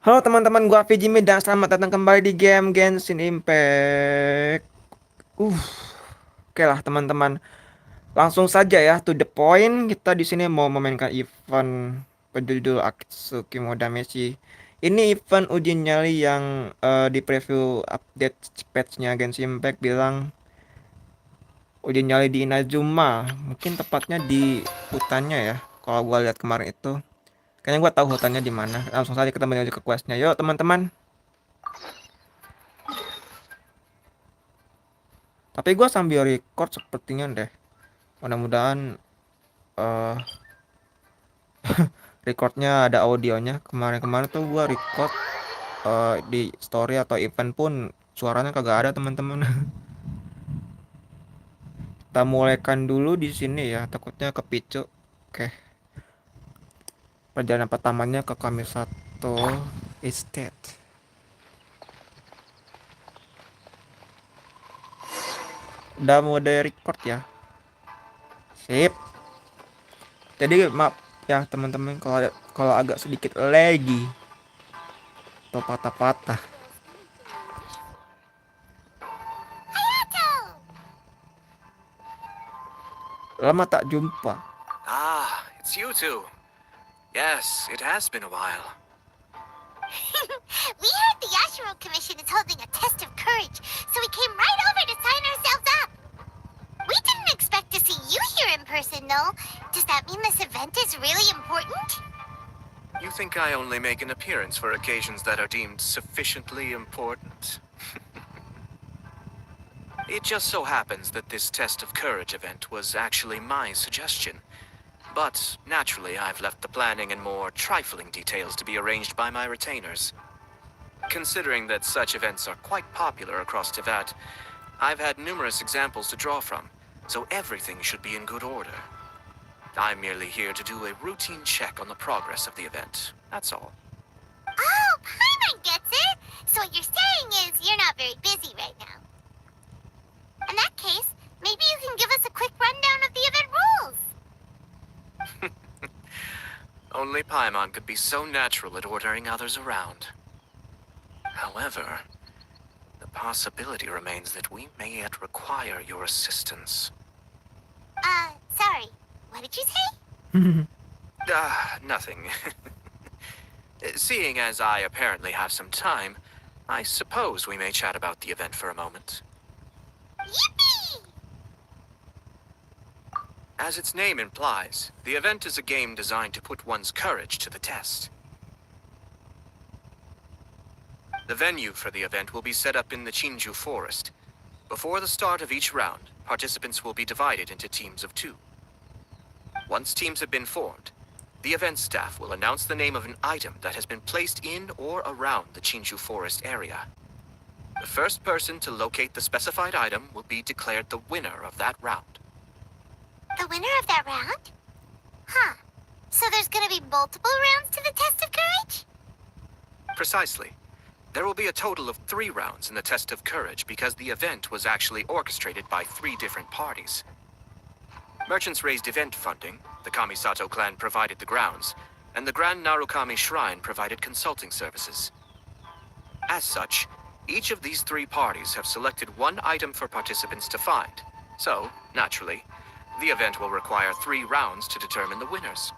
Halo teman-teman, gua Jimmy dan selamat datang kembali di game Genshin Impact. Uh, oke lah teman-teman, langsung saja ya to the point. Kita di sini mau memainkan event berjudul Akitsu Kimodameshi. Ini event uji nyali yang di preview update patchnya Genshin Impact bilang uji nyali di Inazuma. Mungkin tepatnya di hutannya ya. Kalau gua lihat kemarin itu, kayaknya gua tahu hutannya di mana. Langsung saja kita menuju ke questnya. Yuk teman-teman. Tapi gue sambil record sepertinya deh. Mudah-mudahan eh recordnya ada audionya. Kemarin-kemarin tuh gue record di story atau event pun suaranya kagak ada teman-teman. Kita mulaikan dulu di sini ya. Takutnya kepicu. Oke. Perjalanan pertamanya ke kami satu estate. Udah mode record ya. Sip. Jadi maaf ya teman-teman kalau agak sedikit lagi atau patah-patah. Lama tak jumpa. Ah, it's you two. Yes, it has been a while. We heard the Yashiro Commission is holding a test of courage, so we came right over to sign ourselves up. We didn't expect to see you here in person, though. Does that mean this event is really important? You think I only make an appearance for occasions that are deemed sufficiently important? It just so happens that this test of courage event was actually my suggestion. But naturally, I've left the planning and more trifling details to be arranged by my retainers. Considering that such events are quite popular across Teyvat, I've had numerous examples to draw from, so everything should be in good order. I'm merely here to do a routine check on the progress of the event, that's all. Oh, Paimon gets it! So what you're saying is you're not very busy right now. In that case, maybe you can give us a quick rundown of the event rules. Only Paimon could be so natural at ordering others around. However, the possibility remains that we may yet require your assistance. Sorry. What did you say? Nothing. Seeing as I apparently have some time, I suppose we may chat about the event for a moment. Yippee! As its name implies, the event is a game designed to put one's courage to the test. The venue for the event will be set up in the Chinju Forest. Before the start of each round, participants will be divided into teams of 2. Once teams have been formed, the event staff will announce the name of an item that has been placed in or around the Chinju Forest area. The first person to locate the specified item will be declared the winner of that round. The winner of that round? Huh. So there's gonna be multiple rounds to the test of courage? Precisely. There will be a total of 3 rounds in the test of courage because the event was actually orchestrated by 3 different parties. Merchants raised event funding, the Kamisato clan provided the grounds, and the Grand Narukami Shrine provided consulting services. As such, each of these 3 parties have selected one item for participants to find. So, naturally, the event will require 3 rounds to determine the winners.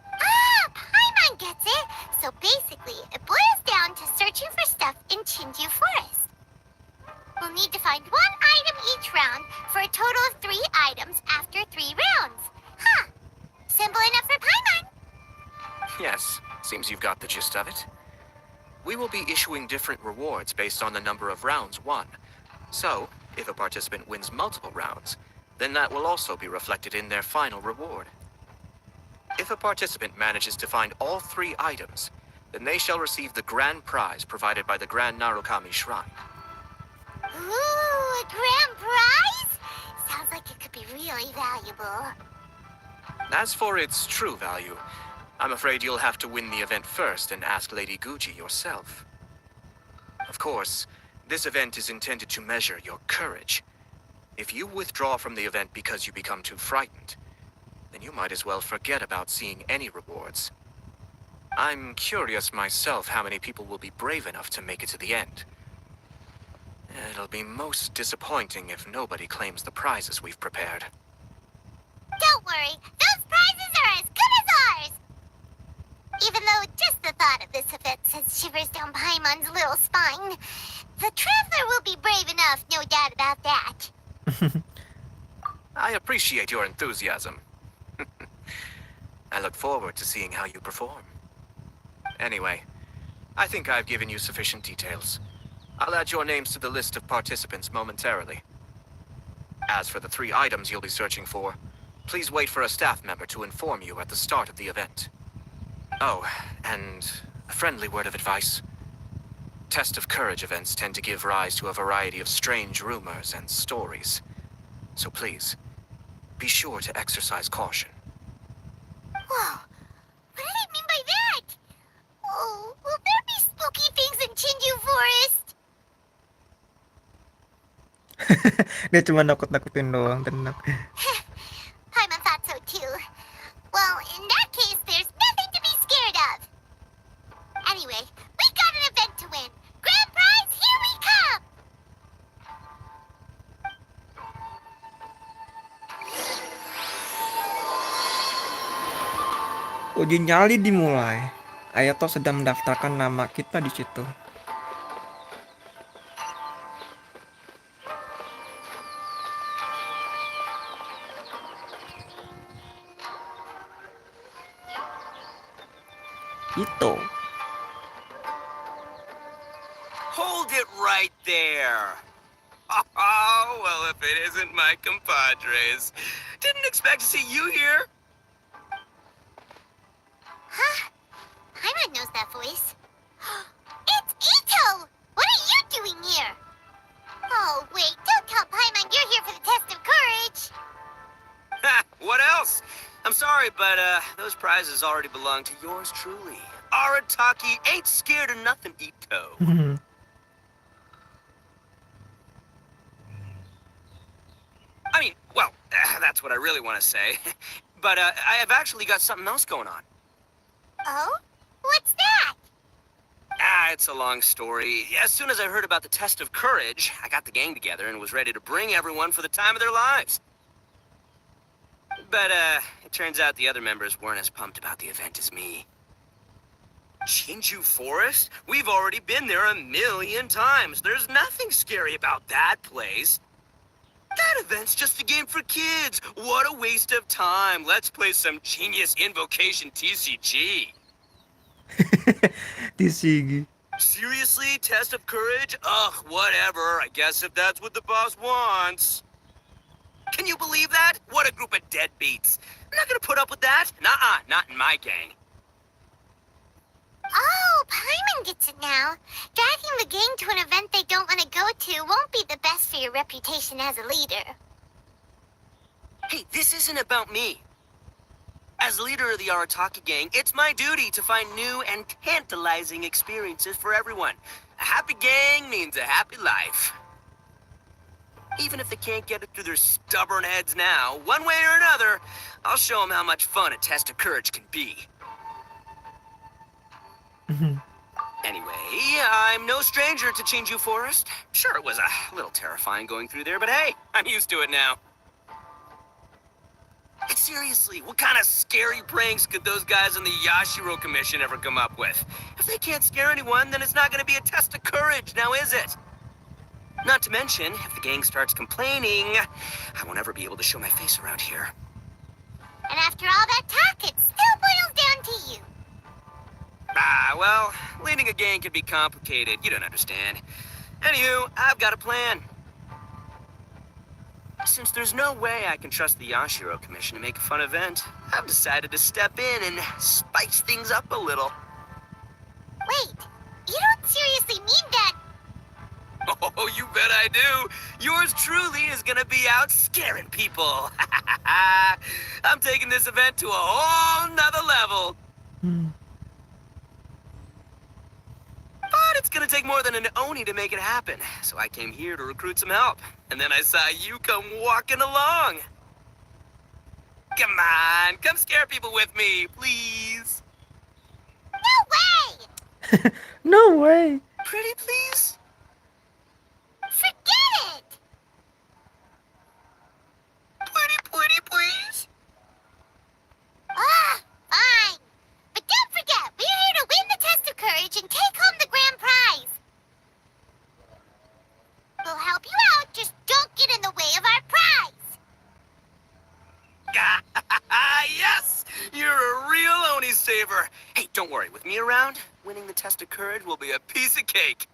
Ah, Paimon gets it! So basically, it boils down to searching for stuff in Chinju Forest. We'll need to find one item each round for a total of 3 items after 3 rounds. Huh. Simple enough for Paimon. Yes, seems you've got the gist of it. We will be issuing different rewards based on the number of rounds won. So, if a participant wins multiple rounds, then that will also be reflected in their final reward. If a participant manages to find all 3 items, then they shall receive the grand prize provided by the Grand Narukami Shrine. Ooh, a grand prize? Sounds like it could be really valuable. As for its true value, I'm afraid you'll have to win the event first and ask Lady Guji yourself. Of course, this event is intended to measure your courage. If you withdraw from the event because you become too frightened, then you might as well forget about seeing any rewards. I'm curious myself how many people will be brave enough to make it to the end. It'll be most disappointing if nobody claims the prizes we've prepared. Don't worry, those prizes are as good as ours! Even though just the thought of this event sends shivers down Paimon's little spine, the Traveler will be brave enough, no doubt about that. I appreciate your enthusiasm. I look forward to seeing how you perform. Anyway, I think I've given you sufficient details. I'll add your names to the list of participants momentarily. As for the 3 items you'll be searching for, please wait for a staff member to inform you at the start of the event. Oh, and a friendly word of advice. Test of Courage events tend to give rise to a variety of strange rumors and stories. So please, be sure to exercise caution. Whoa, what did he mean by that? Oh, will there be spooky things in Chinju Forest? Dia cuma nakut-nakutin doang, tenang. Paimon thought so too. Well, in that case, there's nothing to be scared of. Anyway, we got an event to win. Grand prize, here we come! Uji nyali dimulai. Ayato sedang mendaftarkan nama kita di situ. Itu. Hold it right there. Oh, well, if it isn't my compadres. Didn't expect to see you here. Huh? Paimon knows that voice. It's Ito! What are you doing here? Oh, wait, don't tell Paimon you're here for the test of courage. Ha, what else? I'm sorry, but those prizes already belong to yours truly. Arataki ain't scared of nothing, Ito. I mean, well, that's what I really want to say. But I have actually got something else going on. Oh? What's that? It's a long story. As soon as I heard about the test of courage, I got the gang together and was ready to bring everyone for the time of their lives. But, it turns out the other members weren't as pumped about the event as me. Chinju Forest? We've already been there 1,000,000 times. There's nothing scary about that place. That event's just a game for kids. What a waste of time. Let's play some genius invocation TCG. TCG. Seriously? Test of courage? Ugh, whatever. I guess if that's what the boss wants. Can you believe that? What a group of deadbeats. I'm not gonna put up with that. Nuh-uh, not in my gang. Oh, Paimon gets it now. Dragging the gang to an event they don't want to go to won't be the best for your reputation as a leader. Hey, this isn't about me. As leader of the Arataki gang, it's my duty to find new and tantalizing experiences for everyone. A happy gang means a happy life. Even if they can't get it through their stubborn heads now, one way or another, I'll show them how much fun a test of courage can be. Anyway, I'm no stranger to Chinju Forest. Sure, it was a little terrifying going through there, but hey, I'm used to it now. Hey, seriously, what kind of scary pranks could those guys in the Yashiro Commission ever come up with? If they can't scare anyone, then it's not going to be a test of courage, now is it? Not to mention, if the gang starts complaining, I won't ever be able to show my face around here. And after all that talk, it still boils down to you. Well, leading a gang can be complicated. You don't understand. Anywho, I've got a plan. Since there's no way I can trust the Yashiro Commission to make a fun event, I've decided to step in and spice things up a little. Wait, you don't seriously mean that? Oh, you bet I do. Yours truly is gonna be out scaring people. I'm taking this event to a whole nother level. But it's gonna take more than an Oni to make it happen, so I came here to recruit some help. And then I saw you come walking along. Come on, come scare people with me, please. No, No way. Pretty please? Forget it! Pretty please? Ah, fine. But don't forget, we're here to win the test of courage and take home the grand prize. We'll help you out, just don't get in the way of our prize. Yes! You're a real Oni saver. Hey, don't worry. With me around, winning the test of courage will be a piece of cake.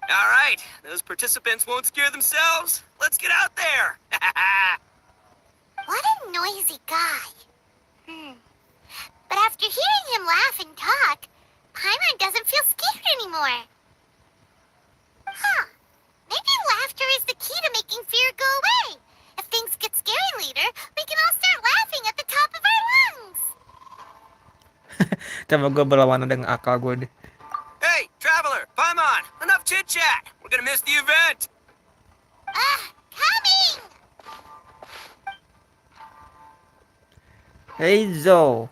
All right, those participants won't scare themselves. Let's get out there. What a noisy guy. But after hearing him laugh and talk, Paimon doesn't feel scared anymore. Huh. Maybe laughter is the key to making fear go away. If things get scary later, we can all start laughing at the top of our lungs. Coba gue berlawanan dengan akal gue deh. Hey, Traveler, Paimon, enough chit-chat. We're gonna miss the event. Coming! Hey Zo.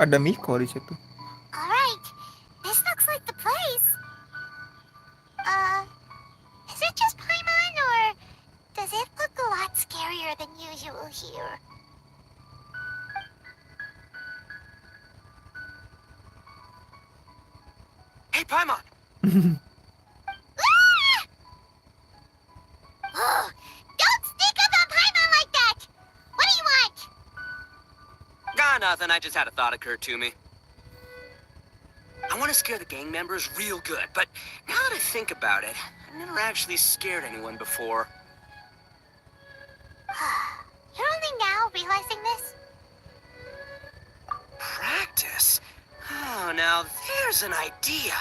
Ada Miko di situ. All right, this looks like the place. Is it just Paimon, or does it look a lot scarier than usual here? Hey, Paimon. Ah! Oh, don't sneak up on Paimon like that! What do you want? Nothing. I just had a thought occur to me. I want to scare the gang members real good, but now that I think about it, I've never actually scared anyone before. You're only now realizing this? Practice? Oh, now there's an idea.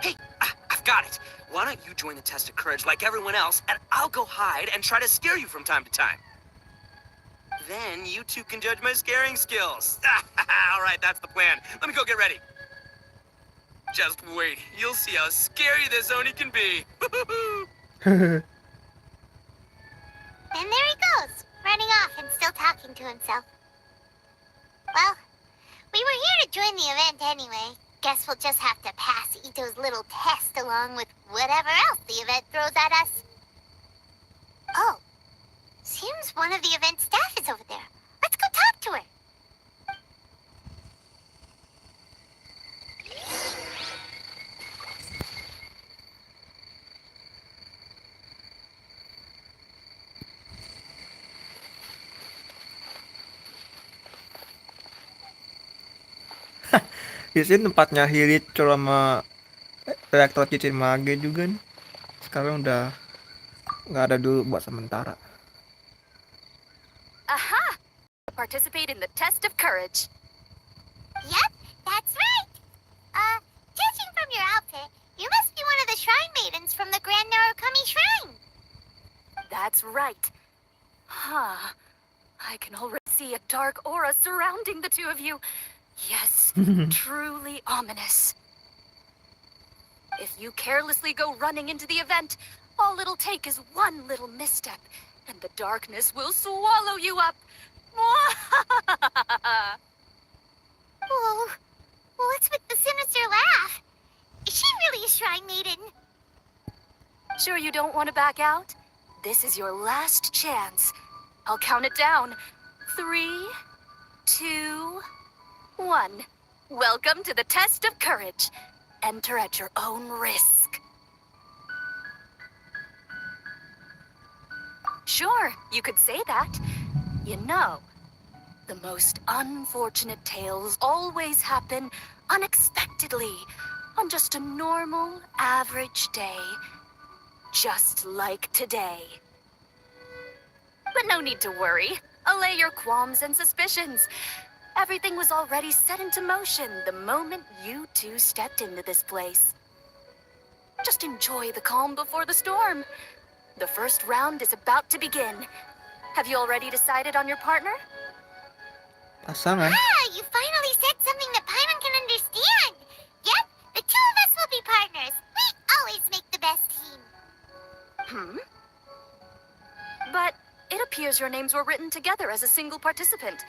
Hey, I've got it. Why don't you join the test of courage like everyone else, and I'll go hide and try to scare you from time to time. Then you two can judge my scaring skills. All right, that's the plan. Let me go get ready. Just wait. You'll see how scary this Oni can be. And there he goes, running off and still talking to himself. Well, we were here to join the event anyway. Guess we'll just have to pass Ito's little test along with whatever else the event throws at us. Oh, seems one of the event staff is over there. Let's go talk to her. Di sini tempatnya Hirit sama reaktor cicir mage juga nih. Sekarang udah nggak ada dulu buat sementara. Aha! Participate in the test of courage. Yep, that's right. Judging from your outfit, you must be one of the shrine maidens from the Grand Narukami Shrine. That's right. Huh. I can already see a dark aura surrounding the two of you. Yes, truly ominous. If you carelessly go running into the event, all it'll take is one little misstep, and the darkness will swallow you up. Whoa, what's with the sinister laugh? Is she really a shrine maiden? Sure you don't want to back out? This is your last chance. I'll count it down. 3, 2, 1. Welcome to the test of courage. Enter at your own risk. Sure, you could say that. You know, the most unfortunate tales always happen unexpectedly on just a normal, average day. just like today. But no need to worry. Allay your qualms and suspicions. Everything was already set into motion the moment you two stepped into this place. Just enjoy the calm before the storm. The first round is about to begin. Have you already decided on your partner? Pasangan. You finally said something that Paimon can understand. Yep, the two of us will be partners. We always make the best team. But it appears your names were written together as a single participant.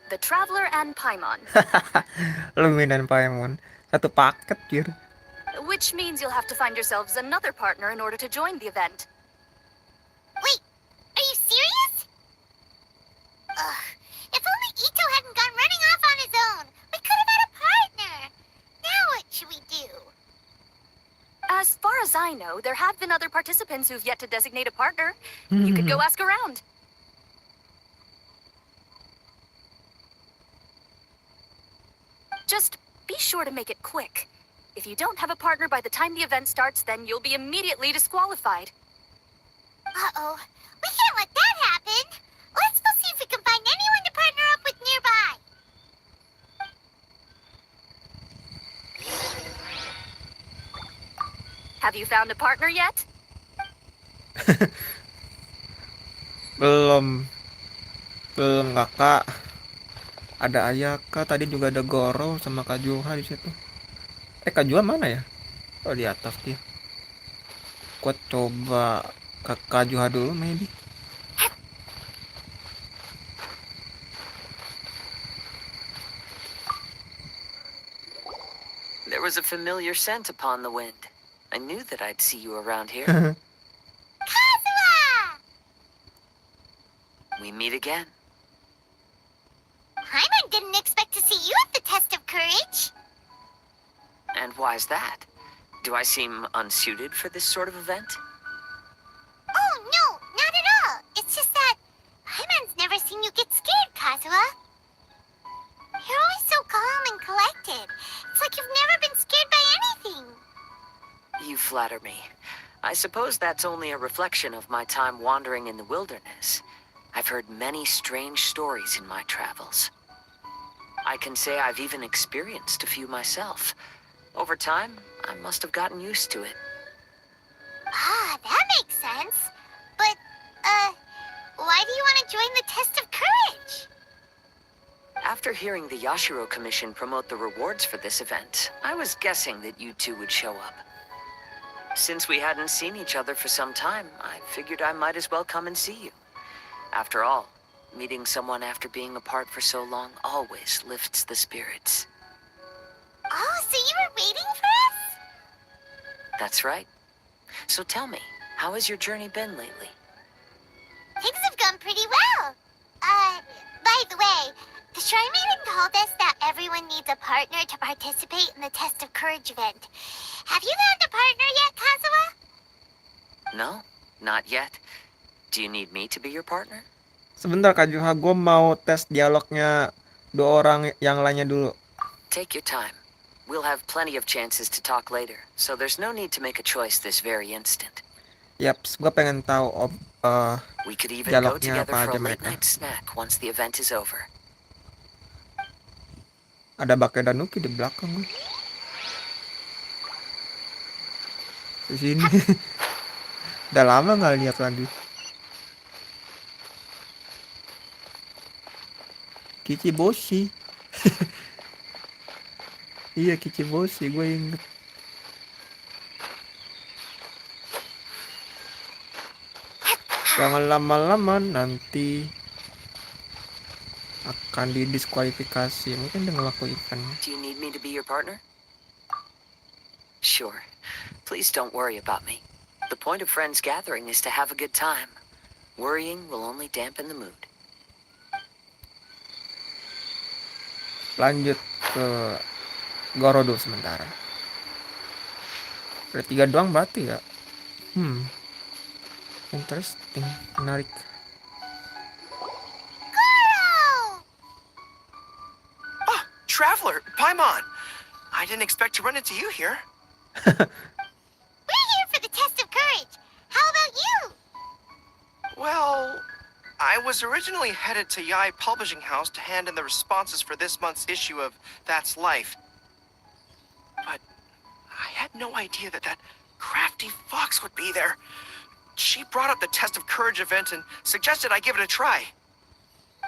The Traveler and Paimon. Lumin dan Paimon. Satu paket, jir. Which means you'll have to find yourselves another partner in order to join the event. Wait, are you serious? Ugh, if only Ito hadn't gone running off on his own. We could have had a partner. Now what should we do? As far as I know, there have been other participants who've yet to designate a partner. You could go ask around. Just be sure to make it quick. If you don't have a partner by the time the event starts, then you'll be immediately disqualified. Uh-oh, we can't let that happen. Let's go see if we can find anyone to partner up with nearby. Have you found a partner yet? Belum kakak. Ada Ayaka, tadi juga ada Goro sama Kajuha di situ. Kajuha mana ya? Oh, di atas dia. Gua coba ke Kajuha dulu maybe. There was a familiar scent upon the wind. I knew that I'd see you around here. Kazuha! We meet again. Paimon didn't expect to see you at the test of courage. And why's that? Do I seem unsuited for this sort of event? Oh, no, not at all. It's just that Paimon's never seen you get scared, Kazuha. You're always so calm and collected. It's like you've never been scared by anything. You flatter me. I suppose that's only a reflection of my time wandering in the wilderness. I've heard many strange stories in my travels. I can say I've even experienced a few myself. Over time, I must have gotten used to it. That makes sense. But, why do you want to join the test of courage? After hearing the Yashiro Commission promote the rewards for this event, I was guessing that you two would show up. Since we hadn't seen each other for some time, I figured I might as well come and see you. After all, meeting someone after being apart for so long always lifts the spirits. Oh, so you were waiting for us? That's right. So tell me, how has your journey been lately? Things have gone pretty well. By the way, the Shrine Maiden told us that everyone needs a partner to participate in the Test of Courage event. Have you found a partner yet, Kazuha? No, not yet. Do you need me to be your partner? Sebentar Kajuha, gue mau tes dialognya dua orang yang lainnya dulu. Take your time. We'll have plenty of chances to talk later, so there's no need to make a choice this very instant. Yaps, gue pengen tahu We could even go dialognya together apa for aja a late mereka. night snack once the event is over. Ada Bake Danuki di belakang gue. Di sini. Udah lama nggak lihat lagi. Kichiboshi. Iya Kichiboshi, gue inget. Jangan lama-lama, nanti akan didiskualifikasi. Mungkin dia ngelakuin event. Do you need me to be your partner? Sure. Please don't worry about me. The point of friends gathering is to have a good time. Worrying will only dampen the mood. Lanjut ke Goro dulu sementara. Ada 3 doang berarti ya. Interesting, menarik. Goro! Ah, Traveler, Paimon! I didn't expect to run into you here. We're here for the Test of Courage. How Well, I was originally headed to Yai Publishing House to hand in the responses for this month's issue of That's Life. But I had no idea that crafty fox would be there. She brought up the Test of Courage event and suggested I give it a try.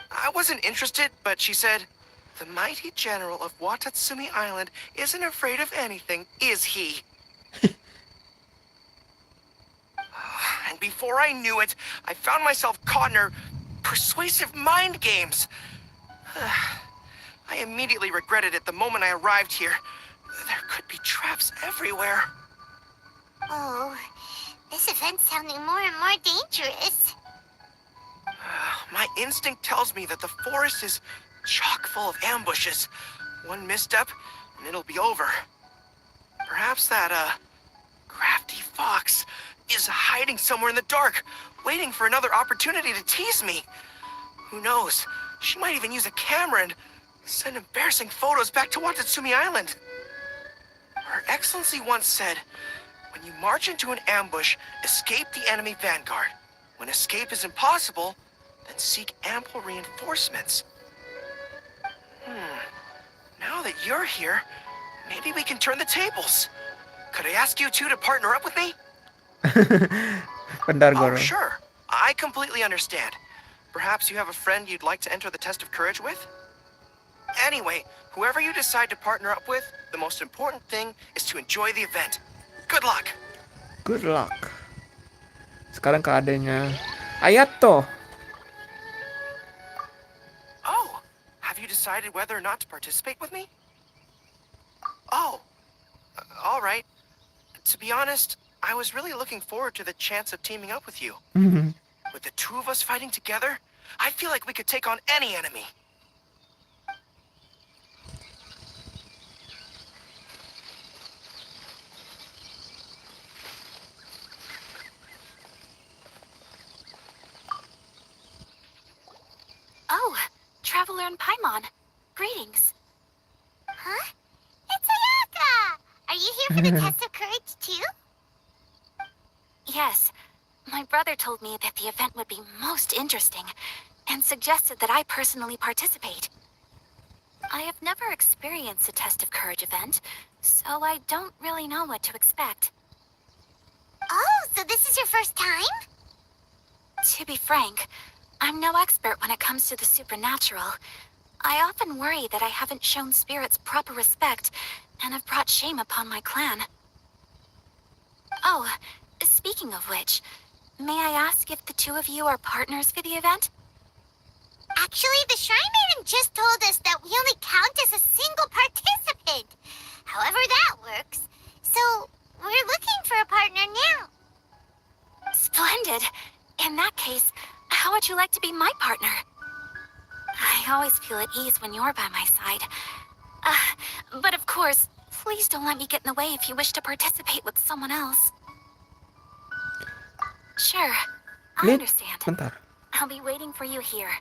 I wasn't interested, but she said, "The mighty general of Watatsumi Island isn't afraid of anything, is he?" And before I knew it, I found myself caught in her persuasive mind games. I immediately regretted it the moment I arrived here. There could be traps everywhere. Oh, this event's sounding more and more dangerous. My instinct tells me that the forest is chock full of ambushes. One misstep, and it'll be over. Perhaps that, crafty fox is hiding somewhere in the dark, waiting for another opportunity to tease me. Who knows? She might even use a camera and send embarrassing photos back to Watatsumi Island. Her Excellency once said, "When you march into an ambush, escape the enemy vanguard. When escape is impossible, then seek ample reinforcements." Now that you're here, maybe we can turn the tables. Could I ask you two to partner up with me? Bentar, Oh, Goro. sure. I completely understand. Perhaps you have a friend you'd like to enter the test of courage with? Anyway, whoever you decide to partner up with, the most important thing is to enjoy the event. Good luck. Good luck. Sekarang ke adanya Ayato. Oh, have you decided whether or not to participate with me? Oh, all right. To be honest, I was really looking forward to the chance of teaming up with you. With the two of us fighting together, I feel like we could take on any enemy. Oh, Traveler in Paimon. Greetings. Huh? It's Ayaka! Are you here for the test of courage too? Yes, my brother told me that the event would be most interesting and suggested that I personally participate. I have never experienced a Test of Courage event, so I don't really know what to expect. Oh, so this is your first time? To be frank, I'm no expert when it comes to the supernatural. I often worry that I haven't shown spirits proper respect and have brought shame upon my clan. Oh, speaking of which, may I ask if the two of you are partners for the event? Actually, the Shrine Maiden just told us that we only count as a single participant. However that works. So, we're looking for a partner now. Splendid. In that case, how would you like to be my partner? I always feel at ease when you're by my side. But of course, please don't let me get in the way if you wish to participate with someone else. Sure, I Ini understand. bentar. I'll be waiting for you here.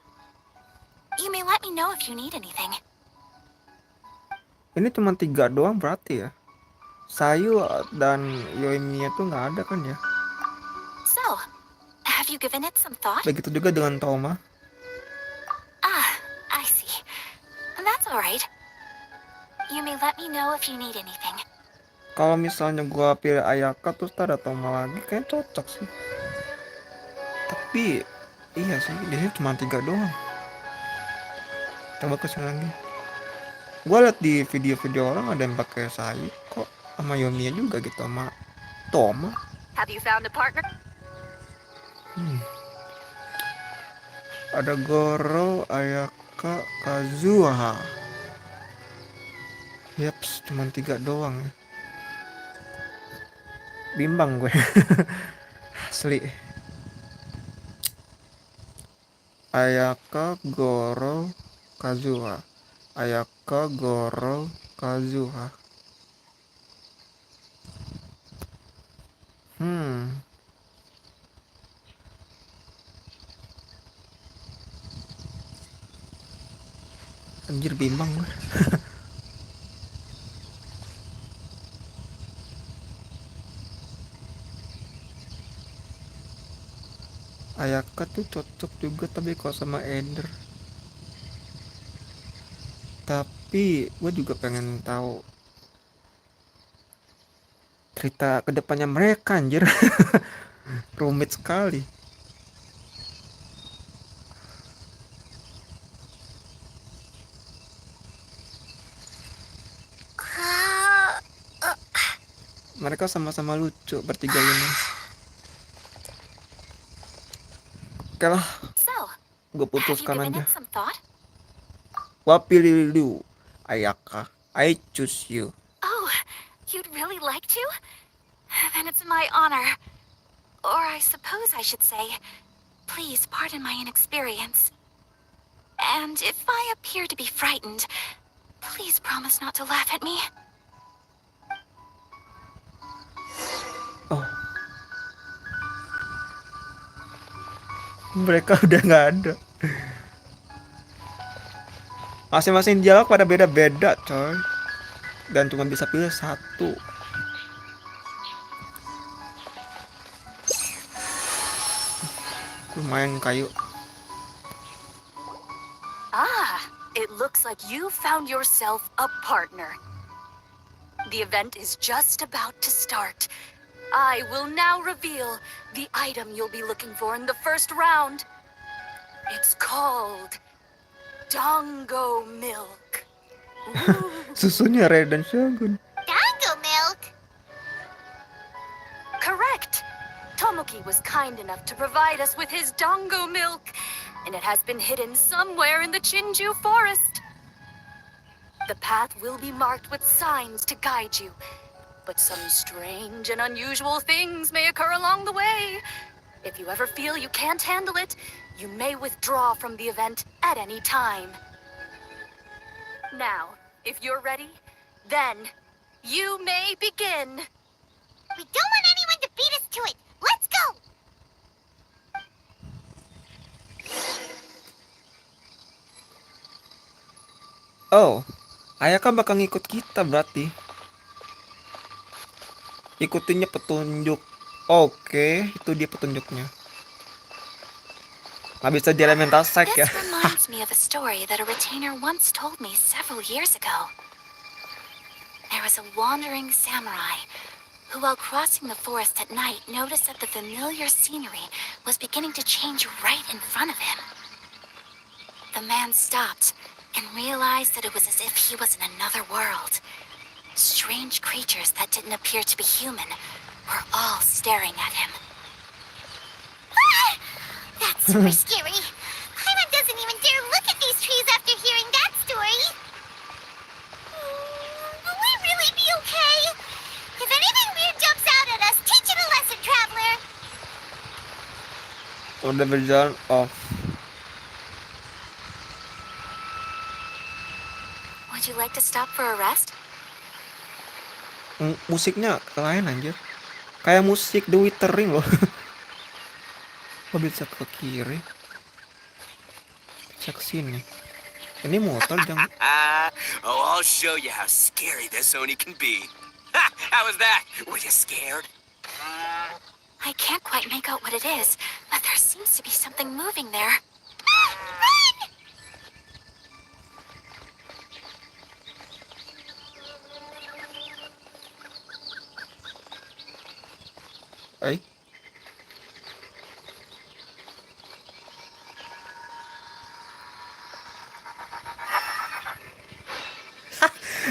You may let me know if you need anything. Ini cuma 3 doang berarti ya. Sayu dan Yoimiya tuh nggak ada kan ya. So, have you given it some thought? Begitu juga dengan Toma. I see. That's alright. You may let me know if you need anything. Kalau misalnya gua pilih Ayaka terus ada Toma lagi, kayak cocok sih. Tapi iya sih, dia cuma 3 doang. Coba kesini lagi. Gua liat di video-video orang ada yang pakai Sayu kok, sama Yoimiya juga gitu, sama Toma. Have you found a partner? Ada Goro, Ayaka, Kazuha. Yaps, cuma 3 doang ya. Bimbang gue. Asli. Ayaka, Goro, Kazuha. Ayaka, Goro, Kazuha. Anjir, bimbang gue. Ayaka tuh cocok juga tapi kalau sama Eder. Tapi gue juga pengen tahu cerita kedepannya mereka anjir. Rumit sekali. Mereka sama-sama lucu bertiga ini. Oke lah, So, gue have you putuskan given aja. it some thought? Gua pilih lu, Ayaka. I choose you. Oh, you'd really like to? Then it's my honor. Or I suppose I should say, please pardon my inexperience. And if I appear to be frightened, please promise not to laugh at me. Oh, mereka udah nggak ada. Masing-masing dialog pada beda-beda, coy. Dan cuma bisa pilih satu. Lumayan kayu. Ah, it looks like you found yourself a partner. The event is just about to start. I will now reveal the item you'll be looking for in the first round. It's called Dongo Milk. Ooh. Susunya Red dan Shogun. Dango milk? Correct. Tomoki was kind enough to provide us with his Dongo milk, and it has been hidden somewhere in the Chinju forest. The path will be marked with signs to guide you, but some strange and unusual things may occur along the way. If you ever feel you can't handle it, you may withdraw from the event at any time. Now, if you're ready, then you may begin. We don't want anyone to beat us to it. Let's go! Oh, Ayaka bakal ngikut kita berarti. Ikutinnya petunjuk. Oke, itu dia petunjuknya. Nggak bisa di elemental sec ya. This reminds me of a story that a retainer once told me several years ago. There was a wandering samurai who, while crossing the forest at night, noticed that the familiar scenery was beginning to change right in front of him. The man stopped and realized that it was as if he was in another world. Strange creatures that didn't appear to be human were all staring at him. Ah! That's super scary. Paimon doesn't even dare look at these trees after hearing that story. Will we really be okay? If anything weird jumps out at us, teach it a lesson, traveler. Udah berjalan off. Would you like to stop for a rest? Musiknya kalian anjir. Kayak musik The Withering loh. Kok bisa ke kiri? Bisa ke sini. Ini motor jangan. Oh, I'll show you how scary this Oni can be. Ha! How was that? Were you scared? I can't quite make out what it is, but there seems to be something moving there. Run! Eh?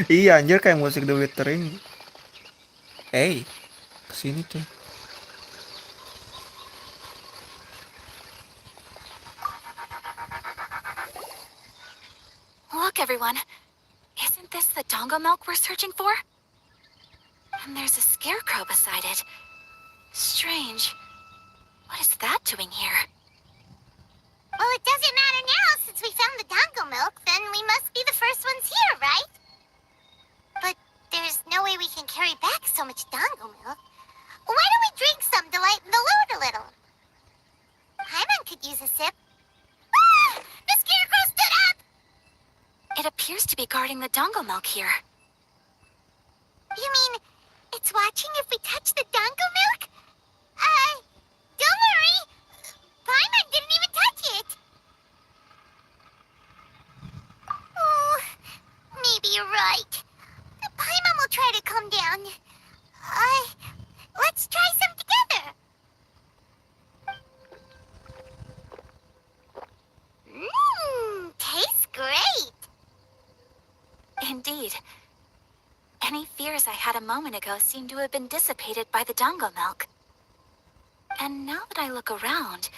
Iya anjir kayak musik The Withering. Kesini tuh. Look, everyone. Isn't this the Dongo milk we're searching for? And there's a scarecrow beside it. Strange. What is that doing here? Well, it doesn't matter now since we found the Dango milk, then we must be the first ones here, right? But there's no way we can carry back so much Dango milk. Why don't we drink some to lighten the load a little? Paimon could use a sip. Ah! The scarecrow stood up! It appears to be guarding the Dongo milk here. You mean it's watching if we touch the Dango milk? Don't worry. Paimon indeed. Any fears I had a moment ago seem to have been dissipated by the dango milk. And now that I look around,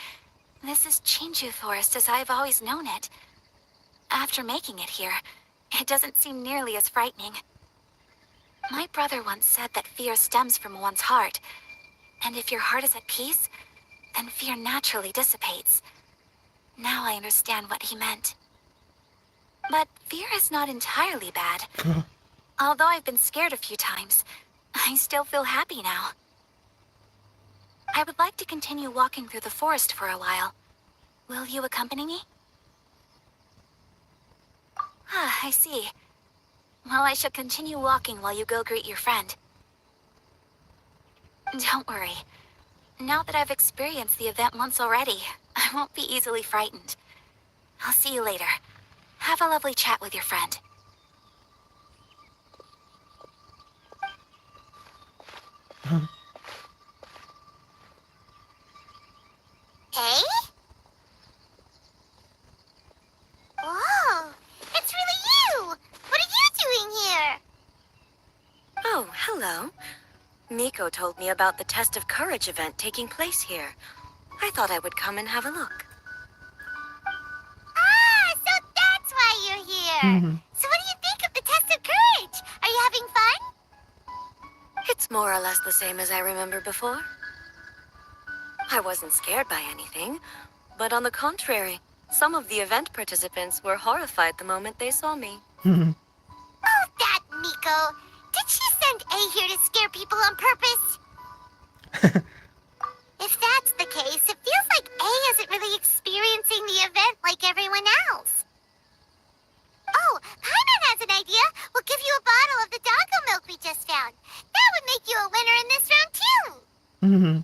this is Chinju Forest as I've always known it. After making it here, it doesn't seem nearly as frightening. My brother once said that fear stems from one's heart, and if your heart is at peace, then fear naturally dissipates. Now I understand what he meant. But fear is not entirely bad. Although I've been scared a few times, I still feel happy now. I would like to continue walking through the forest for a while. Will you accompany me? Ah, I see. Well, I shall continue walking while you go greet your friend. Don't worry. Now that I've experienced the event once already, I won't be easily frightened. I'll see you later. Have a lovely chat with your friend. Hey? Whoa! It's really you! What are you doing here? Oh, hello. Miko told me about the Test of Courage event taking place here. I thought I would come and have a look. Ah, so that's why you're here! So what do you think of the test of courage? Are you having fun? It's more or less the same as I remember before. I wasn't scared by anything, but on the contrary, some of the event participants were horrified the moment they saw me. Oh, that Miko! Did she send A here to scare people on purpose? If that's the case, it feels like A isn't really experiencing the event like everyone else. Oh, Paimon has an idea. We'll give you a bottle of the doggo milk we just found. That would make you a winner in this round, too.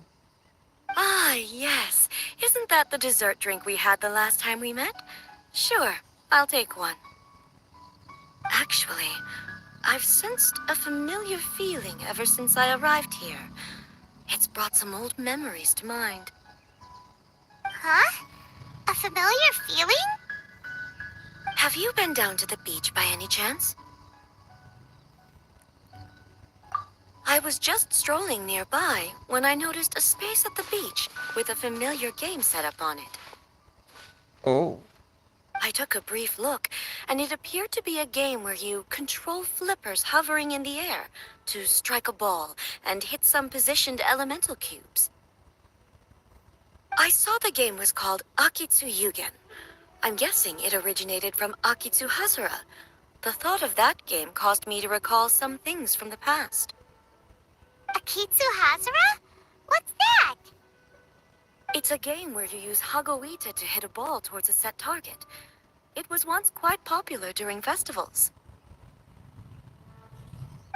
Ah, yes. Isn't that the dessert drink we had the last time we met? Sure, I'll take one. Actually, I've sensed a familiar feeling ever since I arrived here. It's brought some old memories to mind. Huh? A familiar feeling? Have you been down to the beach by any chance? I was just strolling nearby when I noticed a space at the beach with a familiar game set up on it. Oh. I took a brief look, and it appeared to be a game where you control flippers hovering in the air to strike a ball and hit some positioned elemental cubes. I saw the game was called Akitsu Yugen. I'm guessing it originated from Akitsu Hazura. The thought of that game caused me to recall some things from the past. Akitsu Hazura? What's that? It's a game where you use Hagoita to hit a ball towards a set target. It was once quite popular during festivals.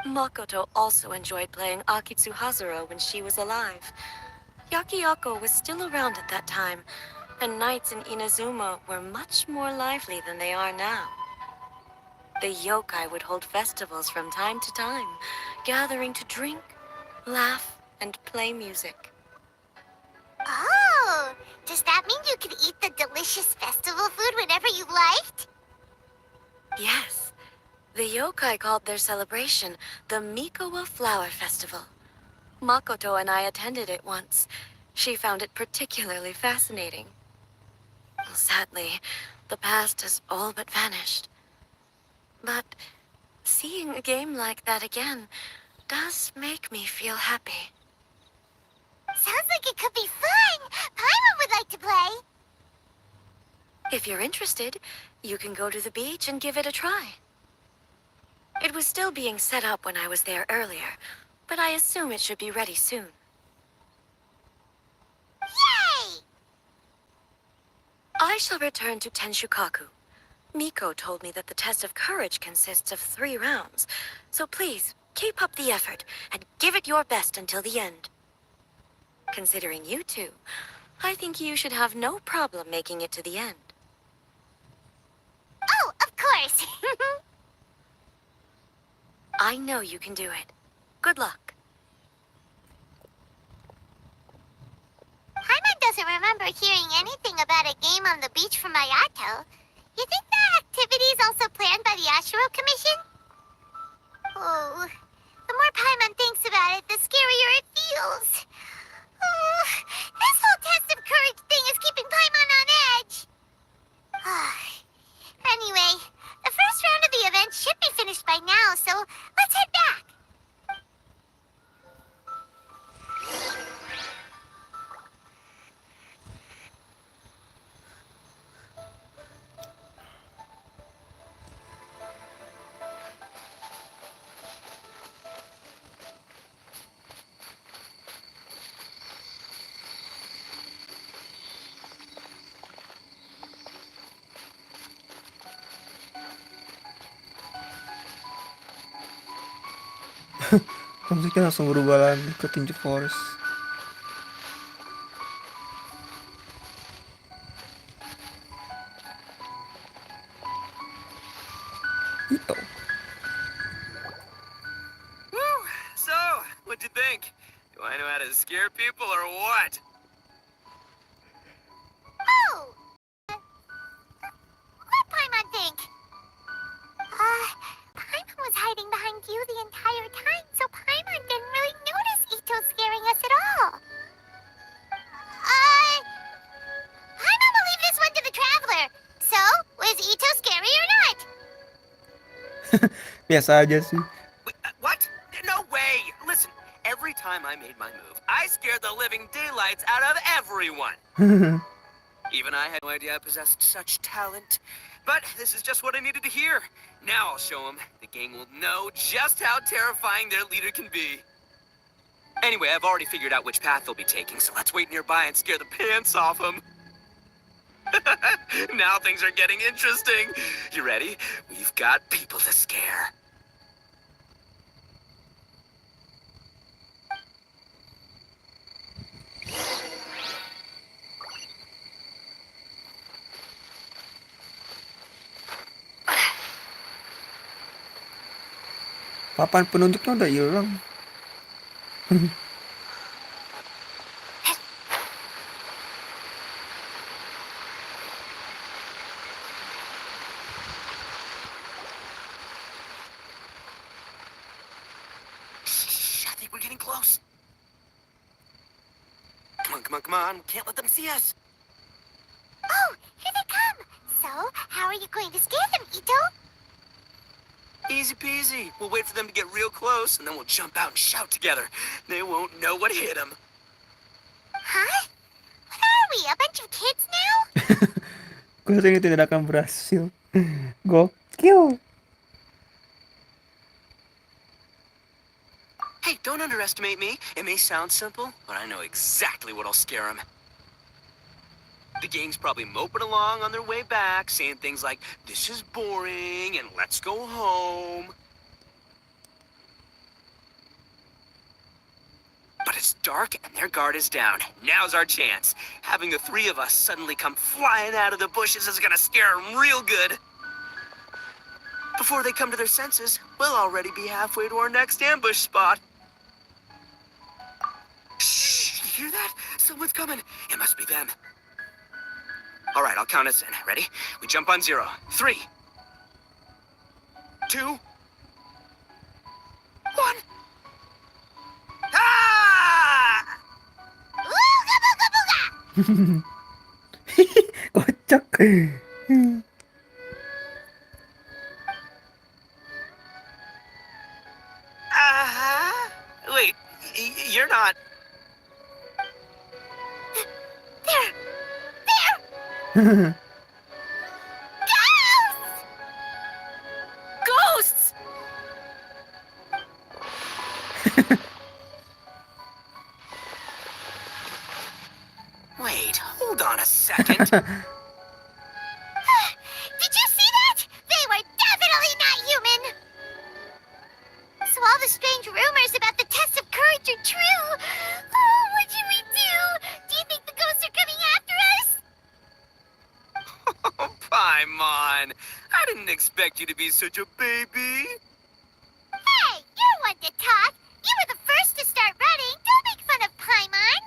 Makoto also enjoyed playing Akitsu Hazura when she was alive. Yakiako was still around at that time, and nights in Inazuma were much more lively than they are now. The yokai would hold festivals from time to time, gathering to drink, laugh, and play music. Oh, does that mean you could eat the delicious festival food whenever you liked? Yes. The yokai called their celebration the Mikowa Flower Festival. Makoto and I attended it once. She found it particularly fascinating. Sadly, the past has all but vanished. But seeing a game like that again does make me feel happy. Sounds like it could be fun. Paimon would like to play. If you're interested, you can go to the beach and give it a try. It was still being set up when I was there earlier, but I assume it should be ready soon. Yay! I shall return to Tenshukaku. Miko told me that the test of courage consists of 3 rounds, so please, keep up the effort and give it your best until the end. Considering you two, I think you should have no problem making it to the end. Oh, of course. I know you can do it. Good luck. Paimon doesn't remember hearing anything about a game on the beach from Ayato. You think that activity is also planned by the Ashiro Commission? Oh, the more Paimon thinks about it, the scarier it feels. Oh, this whole test of courage thing is keeping Paimon on edge. Anyway, the first round of the event should be finished by now, so let's head back. Musiknya langsung berubah lagi ke tinju forest. Itu. Woo! So, what'd you think? Do I know how to scare people or what? Oh! What Paimon think? Paimon was hiding behind you the entire time, so Paimon didn't really notice Ito scaring us at all. Paimon will leave this one to the Traveler. So, was Ito scary or not? Biasa aja sih. Wait, what? No way! Listen, every time I made my move, I scared the living daylights out of everyone. Even I had no idea I possessed such talent. But this is just what I needed to hear. Now I'll show them. The gang will know just how terrifying their leader can be. Anyway, I've already figured out which path they'll be taking, so let's wait nearby and scare the pants off them. Now things are getting interesting. You ready? We've got people to scare. Papan penunjuknya udah hilang. Shh, I think we're getting close. Come on, come on, come on. We can't let them see us. Oh, here they come. So, how are you going to scare them, Ito? Easy peasy. We'll wait for them to get real close, and then we'll jump out and shout together. They won't know what hit them. Huh? What are we, a bunch of kids now? Gue rasa ini tidak akan berhasil. Gokil. Hey, don't underestimate me. It may sound simple, but I know exactly what'll scare them. The gang's probably moping along on their way back, saying things like, "This is boring," and "Let's go home." But it's dark and their guard is down. Now's our chance. Having the three of us suddenly come flying out of the bushes is gonna scare them real good. Before they come to their senses, we'll already be halfway to our next ambush spot. Shh, you hear that? Someone's coming. It must be them. All right, I'll count us in. Ready? We jump on 0. 3, 2, 1. Ah! Ooga booga booga! Kocak. Wait, you're not. There! There! Ghosts! Ghosts! Wait, hold on a second. Did you see that? They were definitely not human! So all the strange rumors about the test of courage are true. Oh, what should we do? Do you think the ghosts are coming after us? Oh, Paimon. I didn't expect you to be such a baby. Hey, you're one to talk. You were the first to start running. Don't make fun of Paimon.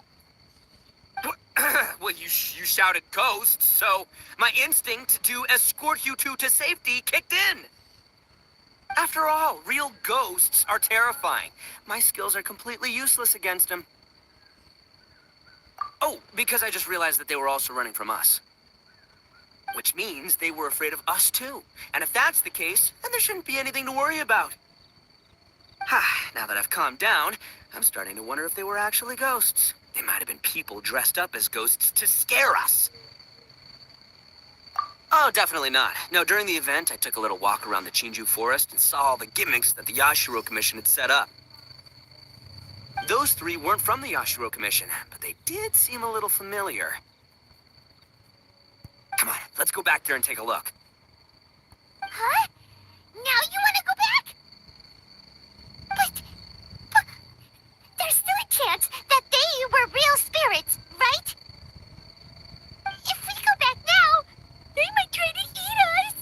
Well, you shouted ghosts, so my instinct to escort you two to safety kicked in. After all, real ghosts are terrifying. My skills are completely useless against them. Oh, because I just realized that they were also running from us. Which means they were afraid of us too. And if that's the case, then there shouldn't be anything to worry about. Now that I've calmed down, I'm starting to wonder if they were actually ghosts. They might have been people dressed up as ghosts to scare us. Oh, definitely not. No, during the event, I took a little walk around the Chinju forest and saw all the gimmicks that the Yashiro Commission had set up. Those three weren't from the Yashiro Commission, but they did seem a little familiar. Come on, let's go back there and take a look. Huh? Now you want to go back? But there's still a chance that they were real spirits, right? If we go back now, they might try to eat us.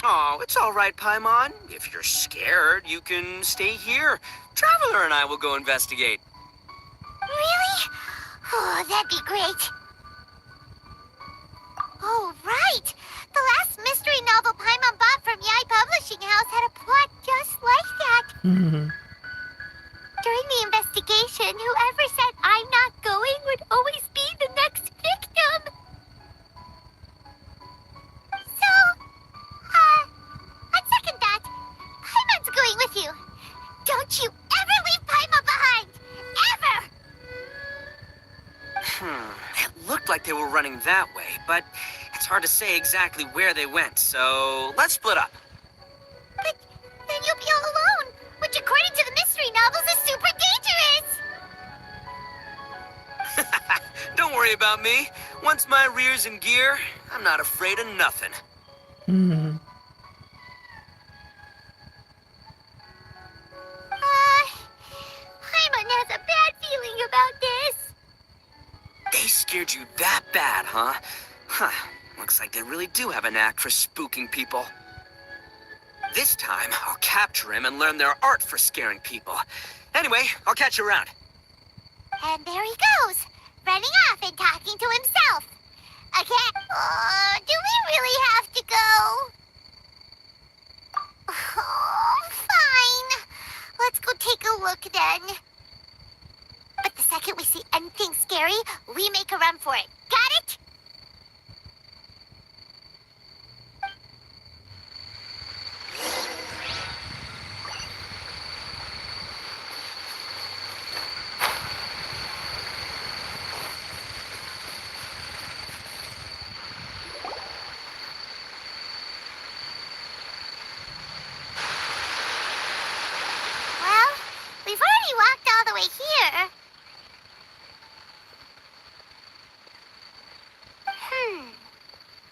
Oh, it's all right, Paimon. If you're scared, you can stay here. Traveler and I will go investigate. Really? Oh, that'd be great. Oh, right. The last mystery novel Paimon bought from Yai Publishing House had a plot just like that. During the investigation, whoever said I'm not going would always be the next victim. So, on second thought, Paimon's going with you. Don't you ever leave Paimon behind! Ever! It looked like they were running that way, but it's hard to say exactly where they went, so let's split up. But then you'll be all alone, which according to the mystery novels is super dangerous! Don't worry about me. Once my rear's in gear, I'm not afraid of nothing. Paimon has a bad feeling about this. They scared you that bad, huh? Looks like they really do have a knack for spooking people. This time, I'll capture him and learn their art for scaring people. Anyway, I'll catch you around. And there he goes, running off and talking to himself. Again, do we really have to go? Oh, fine. Let's go take a look then. But the second we see anything scary, we make a run for it. Got it? Well, we've already walked all the way here.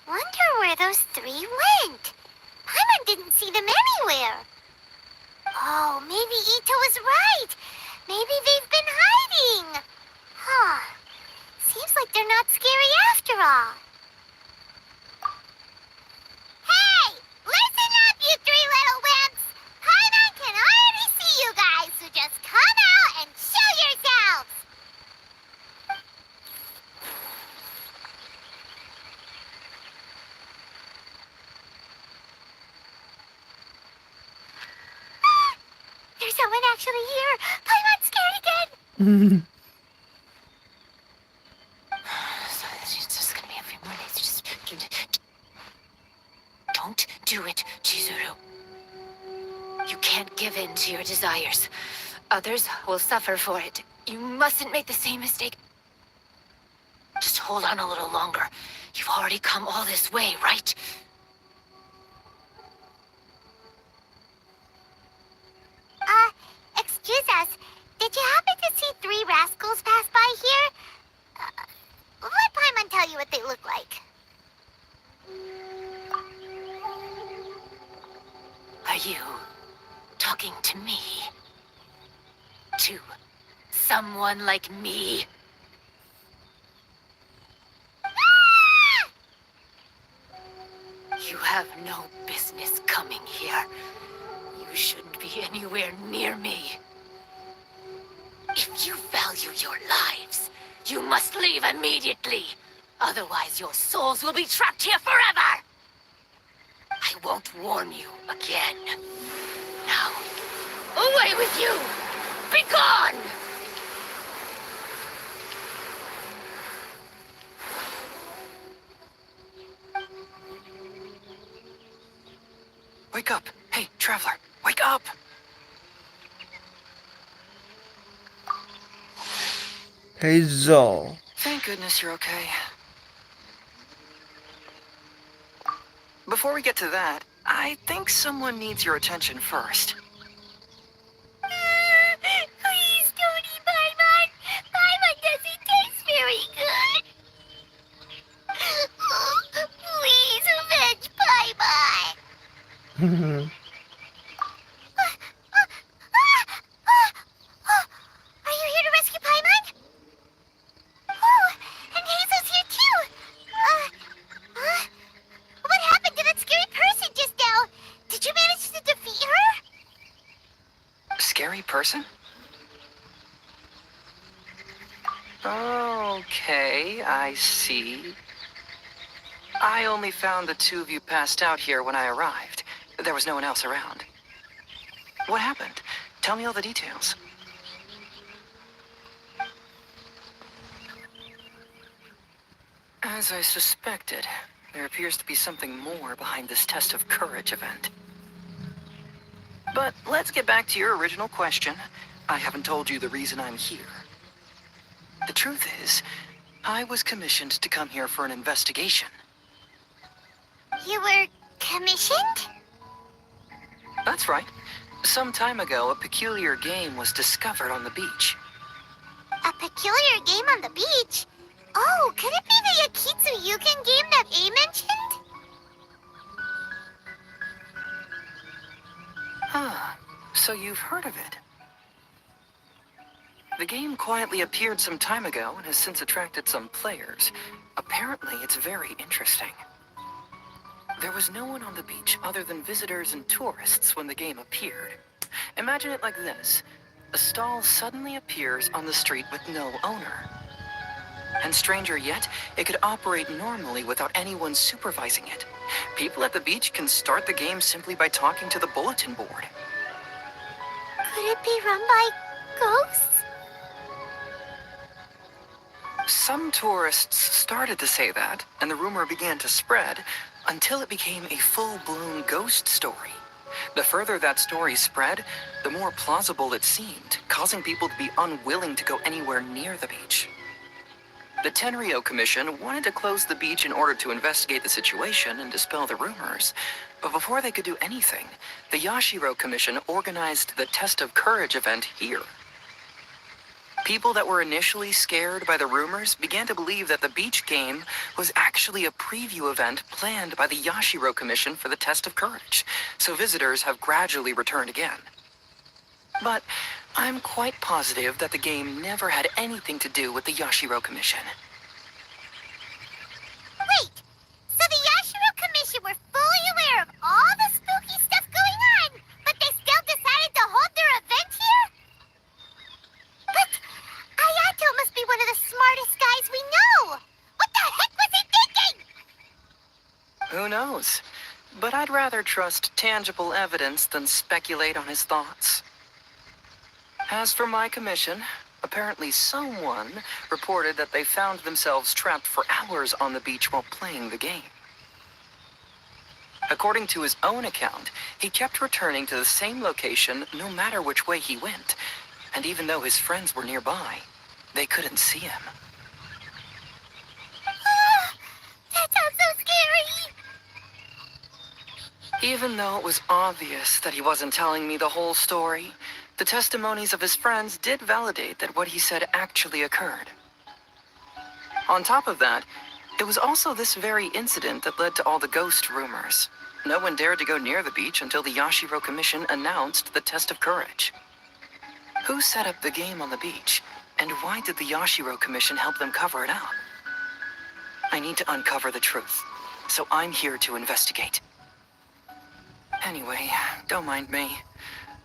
Wonder where those three went. Paimon didn't see them anywhere. Oh, maybe Ito was right. Maybe they've been hiding. Huh. Seems like they're not scary after all. Hey! Listen up, you three little wimps! Paimon can already see you guys, so just come out and show yourselves! There's someone actually here. Paimon's scared again. It's just gonna be a few more days. Just don't do it, Chizuru. You can't give in to your desires. Others will suffer for it. You mustn't make the same mistake. Just hold on a little longer. You've already come all this way, right? Excuse us. Did you happen to see three rascals pass by here? Let Paimon tell you what they look like. Are you talking to me? To someone like me? You have no business coming here. You shouldn't be anywhere near me. If you value your lives, you must leave immediately. Otherwise, your souls will be trapped here forever. I won't warn you again. Now, away with you! Be gone! Wake up! Hey, traveler, wake up! Hazel. Thank goodness you're okay. Before we get to that, I think someone needs your attention first. Please don't eat Paimon. Paimon doesn't taste very good. Please avenge Paimon. Are you here to rescue Paimon? Oh, and Hazel's here too. What happened to that scary person just now? Did you manage to defeat her? Scary person? Okay, I see. I only found the two of you passed out here when I arrived. There was no one else around. What happened? Tell me all the details. As I suspected, there appears to be something more behind this test of courage event. But let's get back to your original question. I haven't told you the reason I'm here. The truth is, I was commissioned to come here for an investigation. You were commissioned? That's right. Some time ago, a peculiar game was discovered on the beach. A peculiar game on the beach? Oh, could it be the Akitsu Yugen game that A mentioned? Ah, so you've heard of it. The game quietly appeared some time ago and has since attracted some players. Apparently, it's very interesting. There was no one on the beach other than visitors and tourists when the game appeared. Imagine it like this. A stall suddenly appears on the street with no owner. And stranger yet, it could operate normally without anyone supervising it. People at the beach can start the game simply by talking to the bulletin board. Could it be run by ghosts? Some tourists started to say that, and the rumor began to spread, until it became a full-blown ghost story. The further that story spread, the more plausible it seemed, causing people to be unwilling to go anywhere near the beach. The Tenryo Commission wanted to close the beach in order to investigate the situation and dispel the rumors. But before they could do anything, the Yashiro Commission organized the Test of Courage event here. People that were initially scared by the rumors began to believe that the beach game was actually a preview event planned by the Yashiro Commission for the Test of Courage, so visitors have gradually returned again. But I'm quite positive that the game never had anything to do with the Yashiro Commission. Wait, so the Yashiro Commission were fully aware of all the spooky stuff going on, but they still decided to hold their event here? But Ayato must be one of the smartest guys we know! What the heck was he thinking? Who knows? But I'd rather trust tangible evidence than speculate on his thoughts. As for my commission, apparently someone reported that they found themselves trapped for hours on the beach while playing the game. According to his own account, he kept returning to the same location no matter which way he went, and even though his friends were nearby, they couldn't see him. That sounds so scary! Even though it was obvious that he wasn't telling me the whole story, the testimonies of his friends did validate that what he said actually occurred. On top of that, it was also this very incident that led to all the ghost rumors. No one dared to go near the beach until the Yashiro Commission announced the Test of Courage. Who set up the game on the beach, and why did the Yashiro Commission help them cover it up? I need to uncover the truth, so I'm here to investigate. Anyway, don't mind me.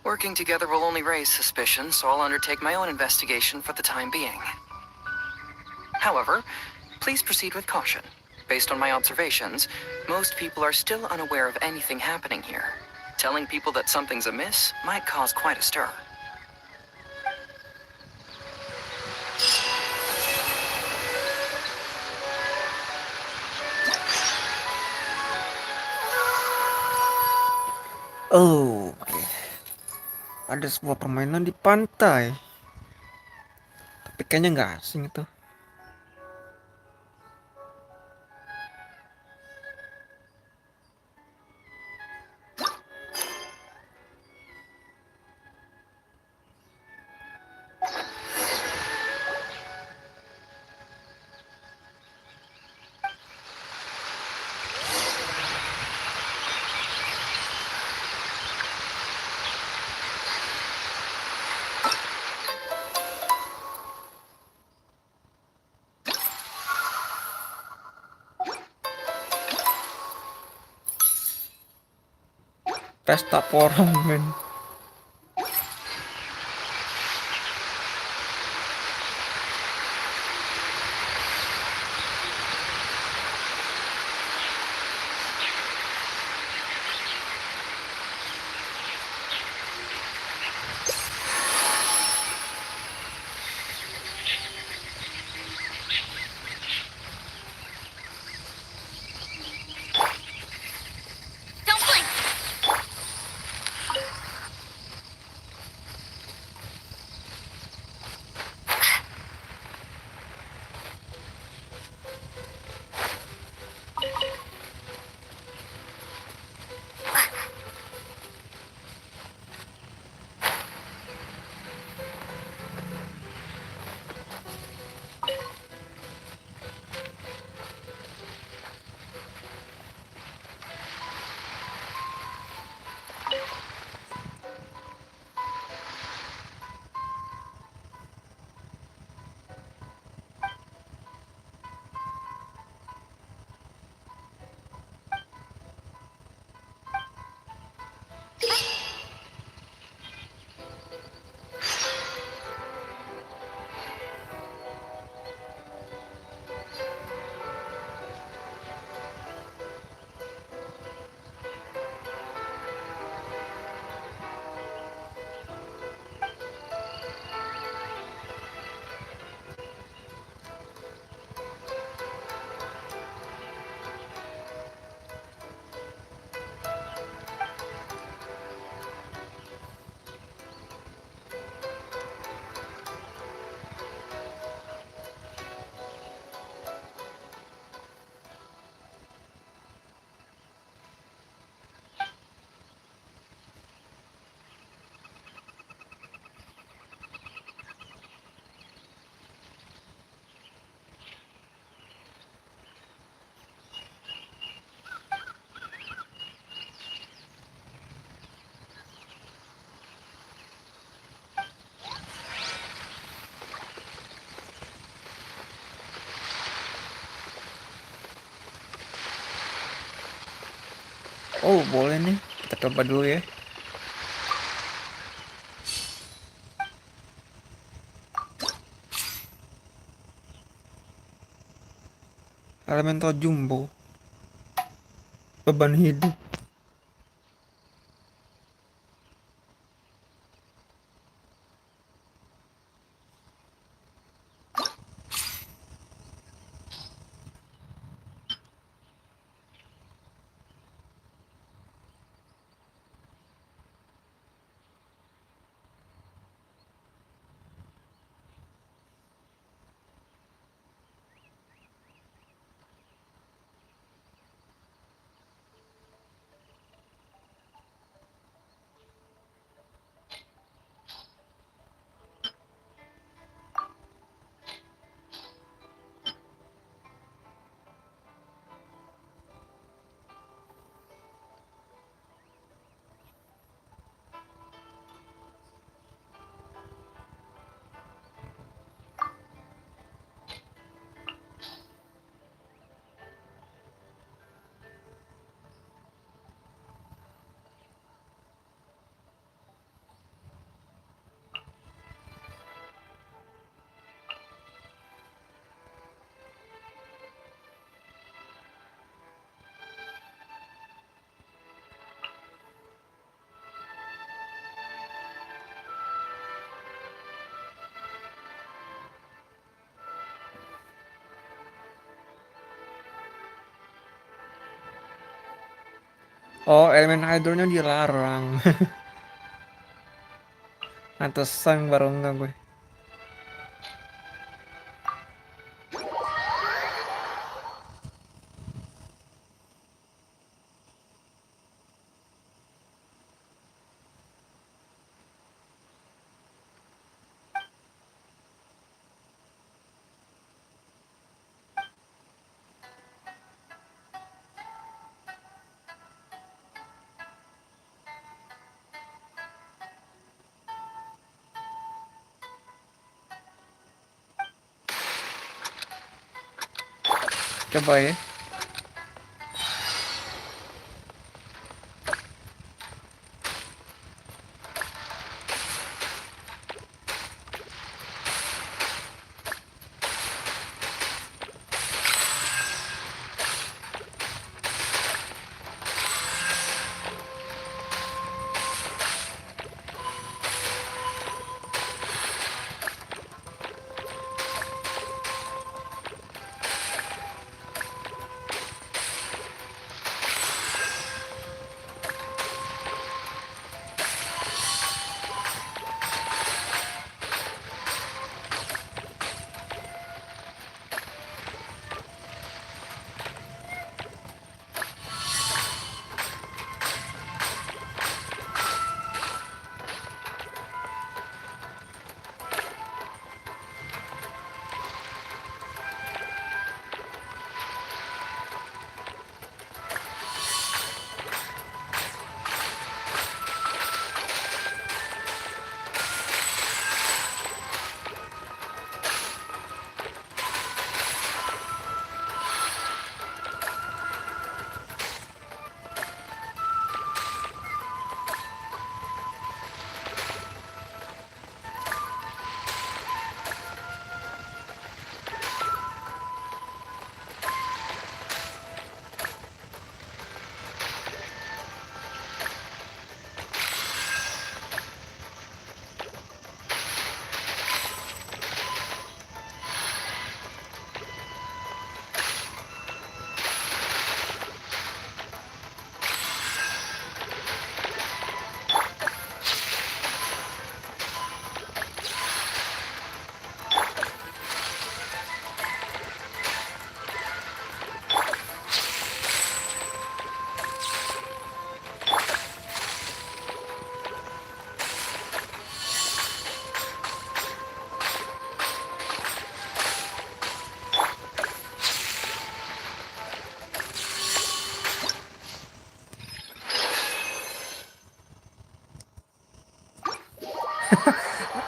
Working together will only raise suspicion, so I'll undertake my own investigation for the time being. However, please proceed with caution. Based on my observations, most people are still unaware of anything happening here. Telling people that something's amiss might cause quite a stir. Oh, oke. Ada sebuah permainan di pantai. Tapi kayaknya nggak asing itu. Pesta porong, men. Don't blink! Oh, boleh nih. Kita coba dulu ya. Elemental Jumbo. Beban hidup. Oh, elemen hydronya dilarang. Pantesan baru enggak gue. Coba ya.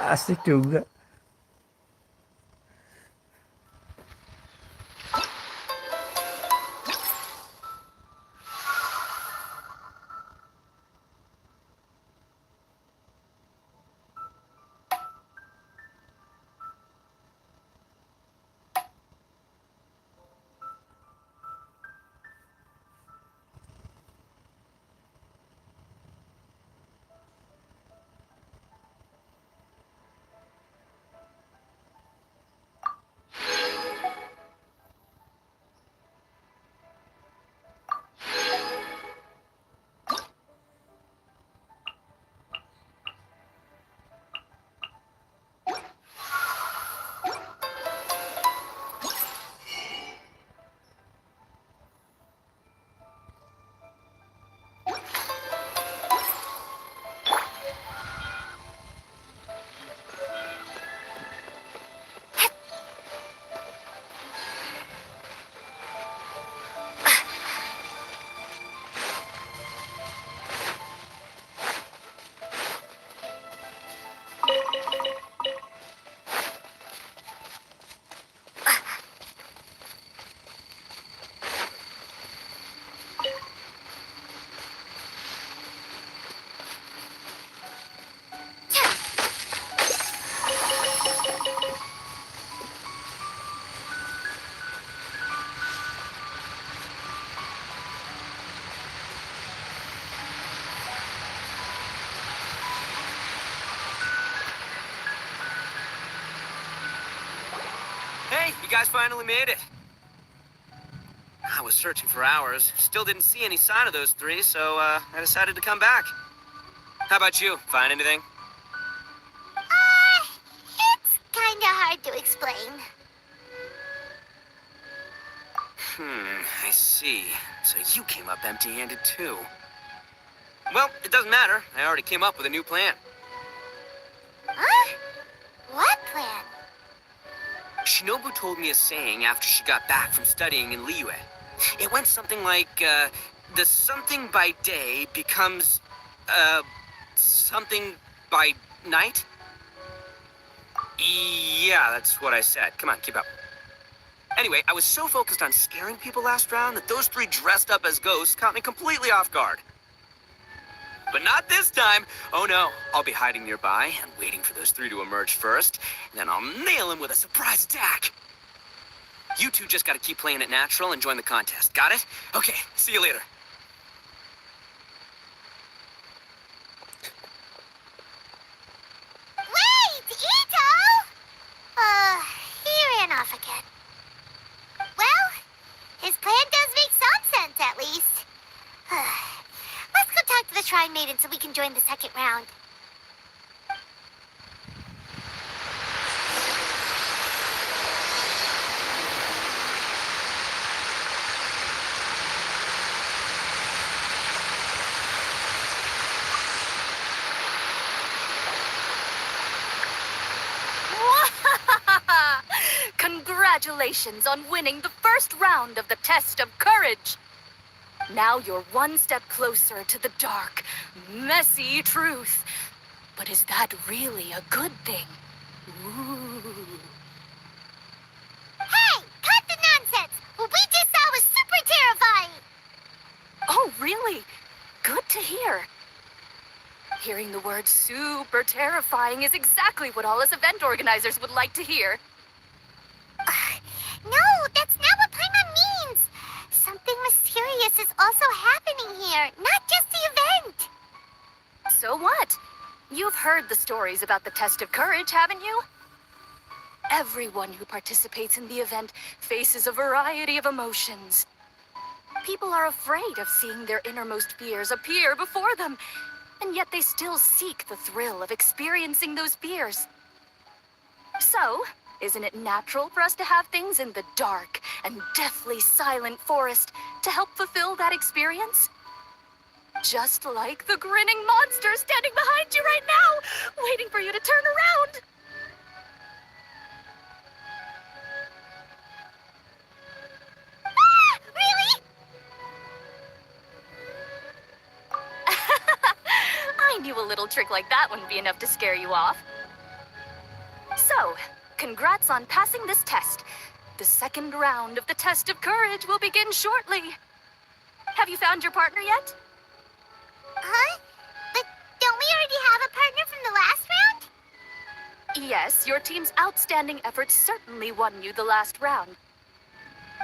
Asik juga. Hey, you guys finally made it. I was searching for hours. Still didn't see any sign of those three, so I decided to come back. How about you? Find anything? It's kinda hard to explain. I see. So you came up empty-handed too. Well, it doesn't matter. I already came up with a new plan. Huh? What plan? Shinobu told me a saying after she got back from studying in Liyue. It went something like, the something by day becomes, something by night? Yeah, that's what I said. Come on, keep up. Anyway, I was so focused on scaring people last round that those three dressed up as ghosts caught me completely off guard. But not this time. Oh no, I'll be hiding nearby and waiting for those three to emerge first, and then I'll nail them with a surprise attack. You two just gotta keep playing it natural and join the contest. Got it? Okay, see you later. Wait, Ito! He ran off again. Well, his plan does make some sense, at least. Let's go talk to the Shrine Maiden so we can join the second round. Congratulations on winning the first round of the test of courage. Now you're one step closer to the dark, messy truth. But is that really a good thing? Ooh. Hey, cut the nonsense! What we just saw was super terrifying! Oh, really? Good to hear. Hearing the word super terrifying is exactly what all us event organizers would like to hear. No, that's not what Paimon means! Something mysterious is also happening here, not just the event! So what? You've heard the stories about the test of courage, haven't you? Everyone who participates in the event faces a variety of emotions. People are afraid of seeing their innermost fears appear before them, and yet they still seek the thrill of experiencing those fears. So, isn't it natural for us to have things in the dark and deathly silent forest to help fulfill that experience? Just like the grinning monster standing behind you right now, waiting for you to turn around. Ah! Really? I knew a little trick like that wouldn't be enough to scare you off. So, congrats on passing this test. The second round of the test of courage will begin shortly. Have you found your partner yet? Huh? But don't we already have a partner from the last round? Yes, your team's outstanding efforts certainly won you the last round.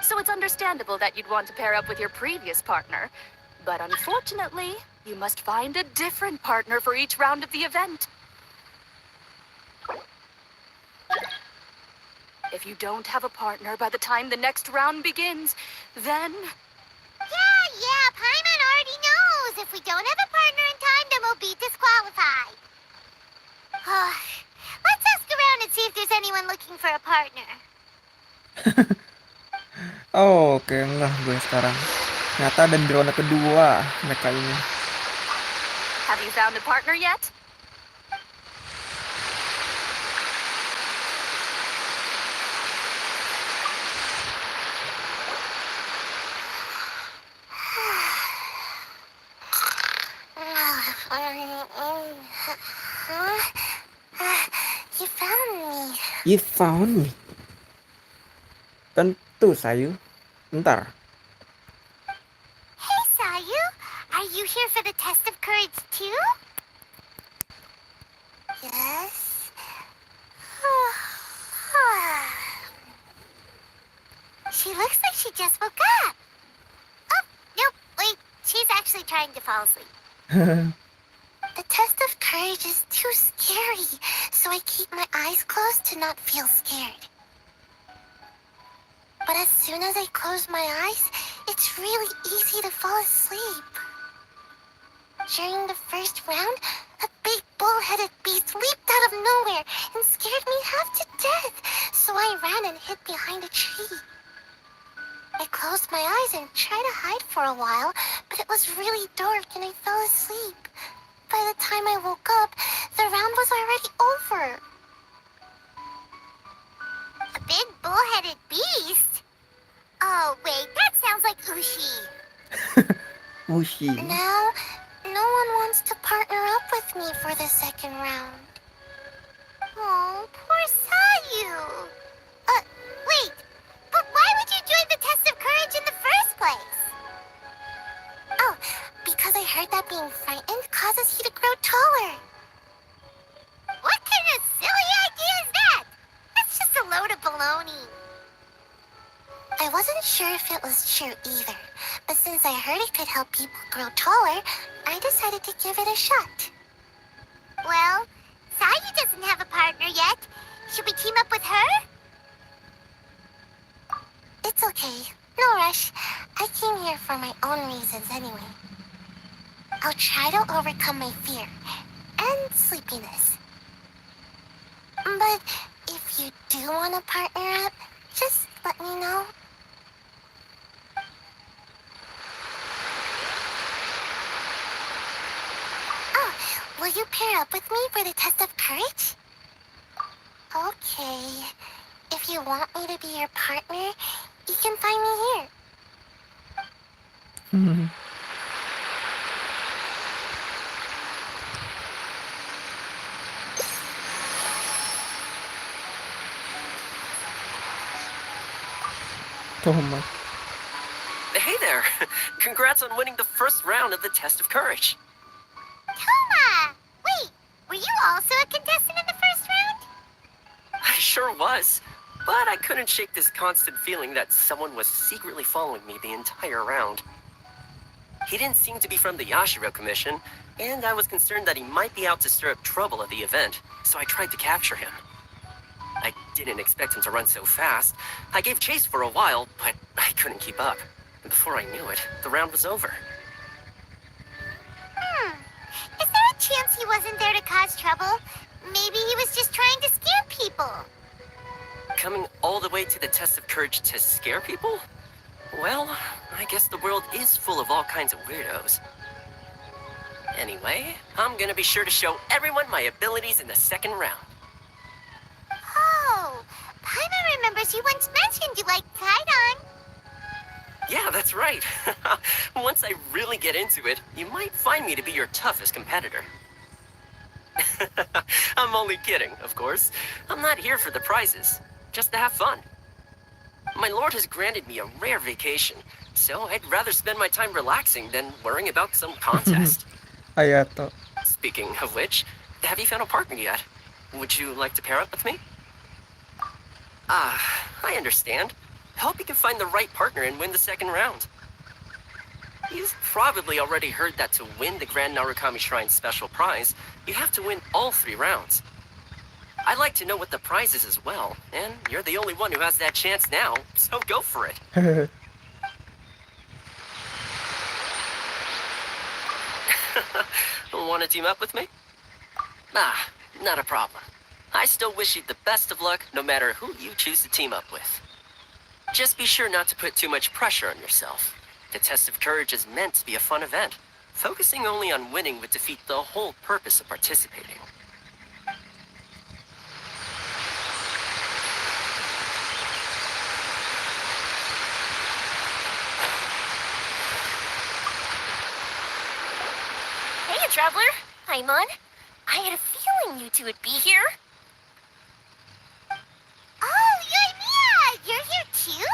So it's understandable that you'd want to pair up with your previous partner. But unfortunately, you must find a different partner for each round of the event. If you don't have a partner by the time the next round begins, then... Yeah, Paimon already knows. If we don't have a partner in time, then we'll be disqualified. Let's ask around and see if there's anyone looking for a partner. Oh, oke, enggak gue sekarang. Ternyata ada di ronde kedua mereka ini. Have you found a partner yet? You found me. You found me. Tentu, Sayu. Bentar. Hey, Sayu. Are you here for the test of courage too? Yes. She looks like she just woke up. Oh, nope, wait. She's actually trying to fall asleep. The test of courage is too scary, so I keep my eyes closed to not feel scared. But as soon as I close my eyes, It's really easy to fall asleep. During the first round, a big bull-headed beast leaped out of nowhere and scared me half to death, so I ran and hid behind a tree. I closed my eyes and tried to hide for a while, but it was really dark and I fell asleep. By the time I woke up, the round was already over. A big bull-headed beast? Oh, wait, that sounds like Ushi. Ushi. Now, no one wants to partner up with me for the second round. Oh, poor Sayu. Wait, but why would you join the test of courage in the first place? Oh, because I heard that being frightened causes you to grow taller. What kind of silly idea is that? That's just a load of baloney. I wasn't sure if it was true either, but since I heard it could help people grow taller, I decided to give it a shot. Well, Sayu doesn't have a partner yet. Should we team up with her? It's okay. No rush. I came here for my own reasons anyway. I'll try to overcome my fear and sleepiness. But if you do want to partner up, just let me know. Oh, will you pair up with me for the test of courage? Okay. If you want me to be your partner, you can find me here. Thomas. Hey there! Congrats on winning the first round of the test of courage. Toma! Wait, were you also a contestant in the first round? I sure was, but I couldn't shake this constant feeling that someone was secretly following me the entire round. He didn't seem to be from the Yashiro Commission, and I was concerned that he might be out to stir up trouble at the event, so I tried to capture him. I didn't expect him to run so fast. I gave chase for a while, but I couldn't keep up. And before I knew it, the round was over. Is there a chance he wasn't there to cause trouble? Maybe he was just trying to scare people. Coming all the way to the test of courage to scare people? Well, I guess the world is full of all kinds of weirdos. Anyway, I'm gonna be sure to show everyone my abilities in the second round. Oh, Paimon remembers you once mentioned you liked Kaidan. Yeah, that's right. Once I really get into it, you might find me to be your toughest competitor. I'm only kidding, of course. I'm not here for the prizes, just to have fun. My lord has granted me a rare vacation, so I'd rather spend my time relaxing than worrying about some contest. Ayato. Speaking of which, have you found a partner yet? Would you like to pair up with me? I understand. Hope you can find the right partner and win the second round. You've probably already heard that to win the Grand Narukami Shrine special prize, you have to win all 3 rounds. I'd like to know what the prize is as well, and you're the only one who has that chance now, so go for it. Want to team up with me? Not a problem. I still wish you the best of luck, no matter who you choose to team up with. Just be sure not to put too much pressure on yourself. The test of courage is meant to be a fun event. Focusing only on winning would defeat the whole purpose of participating. Hey, traveler. Paimon. I had a feeling you two would be here. Oh, Yoimiya! You're here too?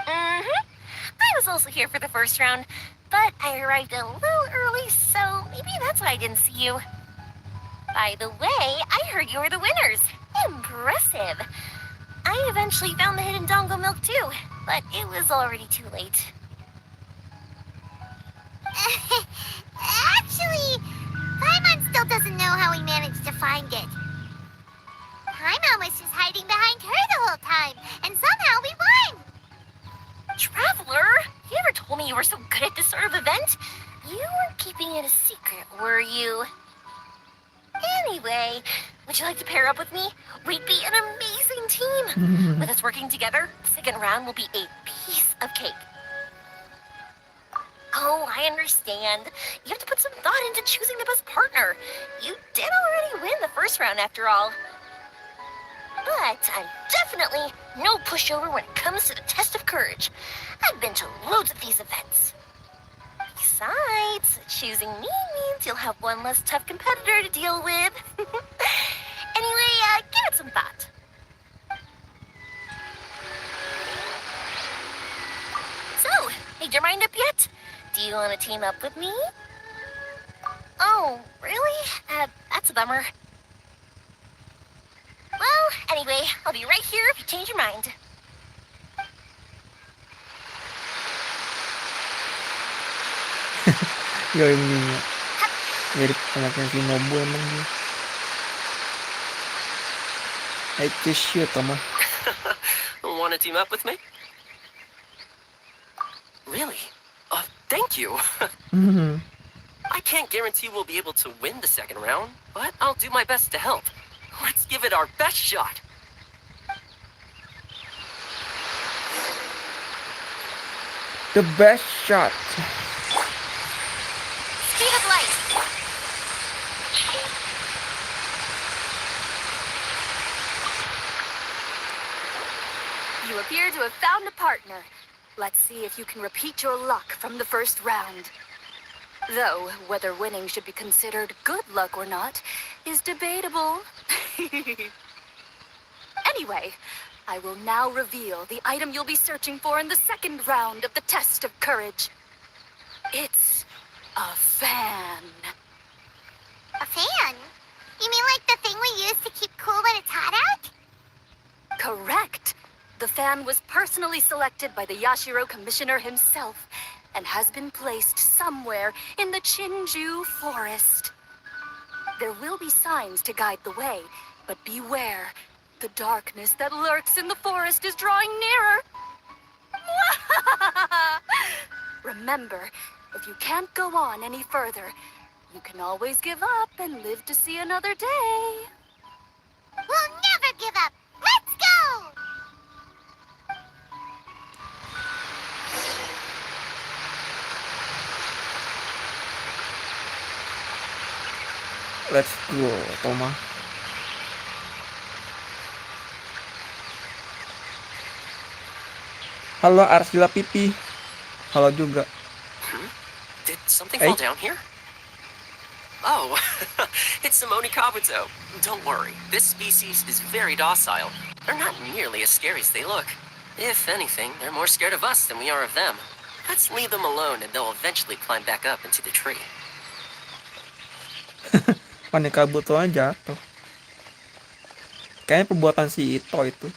I was also here for the first round, but I arrived a little early, so maybe that's why I didn't see you. By the way, I heard you were the winners. Impressive. I eventually found the hidden Dongo milk too, but it was already too late. Actually, Paimon still doesn't know how he managed to find it. Paimon was just hiding behind her the whole time, and somehow we won! Traveler, this sort of event, you weren't keeping it a secret, were you? Anyway, would you like to pair up with me? We'd be an amazing team. With us working together, the second round will be a piece of cake. Oh, I understand. You have to put some thought into choosing the best partner. You did already win the first round after all. But I'm definitely no pushover when it comes to the test of courage. I've been to loads of these events. Besides, choosing me means you'll have one less tough competitor to deal with. Anyway, give it some thought. So, made your mind up yet? Do you want to team up with me? Oh, really? That's a bummer. Well, anyway, I'll be right here if you change your mind. Ya ini mirip anaknya si Nobu emang dia. I kiss you, Toma. Want to team up with me? Really? Thank you. I can't guarantee we'll be able to win the second round, but I'll do my best to help. Let's give it our best shot. The best shot. Speed of light. You appear to have found a partner. Let's see if you can repeat your luck from the first round. Though, whether winning should be considered good luck or not is debatable. Anyway, I will now reveal the item you'll be searching for in the second round of the test of courage. It's a fan. A fan? You mean like the thing we use to keep cool when it's hot out? Correct. The fan was personally selected by the Yashiro Commissioner himself and has been placed somewhere in the Chinju Forest. There will be signs to guide the way, but beware. The darkness that lurks in the forest is drawing nearer. Remember, if you can't go on any further, you can always give up and live to see another day. We'll never give up. Let's go! Let's go, Toma. Halo Arsila Pipi. Halo juga. Did something fall down here? Oh, it's Simone Kabuto. Don't worry, this species is very docile. They're not nearly as scary as they look. If anything, they're more scared of us than we are of them. Let's leave them alone and they'll eventually climb back up into the tree. Panik Kabuto aja jatuh. Kayaknya perbuatan si Ito itu.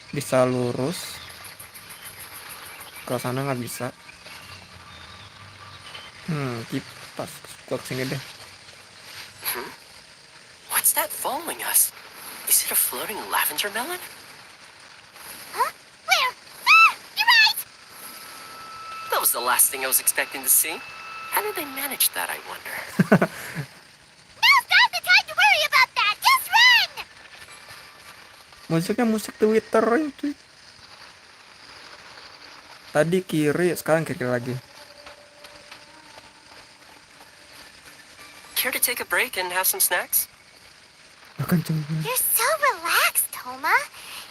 Bisa lurus. Ke sana nggak bisa. Kipas. Gua kesini deh. What's that following us? Is it a floating lavender melon? Huh? Where? Ah! You're right! That was the last thing I was expecting to see. How did they manage that, I wonder? Now's not the time to worry about that! Just run! Musiknya musik Twitter itu. Tadi kiri, sekarang kiri lagi. Care to take a break and have some snacks? Makan coba. You're so relaxed, Toma.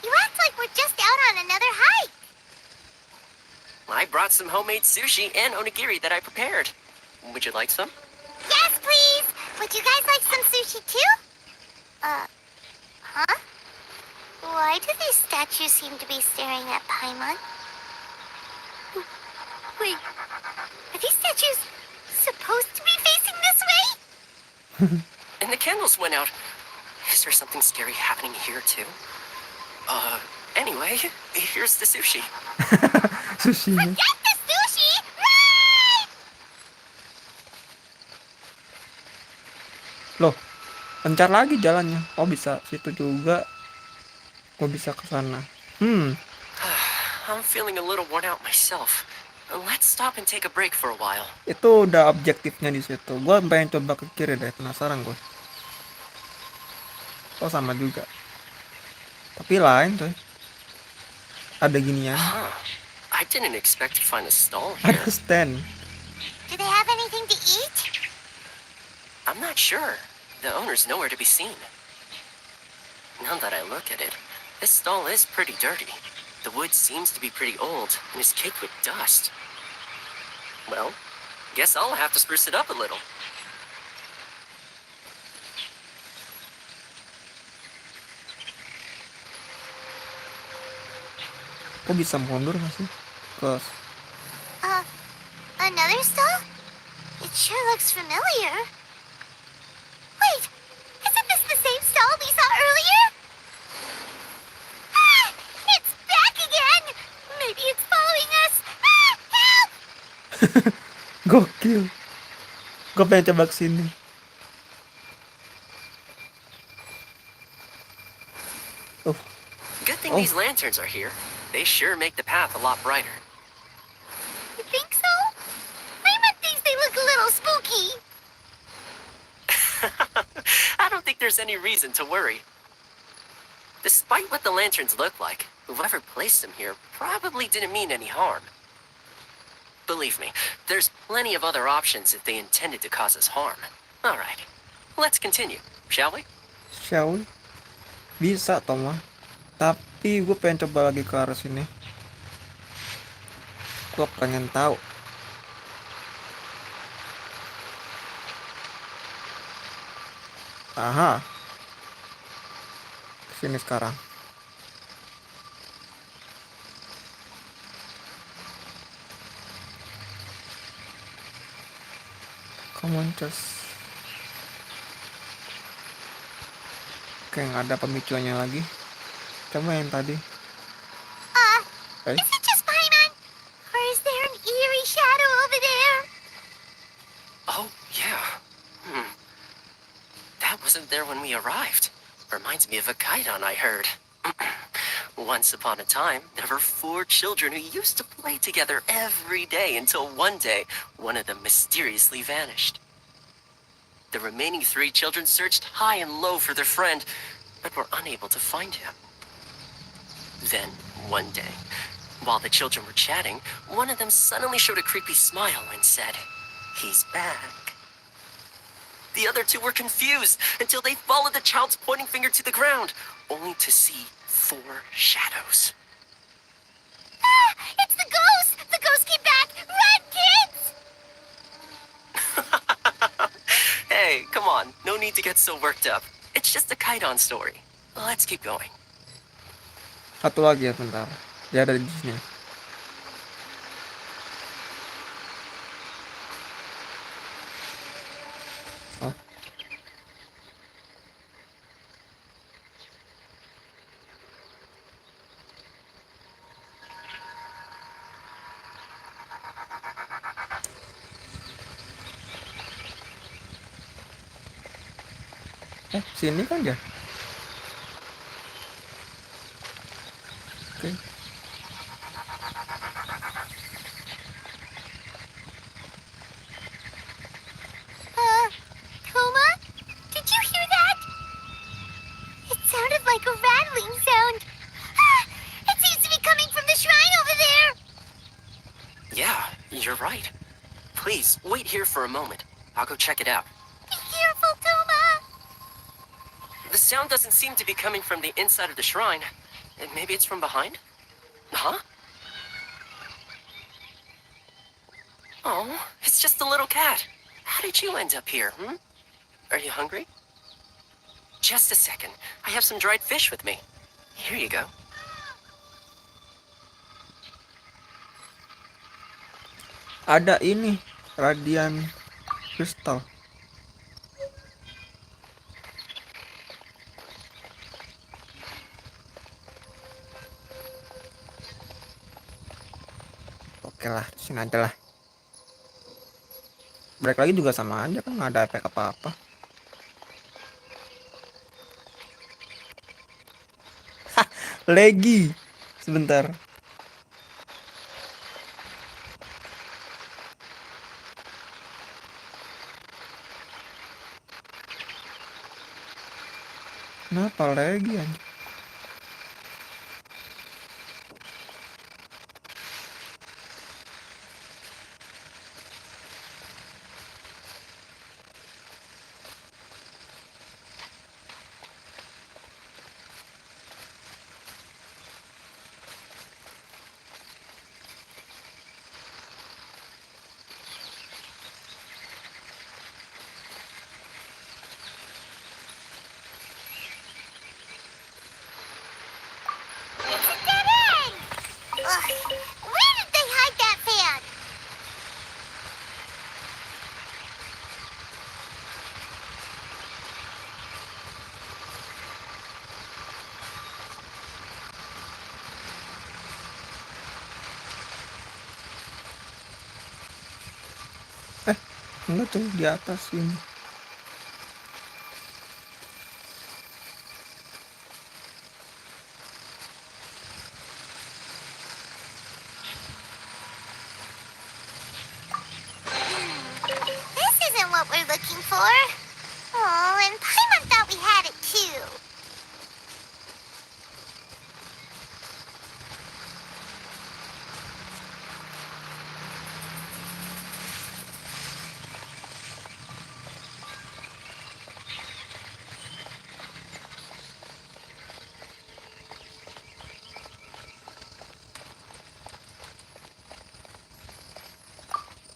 You act like we're just out on another hike. I brought some homemade sushi and onigiri that I prepared. Would you like some? Yes, please! Would you guys like some sushi too? Huh? Why do these statues seem to be staring at Paimon? Wait, are these statues supposed to be facing this way? And the candles went out. Is there something scary happening here too? Anyway, here's the sushi. Sushi. Forget the sushi! Run! Loh, lancar lagi jalannya. Oh bisa situ juga. Oh bisa ke sana. I'm feeling a little worn out myself. Let's stop and take a break for a while. Itu udah objektifnya di situ. Gua pengen coba ke kiri deh, penasaran gue. Oh sama juga. Tapi lain tuh. Ada ginian. Huh. I didn't expect to find a stall Ada here. stand. Do they have anything to eat? I'm not sure. The owner's nowhere to be seen. Now that I look at it, this stall is pretty dirty. The wood seems to be pretty old and is caked with dust. Well, guess I'll have to spruce it up a little. Kok bisa mundur gak sih? Ke Another stall? It sure looks familiar. Wait, isn't this the same stall we saw earlier? Ah, it's back again! Maybe it's following us. Ah, help! Gokil. Gue pengen coba kesini. Oh, Good thing Oh. these lanterns are here. They sure make the path a lot brighter. You think so? I meant these, they look a little spooky. I don't think there's any reason to worry. Despite what the lanterns look like, whoever placed them here probably didn't mean any harm. Believe me, there's plenty of other options if they intended to cause us harm. Alright, let's continue, shall we? shall we? Bisa Toma. Tapi gue pengen coba lagi ke arah sini. Gue pengen tahu. Aha. Kesini sekarang. Come on, just. Oke, nggak ada pemicuannya lagi. Coba yang tadi. Is it just Paimon? Or is there an eerie shadow over there? Oh, yeah. That wasn't there when we arrived. Reminds me of a kaidan I heard. Once upon a time, there were 4 children who used to play together every day until one day, one of them mysteriously vanished. The remaining 3 children searched high and low for their friend, but were unable to find him. Then, one day, while the children were chatting, one of them suddenly showed a creepy smile and said, "He's back." The other 2 were confused until they followed the child's pointing finger to the ground, only to see 4 shadows. Ah, it's the ghost! The ghost came back! Run, kids! Hey, come on. No need to get so worked up. It's just a kaidan story. Let's keep going. Satu lagi ya, bentar. Dia ada di sini. Oh. Sini kan ya? Oke. Toma? Did you hear that? It sounded like a rattling sound. Ah, it seems to be coming from the shrine over there. Yeah, you're right. Please, wait here for a moment. I'll go check it out. Be careful, Toma. The sound doesn't seem to be coming from the inside of the shrine. Maybe it's from behind? Huh? Oh, it's just a little cat. How did you end up here, Are you hungry? Just a second. I have some dried fish with me. Here you go. Ada ini, radian kristal. Oke lah, sini aja lah. Break lagi juga sama aja kan, nggak ada efek apa-apa. Lagi sebentar. Kenapa lagi anjir? It's a dead end! Ugh, where did they hide that fan? Enggak tuh di atas ini. This isn't what we're looking for. Oh, and Paimon thought we had it too.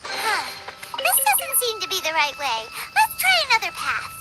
Huh. This doesn't seem to be the right way. Let's try another path.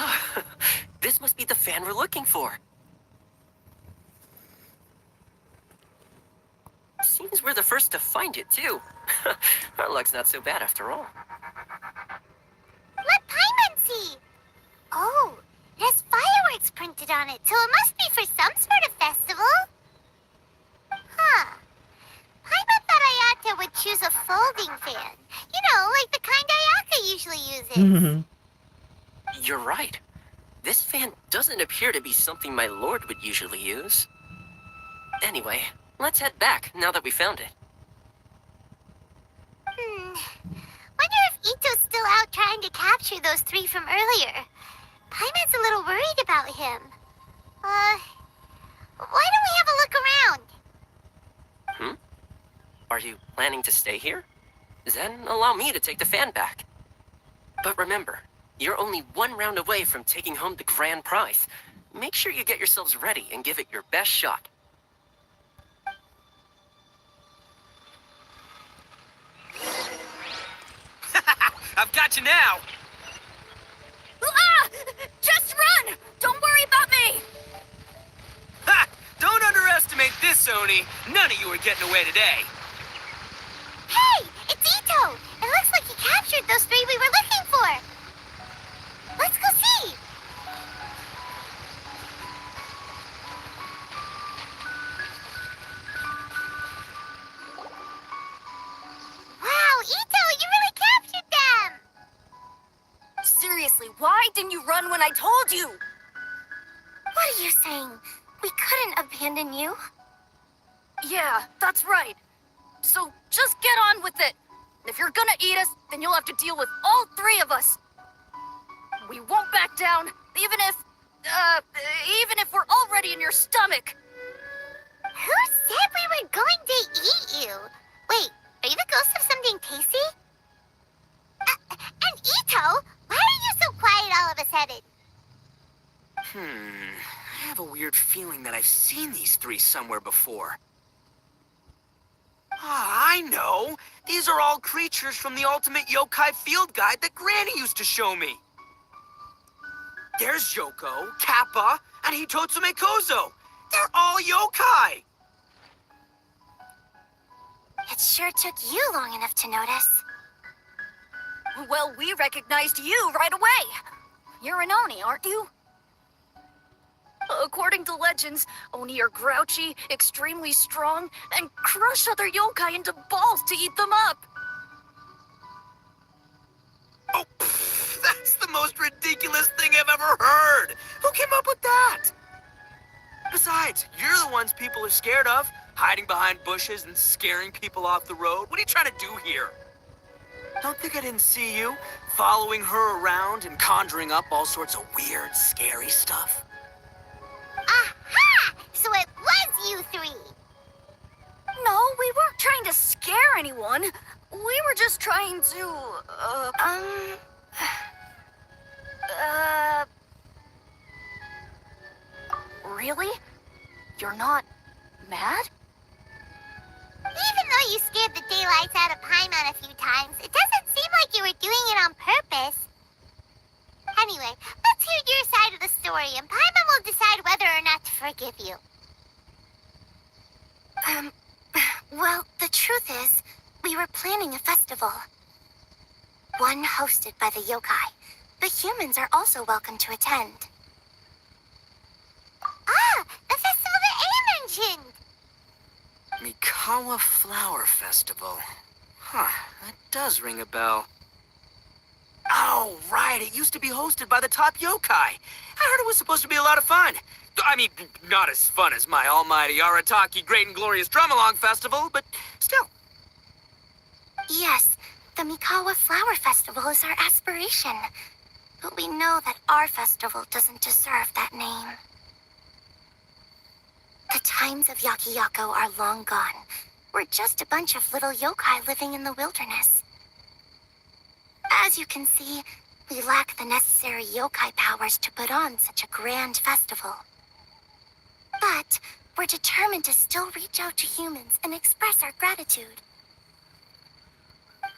Ah, this must be the fan we're looking for. Seems we're the first to find it, too. Our luck's not so bad after all. Let Paimon see. Oh, it has fireworks printed on it, so it must be for some sort of festival. Huh. Paimon thought Ayata would choose a folding fan. You know, like the kind Ayaka usually uses. You're right. This fan doesn't appear to be something my lord would usually use. Anyway, let's head back now that we found it. Wonder if Ito's still out trying to capture those three from earlier. Paimon's a little worried about him. Why don't we have a look around? Are you planning to stay here? Then allow me to take the fan back. But remember, you're only one round away from taking home the grand prize. Make sure you get yourselves ready and give it your best shot. I've got you now! Ah! Just run! Don't worry about me! Ha! Don't underestimate this, Oni. None of you are getting away today. Hey, it's Ito! It looks like he captured those three we were looking for. Let's go see. Wow, Ito, you really captured them! Seriously, why didn't you run when I told you? What are you saying? We couldn't abandon you. Yeah, that's right. So just get on with it. If you're gonna eat us, then you'll have to deal with all three of us. We won't back down, even if we're already in your stomach. Who said we were going to eat you? Wait, are you the ghost of something tasty? And Ito, why are you so quiet all of a sudden? I have a weird feeling that I've seen these three somewhere before. Ah, I know! These are all creatures from the Ultimate Yokai Field Guide that Granny used to show me. There's Yoko, Kappa, and Hitotsume Kozo. They're all yokai! It sure took you long enough to notice. Well, we recognized you right away. You're an Oni, aren't you? According to legends, Oni are grouchy, extremely strong, and crush other yokai into balls to eat them up. Oh, that's the most ridiculous thing I've ever heard! Who came up with that? Besides, you're the ones people are scared of, hiding behind bushes and scaring people off the road. What are you trying to do here? Don't think I didn't see you, following her around and conjuring up all sorts of weird, scary stuff. Aha! So it was you three! No, we weren't trying to scare anyone. We were just trying to, Really? You're not mad? Even though you scared the daylights out of Paimon a few times, it doesn't seem like you were doing it on purpose. Anyway, let's hear your side of the story, and Paimon will decide whether or not to forgive you. Well, the truth is, we were planning a festival. One hosted by the yokai. The humans are also welcome to attend. Ah, the festival that A mentioned! Mikawa Flower Festival. Huh, that does ring a bell. Oh, right, it used to be hosted by the top yokai. I heard it was supposed to be a lot of fun. I mean, not as fun as my almighty Arataki Great and Glorious Drum-Along Festival, but still. Yes, the Mikawa Flower Festival is our aspiration. But we know that our festival doesn't deserve that name. The times of Yakiyako are long gone. We're just a bunch of little yokai living in the wilderness. As you can see, we lack the necessary yokai powers to put on such a grand festival. But we're determined to still reach out to humans and express our gratitude.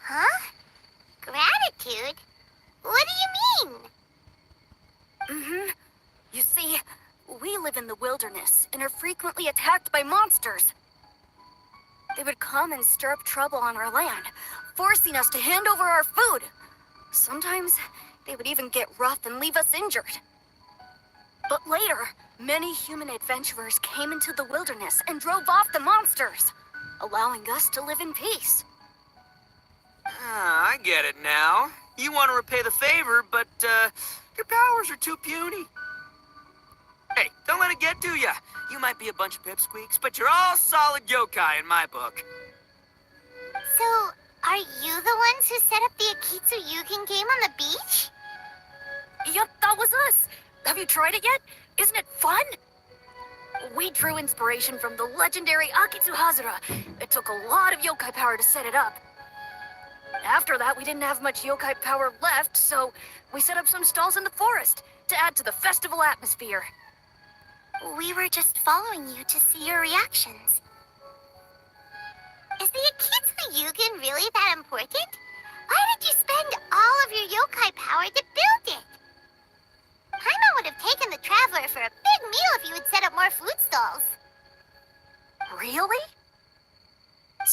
Huh? Gratitude? What do you mean? You see, we live in the wilderness and are frequently attacked by monsters. They would come and stir up trouble on our land, forcing us to hand over our food. Sometimes they would even get rough and leave us injured. But later, many human adventurers came into the wilderness and drove off the monsters, allowing us to live in peace. Ah, I get it now. You want to repay the favor, but, your powers are too puny. Hey, don't let it get to ya. You might be a bunch of pipsqueaks, but you're all solid yokai in my book. So, are you the ones who set up the Akitsu Yugen game on the beach? Yup, that was us. Have you tried it yet? Isn't it fun? We drew inspiration from the legendary Akitsu Hazura. It took a lot of yokai power to set it up. After that, we didn't have much yokai power left, so we set up some stalls in the forest to add to the festival atmosphere. We were just following you to see your reactions. Is the Akitsu Yugen really that important? Why did you spend all of your yokai power to build it? Paimon would have taken the Traveler for a big meal if you had set up more food stalls. Really?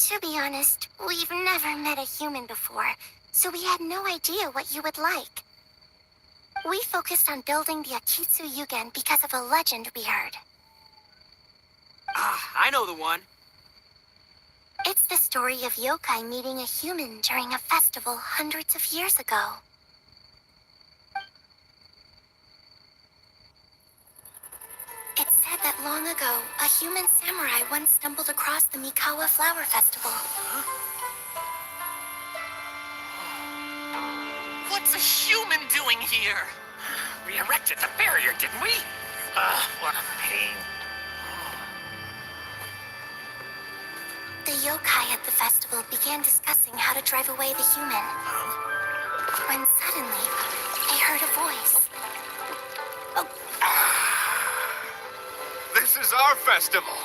To be honest, we've never met a human before, so we had no idea what you would like. We focused on building the Akitsu Yugen because of a legend we heard. Ah, I know the one. It's the story of yokai meeting a human during a festival hundreds of years ago. It's said that long ago, a human samurai once stumbled across the Mikawa Flower Festival. What's a human doing here? We erected the barrier, didn't we? What a pain. The yokai at the festival began discussing how to drive away the human. When suddenly, they heard a voice. This is our festival,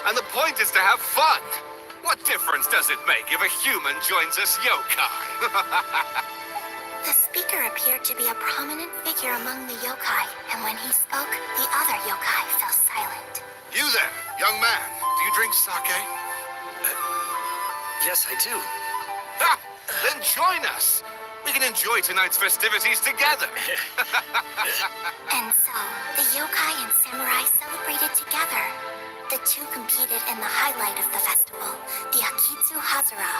and the point is to have fun. What difference does it make if a human joins us yokai? The speaker appeared to be a prominent figure among the yokai, and when he spoke, the other yokai fell silent. You there, young man, do you drink sake? Yes, I do. Ha! Then join us. We can enjoy tonight's festivities together. And so, the yokai and samurai celebrated together. The two competed in the highlight of the festival, the Akitsu Hazara.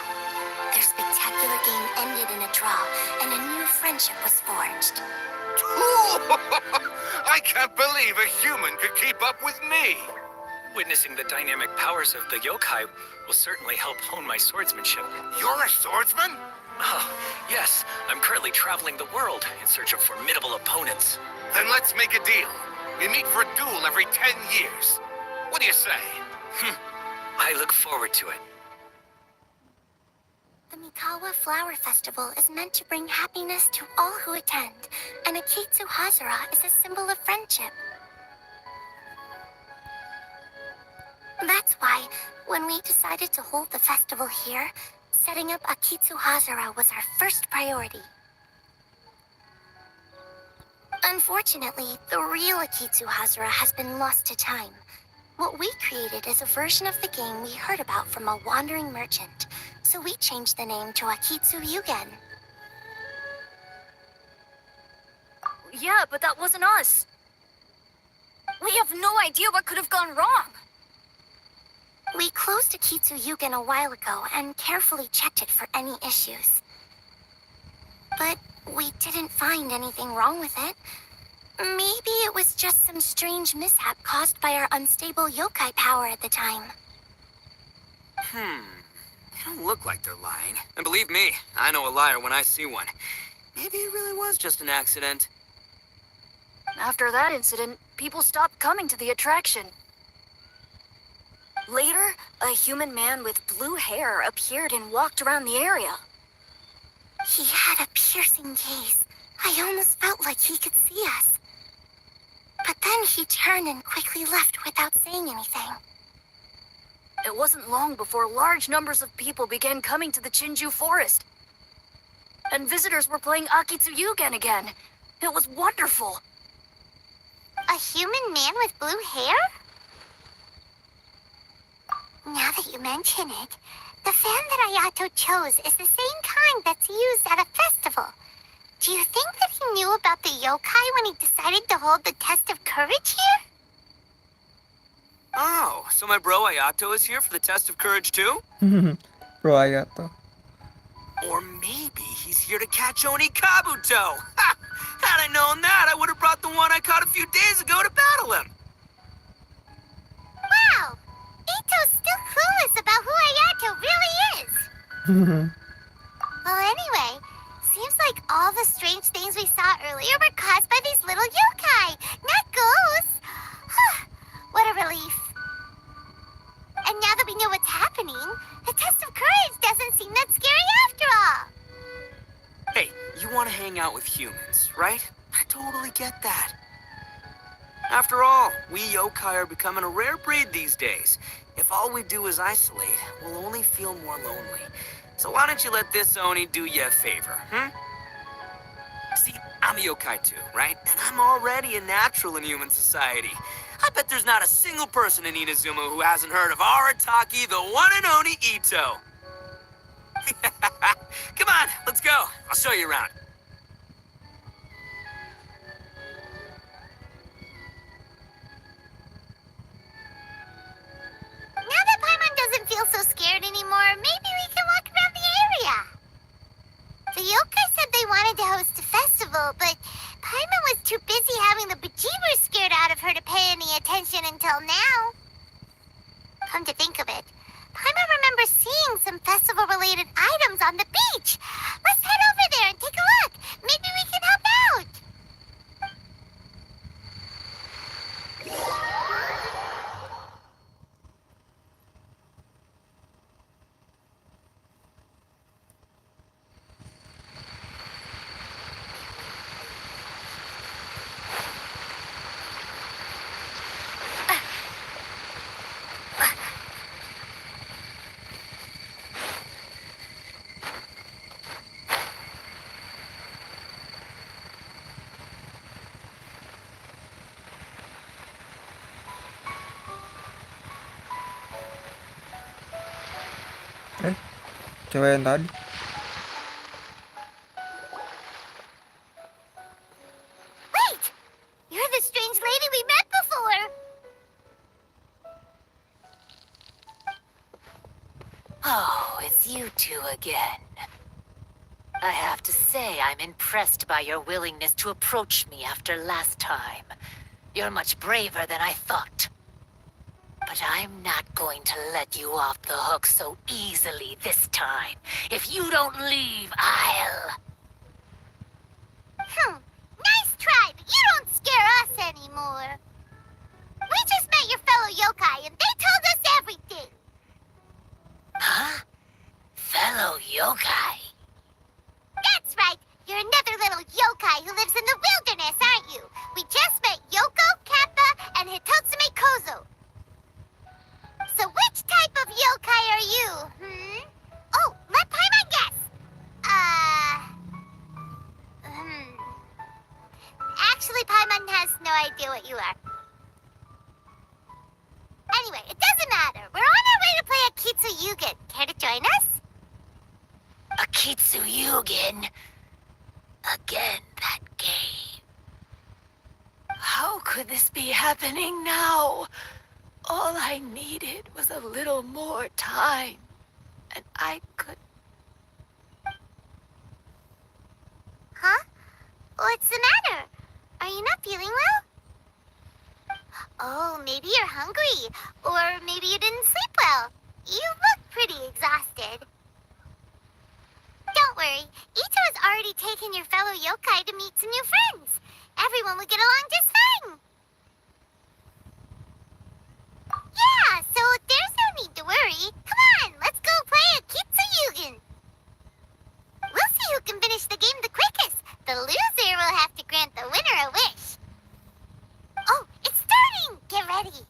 Their spectacular game ended in a draw, and a new friendship was forged. I can't believe a human could keep up with me. Witnessing the dynamic powers of the yokai will certainly help hone my swordsmanship. You're a swordsman? Oh, yes. I'm currently traveling the world in search of formidable opponents. Then let's make a deal. We meet for a duel every 10 years. What do you say? I look forward to it. The Mikawa Flower Festival is meant to bring happiness to all who attend, and Akitsu Hazara is a symbol of friendship. That's why, when we decided to hold the festival here, setting up Akitsu Hazara was our first priority. Unfortunately, the real Akitsu Hazara has been lost to time. What we created is a version of the game we heard about from a wandering merchant, so we changed the name to Akitsu Yugen. Yeah, but that wasn't us. We have no idea what could have gone wrong. We closed Akitsu Yugen a while ago and carefully checked it for any issues. But we didn't find anything wrong with it. Maybe it was just some strange mishap caused by our unstable yokai power at the time. They don't look like they're lying. And believe me, I know a liar when I see one. Maybe it really was just an accident. After that incident, people stopped coming to the attraction. Later, a human man with blue hair appeared and walked around the area. He had a piercing gaze. I almost felt like he could see us. But then he turned and quickly left without saying anything. It wasn't long before large numbers of people began coming to the Chinju forest. And visitors were playing Akitsu Yugen again. It was wonderful. A human man with blue hair? Now that you mention it, the fan that Ayato chose is the same kind that's used at a festival. Do you think that he knew about the yokai when he decided to hold the test of courage here? Oh, so my bro Ayato is here for the test of courage too? Bro Ayato. Or maybe he's here to catch Oni Kabuto! Ha! Had I known that, I would have brought the one I caught a few days ago to battle him! Wow! Ito's still clueless about who Ayato really is! Well, anyway, seems like all the strange things we saw earlier were caused by these little yokai, not ghosts! What a relief. And now that we know what's happening, the test of courage doesn't seem that scary after all! Hey, you want to hang out with humans, right? I totally get that. After all, we yokai are becoming a rare breed these days. If all we do is isolate, we'll only feel more lonely. So why don't you let this Oni do you a favor, See, I'm a yokai too, right? And I'm already a natural in human society. I bet there's not a single person in Inazuma who hasn't heard of Arataki, the one and only Ito. Come on, let's go. I'll show you around. Now that Paimon doesn't feel so scared anymore, maybe we can walk around the area. The yokai said they wanted to host a festival, but Paimon was too busy having the bejeebers scared out of her to pay any attention until now. Come to think of it, Paimon remembers seeing some festival-related items on the beach. Let's head over there and take a look. Maybe we can help out. Cewek yang tadi. you two again. I have to say I'm impressed by your willingness to approach me after last time. You're much braver than I thought. But I'm not going to let you off the hook so easily this time. If you don't leave, I'll... Nice try, but you don't scare us anymore. We just met your fellow yokai, and they told us everything. Huh? Fellow yokai? That's right. You're another little yokai who lives in the wilderness, aren't you? We just met Yoko, Kappa, and Hitotsume Kozo. So which type of yokai are you, Oh, let Paimon guess. Actually, Paimon has no idea what you are. Anyway, it doesn't matter. We're on our way to play Akitsu Yugen. Care to join us? Akitsu Yugen. Again, that game. How could this be happening now? All I needed was a little more time, and I could... Huh? What's the matter? Are you not feeling well? Oh, maybe you're hungry. Or maybe you didn't sleep well. You look pretty exhausted. Don't worry. Ito has already taken your fellow yokai to meet some new friends. Everyone will get along just fine. Yeah, so there's no need to worry. Come on, let's go play Akitsu Yugen. We'll see who can finish the game the quickest. The loser will have to grant the winner a wish. Oh, it's starting! Get ready.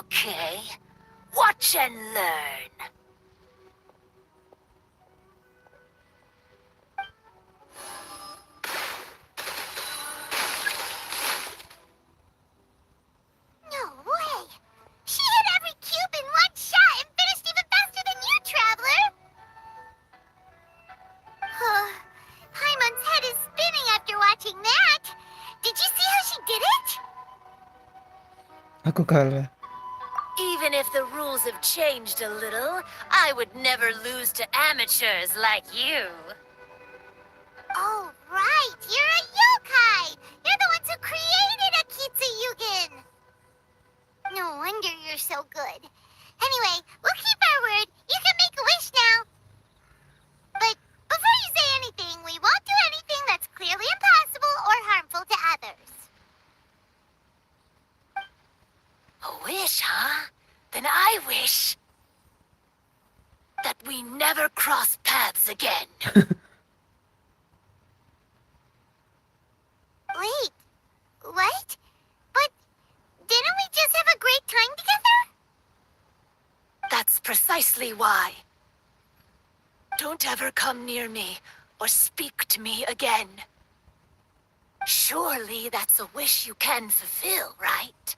Okay. Watch and learn. No way! She hit every cube in one shot and finished even faster than you, Traveler! Paimon's head is spinning after watching that. Did you see how she did it? Aku kalah. Even if the rules have changed a little, I would never lose to amateurs like you. Oh, right. You're a yokai. You're the ones who created Akitsu Yugen. No wonder you're so good. Anyway, we'll keep our word. You can make a wish now. But before you say anything, we won't do anything that's clearly impossible or harmful to others. A wish, huh? Then I wish that we never cross paths again. Wait, what? But didn't we just have a great time together? That's precisely why. Don't ever come near me or speak to me again. Surely that's a wish you can fulfill, right?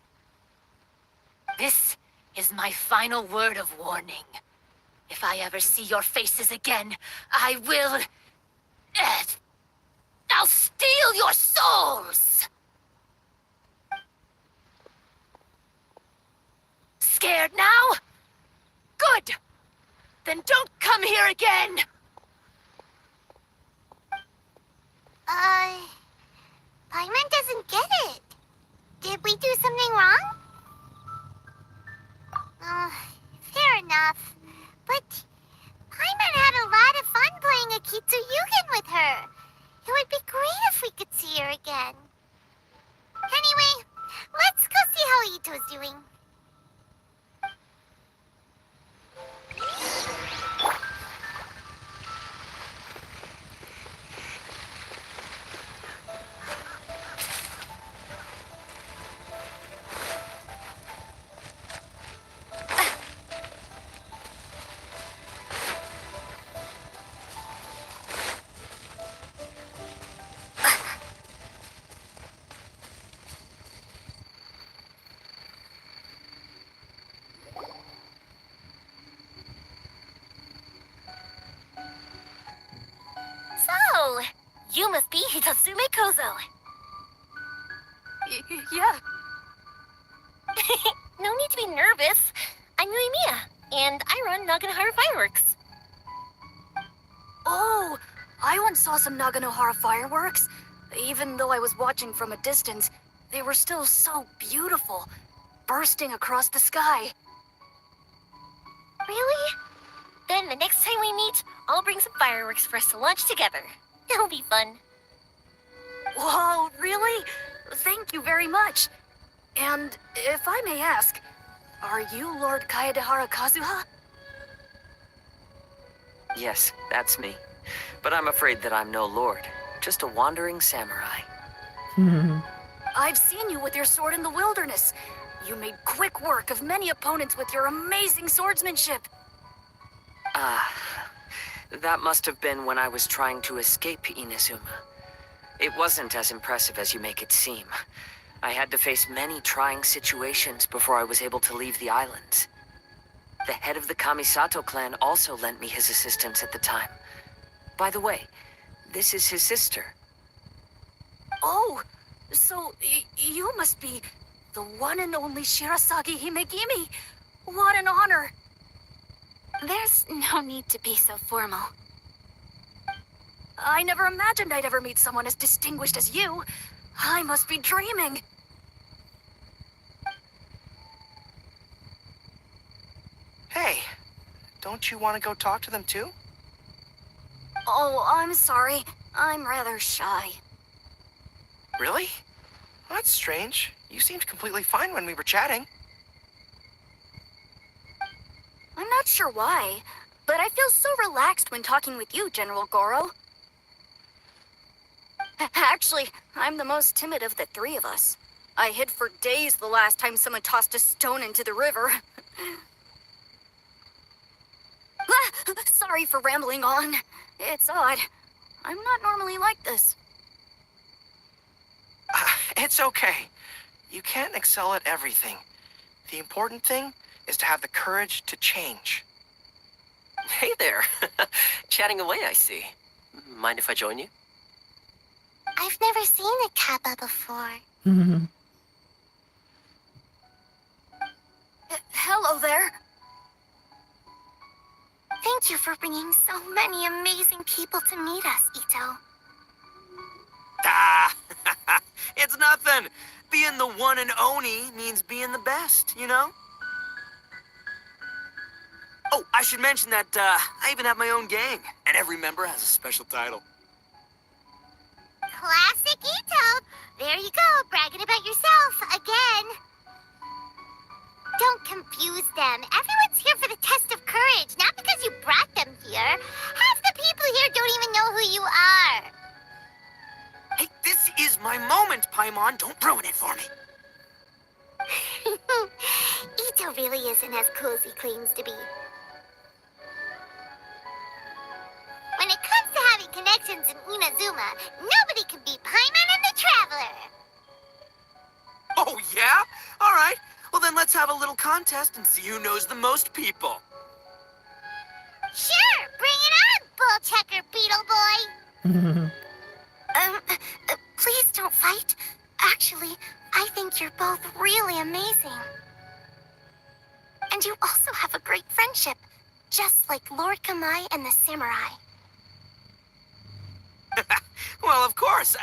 This is my final word of warning. If I ever see your faces again, I will... I'll steal your souls! Scared now? Good! Then don't come here again! Paimon doesn't get it. Did we do something wrong? Fair enough. But Paimon had a lot of fun playing Akitsu Yugen with her. It would be great if we could see her again. Anyway, let's go see how Ito's doing. So, you must be Hitotsume Kozo. Yeah. No need to be nervous. I'm Yuimiya, and I run Naganohara Fireworks. Oh, I once saw some Naganohara fireworks. Even though I was watching from a distance, they were still so beautiful, bursting across the sky. Really? Then the next time we meet, I'll bring some fireworks for us to launch together. It'll be fun. Whoa, really? Thank you very much. And if I may ask, are you Lord Kaedehara Kazuha? Yes, that's me. But I'm afraid that I'm no lord, just a wandering samurai. I've seen you with your sword in the wilderness. You made quick work of many opponents with your amazing swordsmanship. That must have been when I was trying to escape Inazuma. It wasn't as impressive as you make it seem. I had to face many trying situations before I was able to leave the islands. The head of the Kamisato clan also lent me his assistance at the time. By the way, this is his sister. Oh, so you must be the one and only Shirasagi Himegimi. What an honor. There's no need to be so formal. I never imagined I'd ever meet someone as distinguished as you. I must be dreaming. Hey, don't you want to go talk to them too? Oh, I'm sorry. I'm rather shy. Really? Well, that's strange. You seemed completely fine when we were chatting. I'm not sure why, but I feel so relaxed when talking with you, General Goro. Actually, I'm the most timid of the three of us. I hid for days the last time someone tossed a stone into the river. Sorry for rambling on. It's odd. I'm not normally like this. It's okay. You can't excel at everything. The important thing is to have the courage to change. Hey there. Chatting away, I see. Mind if I join you? I've never seen a kappa before. Hello there. Thank you for bringing so many amazing people to meet us, Ito. Ah, it's nothing. Being the one and only means being the best, you know? Oh, I should mention that I even have my own gang, and every member has a special title. Classic Ito! There you go, bragging about yourself again. Don't confuse them. Everyone's here for the test of courage, not because you brought them here. Half the people here don't even know who you are. Hey, this is my moment, Paimon. Don't ruin it for me. Ito really isn't as cool as he claims to be. When it comes to having connections in Inazuma, nobody can beat Paimon and the Traveler. Oh, yeah? All right. Well, then let's have a little contest and see who knows the most people. Sure, bring it on, bull checker beetle boy. Please don't fight. Actually, I think you're both really amazing. And you also have a great friendship, just like Lord Kamai and the samurai. Well, of course.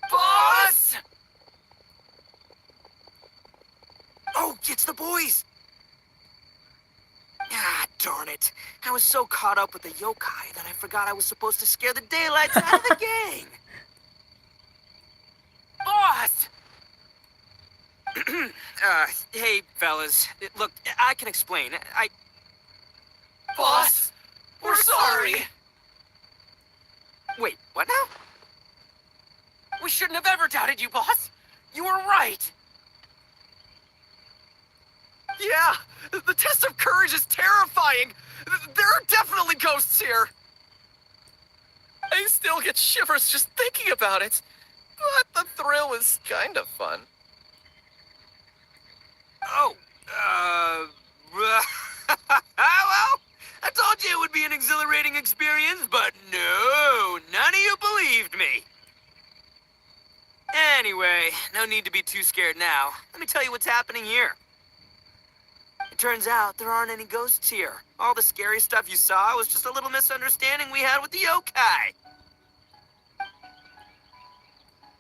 Boss! Oh, it's the boys! Ah, darn it. I was so caught up with the yokai that I forgot I was supposed to scare the daylights out of the gang. Boss! Hey, fellas. Look, I can explain. Boss, we're sorry. Wait, what now? We shouldn't have ever doubted you, boss. You were right. Yeah, the test of courage is terrifying. There are definitely ghosts here. I still get shivers just thinking about it. But the thrill is kind of fun. Oh, well, I told you it would be an exhilarating experience, but no, none of you believed me. Anyway, no need to be too scared now. Let me tell you what's happening here. It turns out there aren't any ghosts here. All the scary stuff you saw was just a little misunderstanding we had with the yokai.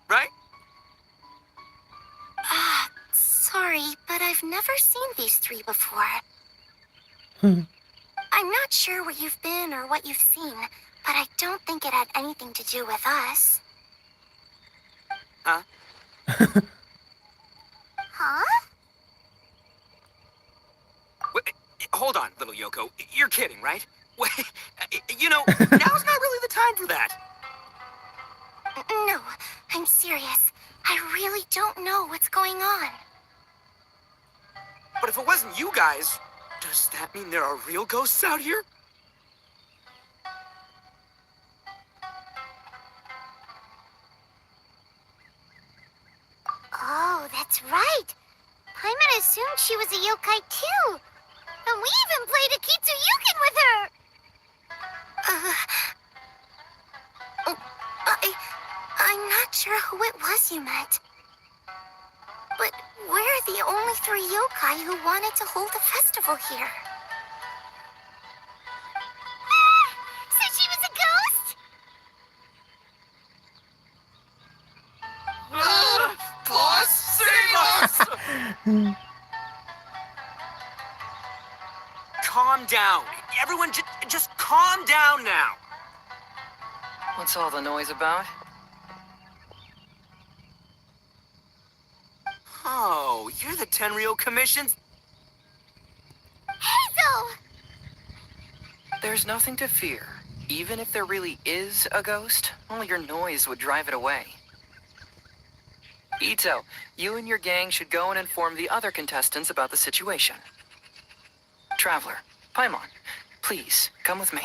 Right? Sorry, but I've never seen these three before. I'm not sure where you've been or what you've seen, but I don't think it had anything to do with us. Huh? Huh? Wait, hold on, little Yoko. You're kidding, right? Wait, you know, now's not really the time for that. No, I'm serious. I really don't know what's going on. But if it wasn't you guys, does that mean there are real ghosts out here? Oh, that's right. Paimon assumed she was a yokai too. And we even played Akitsu with her. I'm not sure who it was you met. But we're the only three yokai who wanted to hold a festival here. So she was a ghost? Boss, save us! Calm down. Everyone, just calm down now. What's all the noise about? Oh, you're the Tenryou Commission's... Hazel! There's nothing to fear. Even if there really is a ghost, all your noise would drive it away. Ito, you and your gang should go and inform the other contestants about the situation. Traveler, Paimon, please, come with me.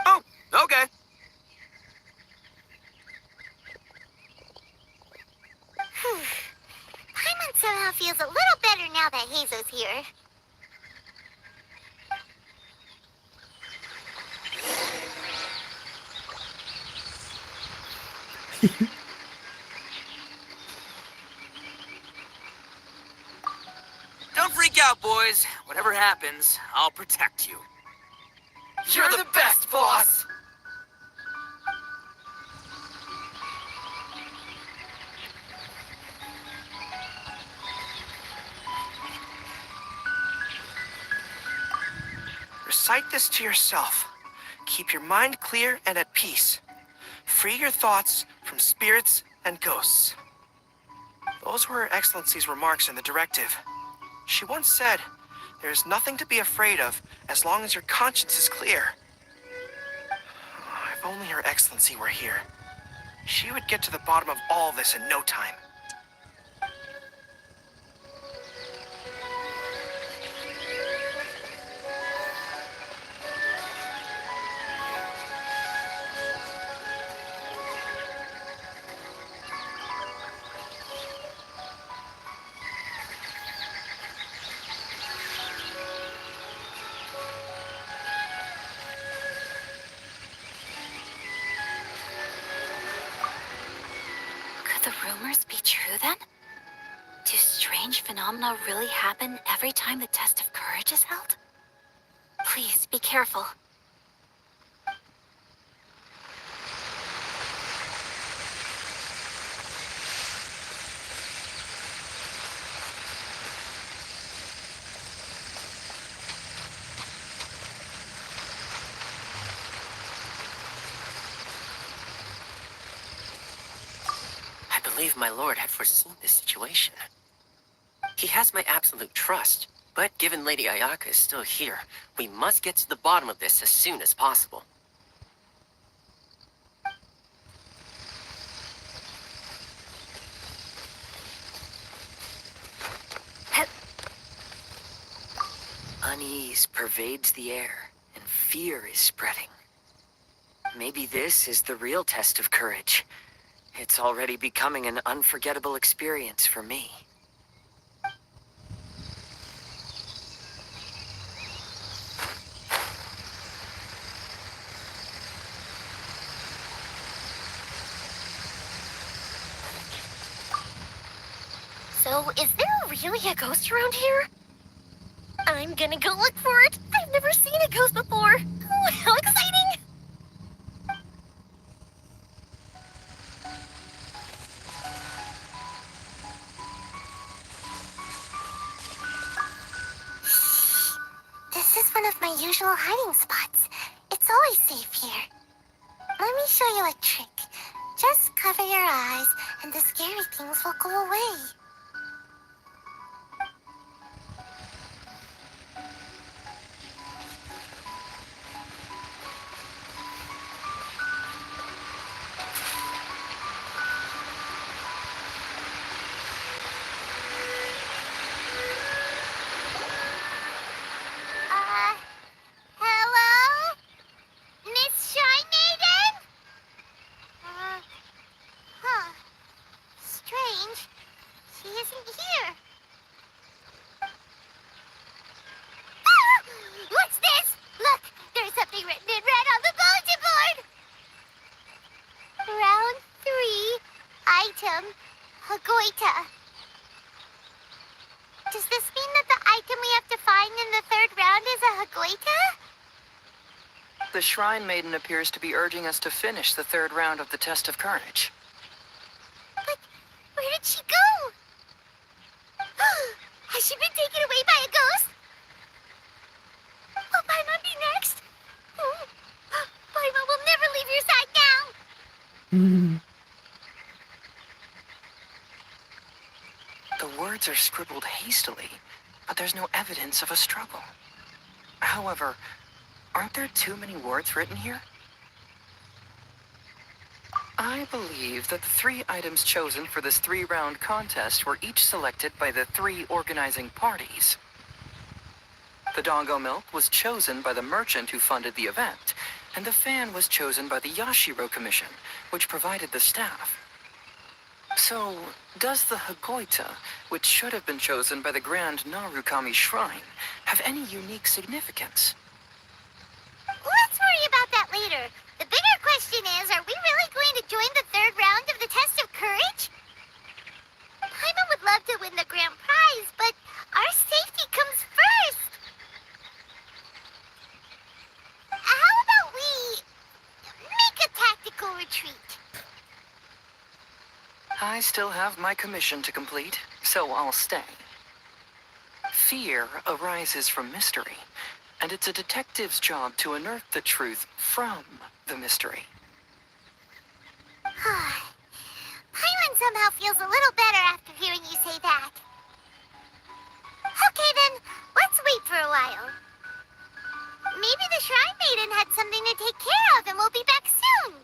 Oh, okay. Paimon somehow feels a little better now that Hazo's here. Don't freak out, boys. Whatever happens, I'll protect you. You're the best, boss! Recite this to yourself. Keep your mind clear and at peace. Free your thoughts from spirits and ghosts. Those were Her Excellency's remarks in the directive. She once said, there is nothing to be afraid of as long as your conscience is clear. If only Her Excellency were here. She would get to the bottom of all this in no time. Could the rumors be true then? Do strange phenomena really happen every time the test of courage is held? Please be careful. I believe my lord had foreseen this situation. He has my absolute trust, but given Lady Ayaka is still here, we must get to the bottom of this as soon as possible. Unease pervades the air, and fear is spreading. Maybe this is the real test of courage. It's already becoming an unforgettable experience for me. So, is there really a ghost around here? I'm gonna go look for it. I've never seen a ghost before. Oh, how exciting! This is one of my usual hiding spots. It's always safe here. Let me show you a trick. Just cover your eyes, and the scary things will go away. Hello? Miss Shy Maiden? Strange. She isn't here. Ah! What's this? Look, there's something written in red on the bulletin board. Round 3, item, Hagoita. Does this mean that the item we have to find in the 3rd round is a Hagoita? The Shrine Maiden appears to be urging us to finish the 3rd round of the test of courage. But where did she go? Has she been taken away by a ghost? Will Paimon be next? Paimon will never leave your side now. The words are scribbled hastily, but there's no evidence of a struggle. However, aren't there too many words written here? I believe that the 3 items chosen for this 3-round contest were each selected by the 3 organizing parties. The Dongo milk was chosen by the merchant who funded the event, and the fan was chosen by the Yashiro Commission, which provided the staff. So, does the Hagoita, which should have been chosen by the Grand Narukami Shrine, have any unique significance? Let's worry about that later. The bigger question is, are we really going to join the 3rd round of the test of courage? Paimon would love to win the grand prize, but our safety comes first. How about we make a tactical retreat? I still have my commission to complete, so I'll stay. Fear arises from mystery, and it's a detective's job to unearth the truth from the mystery. Paimon somehow feels a little better after hearing you say that. Okay then, let's wait for a while. Maybe the Shrine Maiden had something to take care of and we'll be back soon.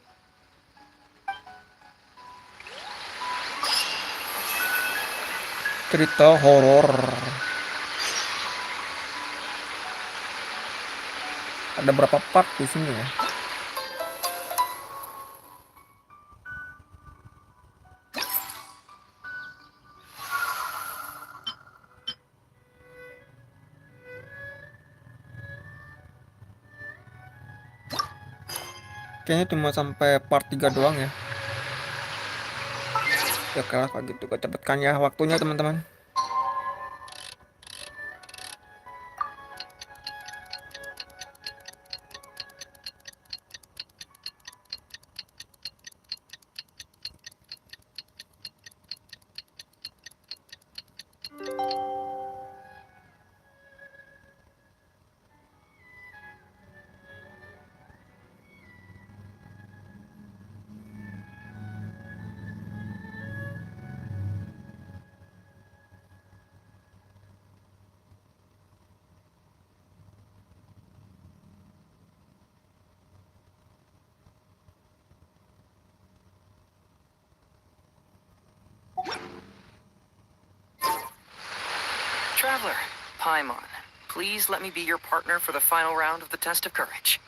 Cerita horor. Ada berapa part di sini ya? Kayaknya cuma sampai part 3 doang ya. Ya kalau gitu gue cepetkan ya waktunya teman-teman. Traveler, Paimon, please let me be your partner for the final round of the test of courage.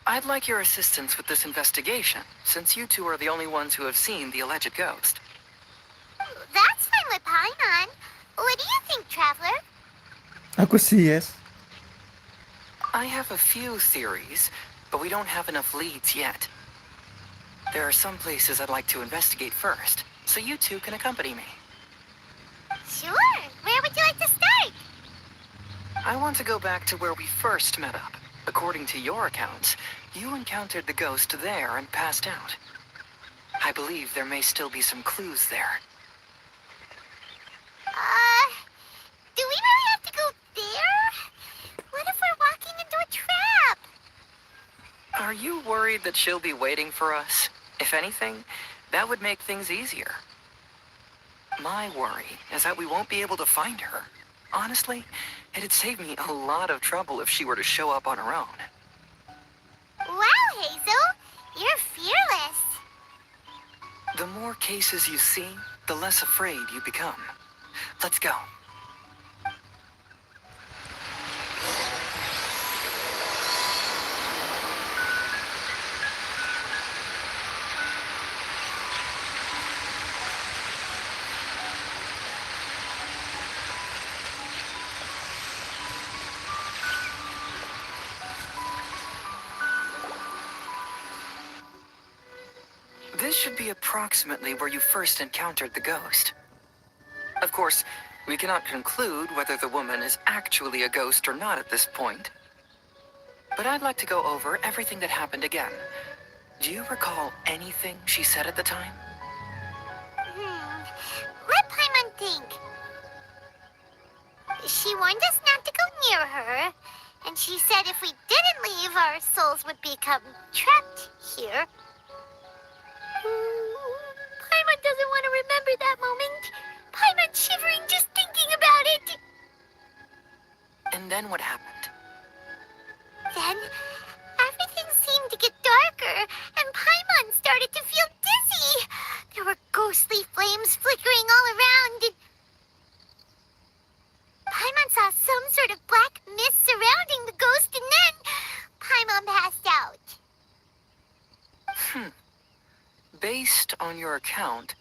I'd like your assistance with this investigation, since you 2 are the only ones who have seen the alleged ghost. That's fine with Paimon. What do you think, Traveler? Aku sih yes. I have a few theories, but we don't have enough leads yet. There are some places I'd like to investigate first, so you 2 can accompany me. Sure. Where would you like to start? I want to go back to where we first met up. According to your accounts, you encountered the ghost there and passed out. I believe there may still be some clues there. Do we really have to go there? What if we're walking into a trap? Are you worried that she'll be waiting for us? If anything, that would make things easier. My worry is that we won't be able to find her. Honestly, it'd save me a lot of trouble if she were to show up on her own. Wow, Hazel. You're fearless. The more cases you see, the less afraid you become. Let's go. This should be approximately where you first encountered the ghost. Of course, we cannot conclude whether the woman is actually a ghost or not at this point. But I'd like to go over everything that happened again. Do you recall anything she said at the time? Let Paimon think. She warned us not to go near her, and she said if we didn't leave, our souls would become trapped here. Paimon doesn't want to remember that moment. Paimon's shivering just thinking about it. And then what happened? Then, everything seemed to get darker, and Paimon started to feel dizzy. There were ghostly flames flickering all around, and Paimon saw some sort of black mist surrounding the ghost, and then Paimon passed out. Based on your account,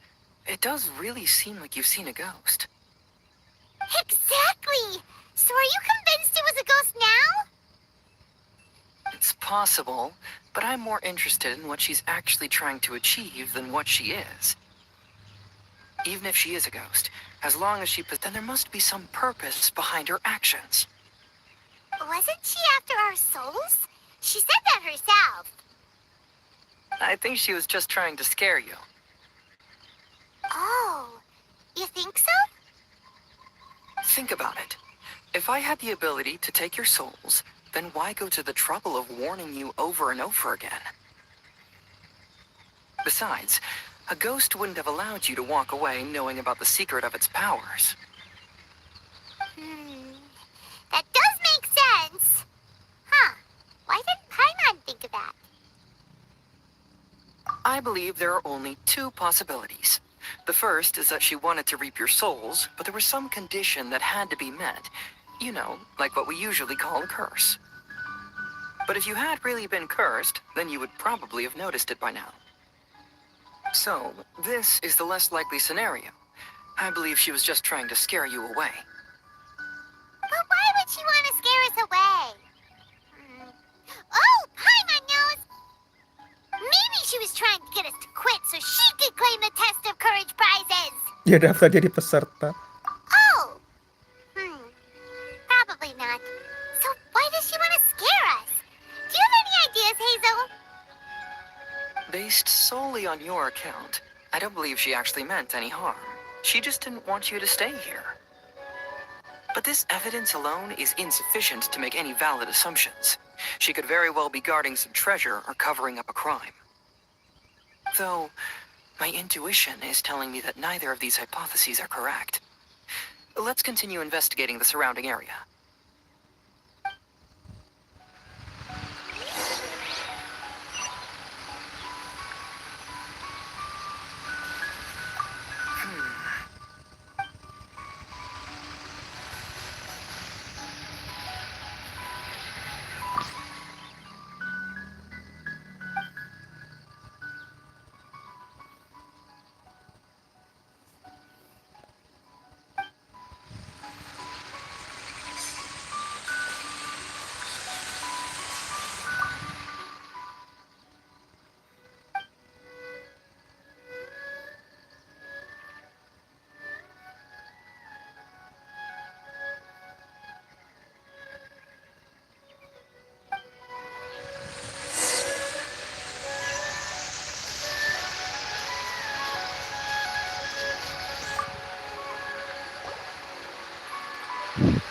it does really seem like you've seen a ghost. Exactly! So are you convinced it was a ghost now? It's possible, but I'm more interested in what she's actually trying to achieve than what she is. Even if she is a ghost, as long as then there must be some purpose behind her actions. Wasn't she after our souls? She said that herself. I think she was just trying to scare you. Oh, you think so? Think about it. If I had the ability to take your souls, then why go to the trouble of warning you over and over again? Besides, a ghost wouldn't have allowed you to walk away knowing about the secret of its powers. That does make sense. Huh. Why didn't Paimon think of that? I believe there are only two possibilities. The first is that she wanted to reap your souls, but there was some condition that had to be met. You know, like what we usually call a curse. But if you had really been cursed, then you would probably have noticed it by now. So, this is the less likely scenario. I believe she was just trying to scare you away. But why would she want to scare us away? Oh, Paimon knows! Maybe she was trying to get us to quit so she could claim the Test of Courage prizes! Dia daftar jadi peserta. Oh! Probably not. So why does she want to scare us? Do you have any ideas, Hazel? Based solely on your account, I don't believe she actually meant any harm. She just didn't want you to stay here. But this evidence alone is insufficient to make any valid assumptions. She could very well be guarding some treasure or covering up a crime. Though, my intuition is telling me that neither of these hypotheses are correct. Let's continue investigating the surrounding area.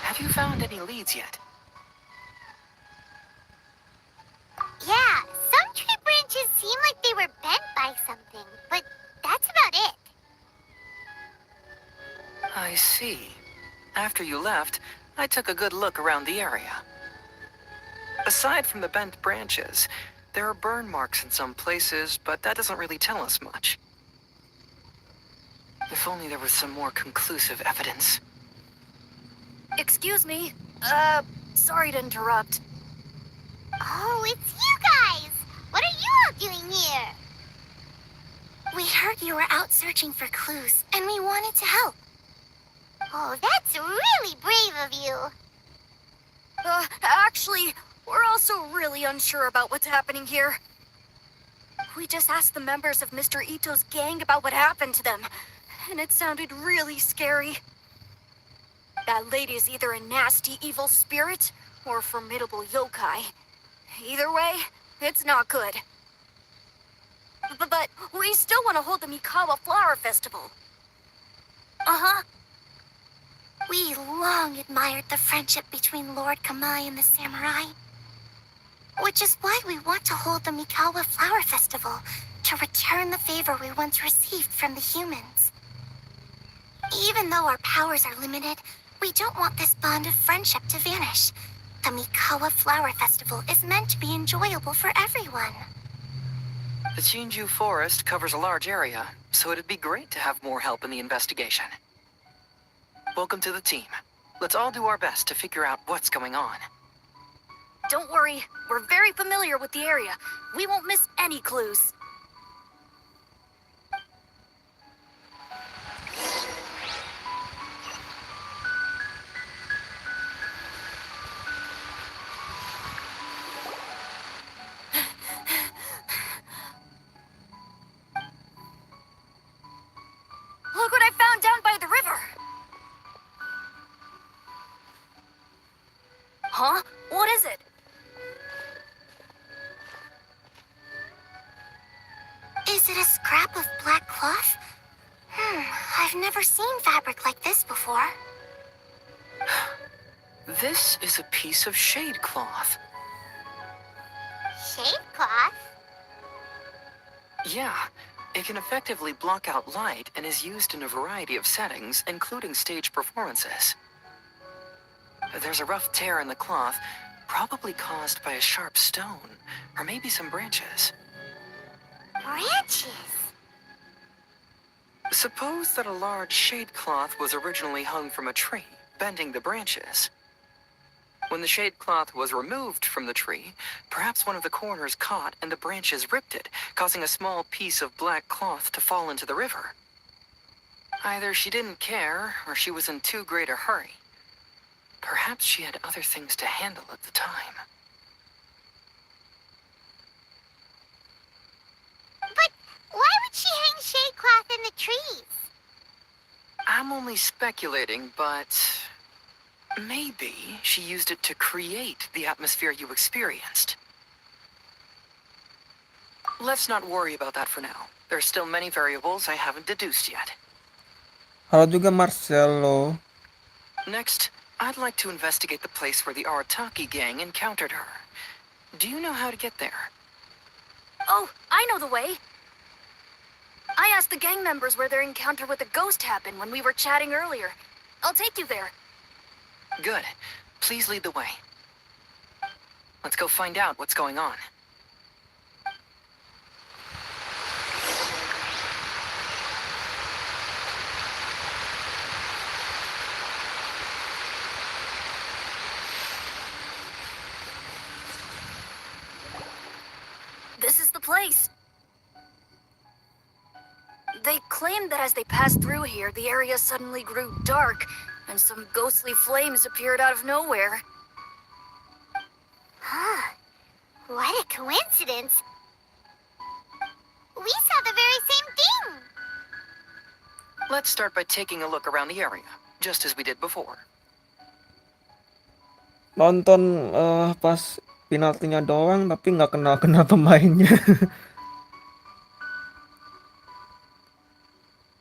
Have you found any leads yet? Yeah, some tree branches seem like they were bent by something, but that's about it. I see. After you left, I took a good look around the area. Aside from the bent branches, there are burn marks in some places, but that doesn't really tell us much. If only there was some more conclusive evidence. Excuse me. Sorry to interrupt. Oh, it's you guys! What are you all doing here? We heard you were out searching for clues, and we wanted to help. Oh, that's really brave of you. Actually, we're also really unsure about what's happening here. We just asked the members of Mr. Ito's gang about what happened to them, and it sounded really scary. That lady is either a nasty, evil spirit or a formidable yokai. Either way, it's not good. But we still want to hold the Mikawa Flower Festival. Uh-huh. We long admired the friendship between Lord Kamai and the samurai. Which is why we want to hold the Mikawa Flower Festival, to return the favor we once received from the humans. Even though our powers are limited, we don't want this bond of friendship to vanish. The Mikawa Flower Festival is meant to be enjoyable for everyone. The Chinju forest covers a large area, so it'd be great to have more help in the investigation. Welcome to the team. Let's all do our best to figure out what's going on. Don't worry, we're very familiar with the area. We won't miss any clues. Look what I found down by the river! Huh? What is it? Is it a scrap of black cloth? I've never seen fabric like this before. This is a piece of shade cloth. Shade cloth? Yeah, it can effectively block out light and is used in a variety of settings, including stage performances. There's a rough tear in the cloth, probably caused by a sharp stone, or maybe some branches. Branches? Suppose that a large shade cloth was originally hung from a tree, bending the branches. When the shade cloth was removed from the tree, perhaps one of the corners caught and the branches ripped it, causing a small piece of black cloth to fall into the river. Either she didn't care, or she was in too great a hurry. Perhaps she had other things to handle at the time. But why would she hang shade cloth in the trees? I'm only speculating, but maybe she used it to create the atmosphere you experienced. Let's not worry about that for now. There's still many variables I haven't deduced yet. Halo juga Marcelo. Next, I'd like to investigate the place where the Arataki gang encountered her. Do you know how to get there? Oh, I know the way. I asked the gang members where their encounter with the ghost happened when we were chatting earlier. I'll take you there. Good. Please lead the way. Let's go find out what's going on. This is the place. They claimed that as they passed through here, the area suddenly grew dark, and some ghostly flames appeared out of nowhere. Huh. What a coincidence. We saw the very same thing. Let's start by taking a look around the area, just as we did before. Nonton pas penaltinya doang tapi nggak kenal pemainnya.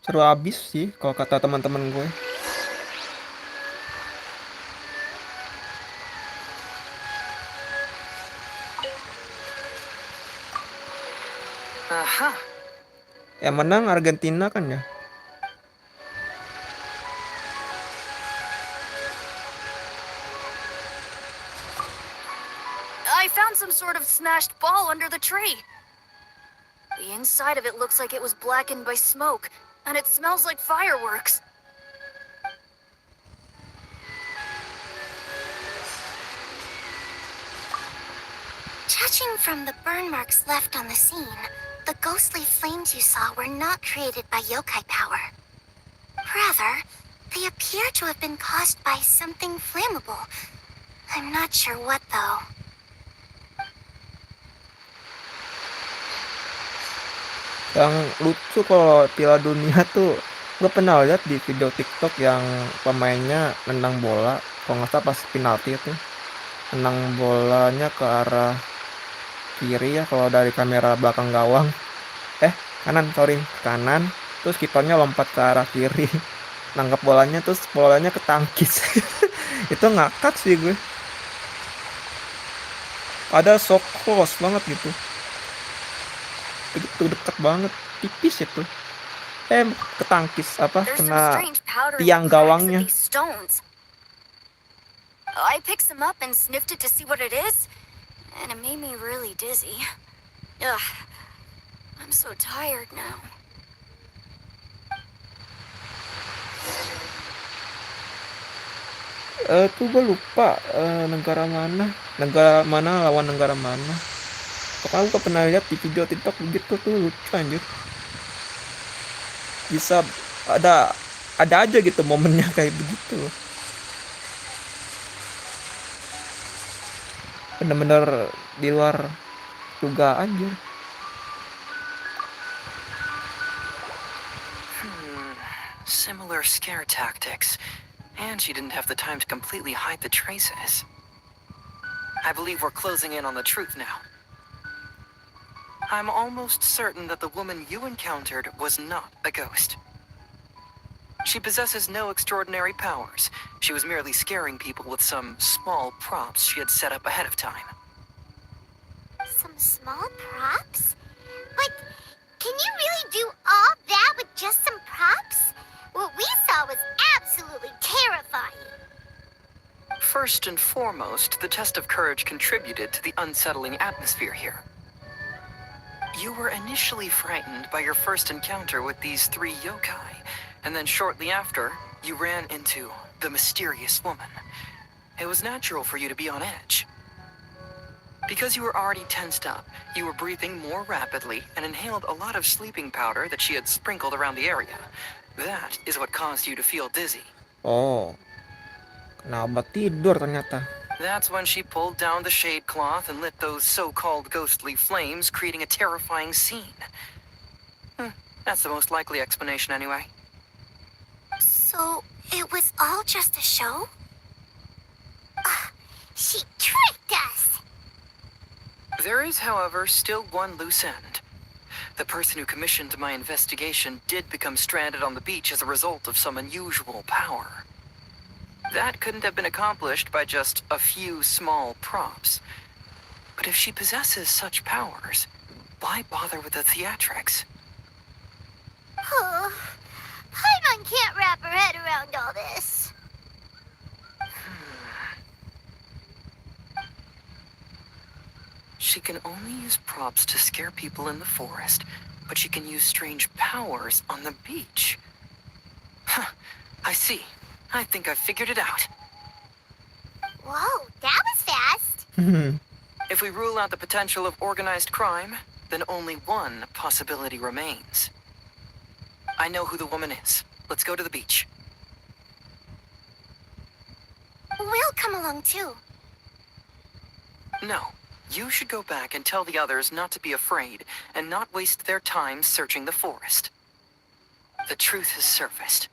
Seru abis sih kalau kata teman-teman gue. Aha. Yang menang Argentina kan ya? I found some sort of smashed ball under the tree. The inside of it looks like it was blackened by smoke, and it smells like fireworks. Judging from the burn marks left on the scene, the ghostly flames you saw were not created by yokai power. Rather, they appear to have been caused by something flammable. I'm not sure what though. Yang lucu kalau Piala Dunia tuh gue pernah lihat di video TikTok yang pemainnya nendang bola, kalau nggak salah pas penalti itu nendang bolanya ke arah kiri ya kalau dari kamera belakang gawang, kanan, terus kipernya lompat ke arah kiri nangkap bolanya terus bolanya ketangkis. Itu ngakak sih gue, ada so close banget gitu, begitu dekat banget, tipis itu ketangkis kena tiang gawangnya. I picked some up and sniffed it to see what it is, and it made me really dizzy. Ugh. I'm so tired now. Tuh gue lupa negara mana lawan negara mana. Pokoknya gue pernah lihat di video TikTok begitu tuh, lucu anjir. Bisa ada aja gitu momennya kayak begitu. Bener-bener di luar dugaan anjir. Similar scare tactics. And she didn't have the time to completely hide the traces. I believe we're closing in on the truth now. I'm almost certain that the woman you encountered was not a ghost. She possesses no extraordinary powers. She was merely scaring people with some small props she had set up ahead of time. Some small props? But can you really do all that with just some props? What we saw was absolutely terrifying. First and foremost, the test of courage contributed to the unsettling atmosphere here. You were initially frightened by your first encounter with these 3 yokai, and then shortly after, you ran into the mysterious woman. It was natural for you to be on edge. Because you were already tensed up, you were breathing more rapidly and inhaled a lot of sleeping powder that she had sprinkled around the area. That is what caused you to feel dizzy. Oh, kena obat tidur ternyata. That's when she pulled down the shade cloth and lit those so-called ghostly flames, creating a terrifying scene. That's the most likely explanation anyway. So, it was all just a show? She tricked us! There is, however, still one loose end. The person who commissioned my investigation did become stranded on the beach as a result of some unusual power. That couldn't have been accomplished by just a few small props. But if she possesses such powers, why bother with the theatrics? Paimon can't wrap her head around all this. She can only use props to scare people in the forest, but she can use strange powers on the beach. I see. I think I've figured it out. Whoa, that was fast. If we rule out the potential of organized crime, then only one possibility remains. I know who the woman is. Let's go to the beach. We'll come along too. No. You should go back and tell the others not to be afraid and not waste their time searching the forest. The truth has surfaced.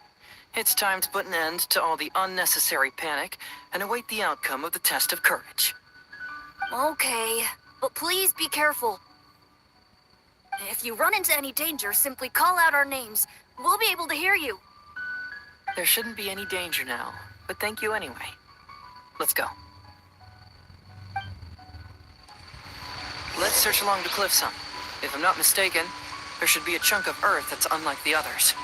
It's time to put an end to all the unnecessary panic and await the outcome of the test of courage. Okay, but please be careful. If you run into any danger, simply call out our names. We'll be able to hear you. There shouldn't be any danger now, but thank you anyway. Let's go. Let's search along the cliffside. If I'm not mistaken, there should be a chunk of earth that's unlike the others.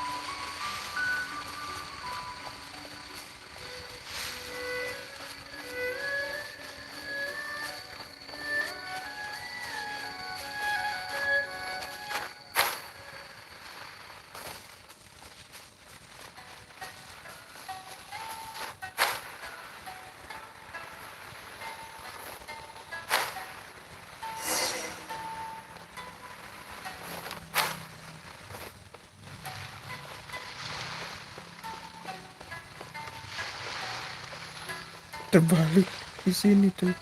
Terbalik di sini tuh.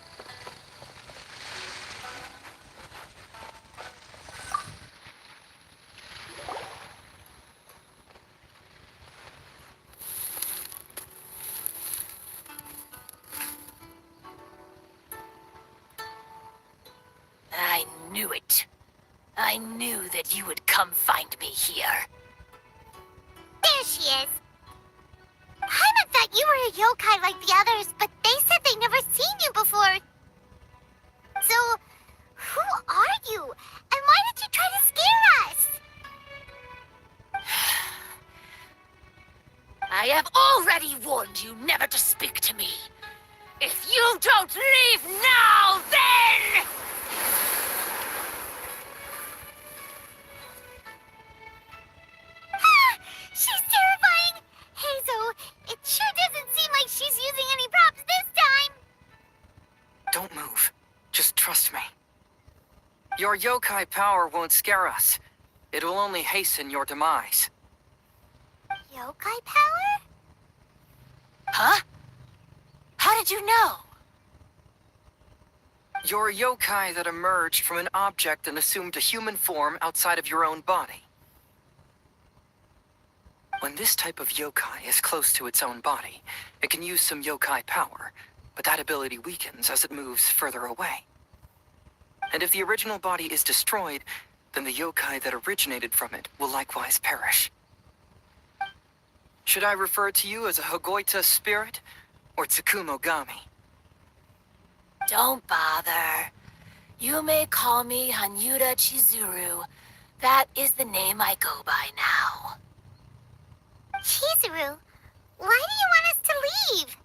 I knew it. I knew that you would come find me here. There she is. Paimon thought you were a yokai like the others, but they said they never seen you before. So, who are you? And why did you try to scare us? I have already warned you never to speak to me. If you don't leave now, then... Your yokai power won't scare us. It will only hasten your demise. Yokai power? Huh? How did you know? You're yokai that emerged from an object and assumed a human form outside of your own body. When this type of yokai is close to its own body, it can use some yokai power, but that ability weakens as it moves further away. And if the original body is destroyed, then the yokai that originated from it will likewise perish. Should I refer to you as a Hagoita spirit or Tsukumogami? Don't bother. You may call me Hanyuda Chizuru. That is the name I go by now. Chizuru, why do you want us to leave?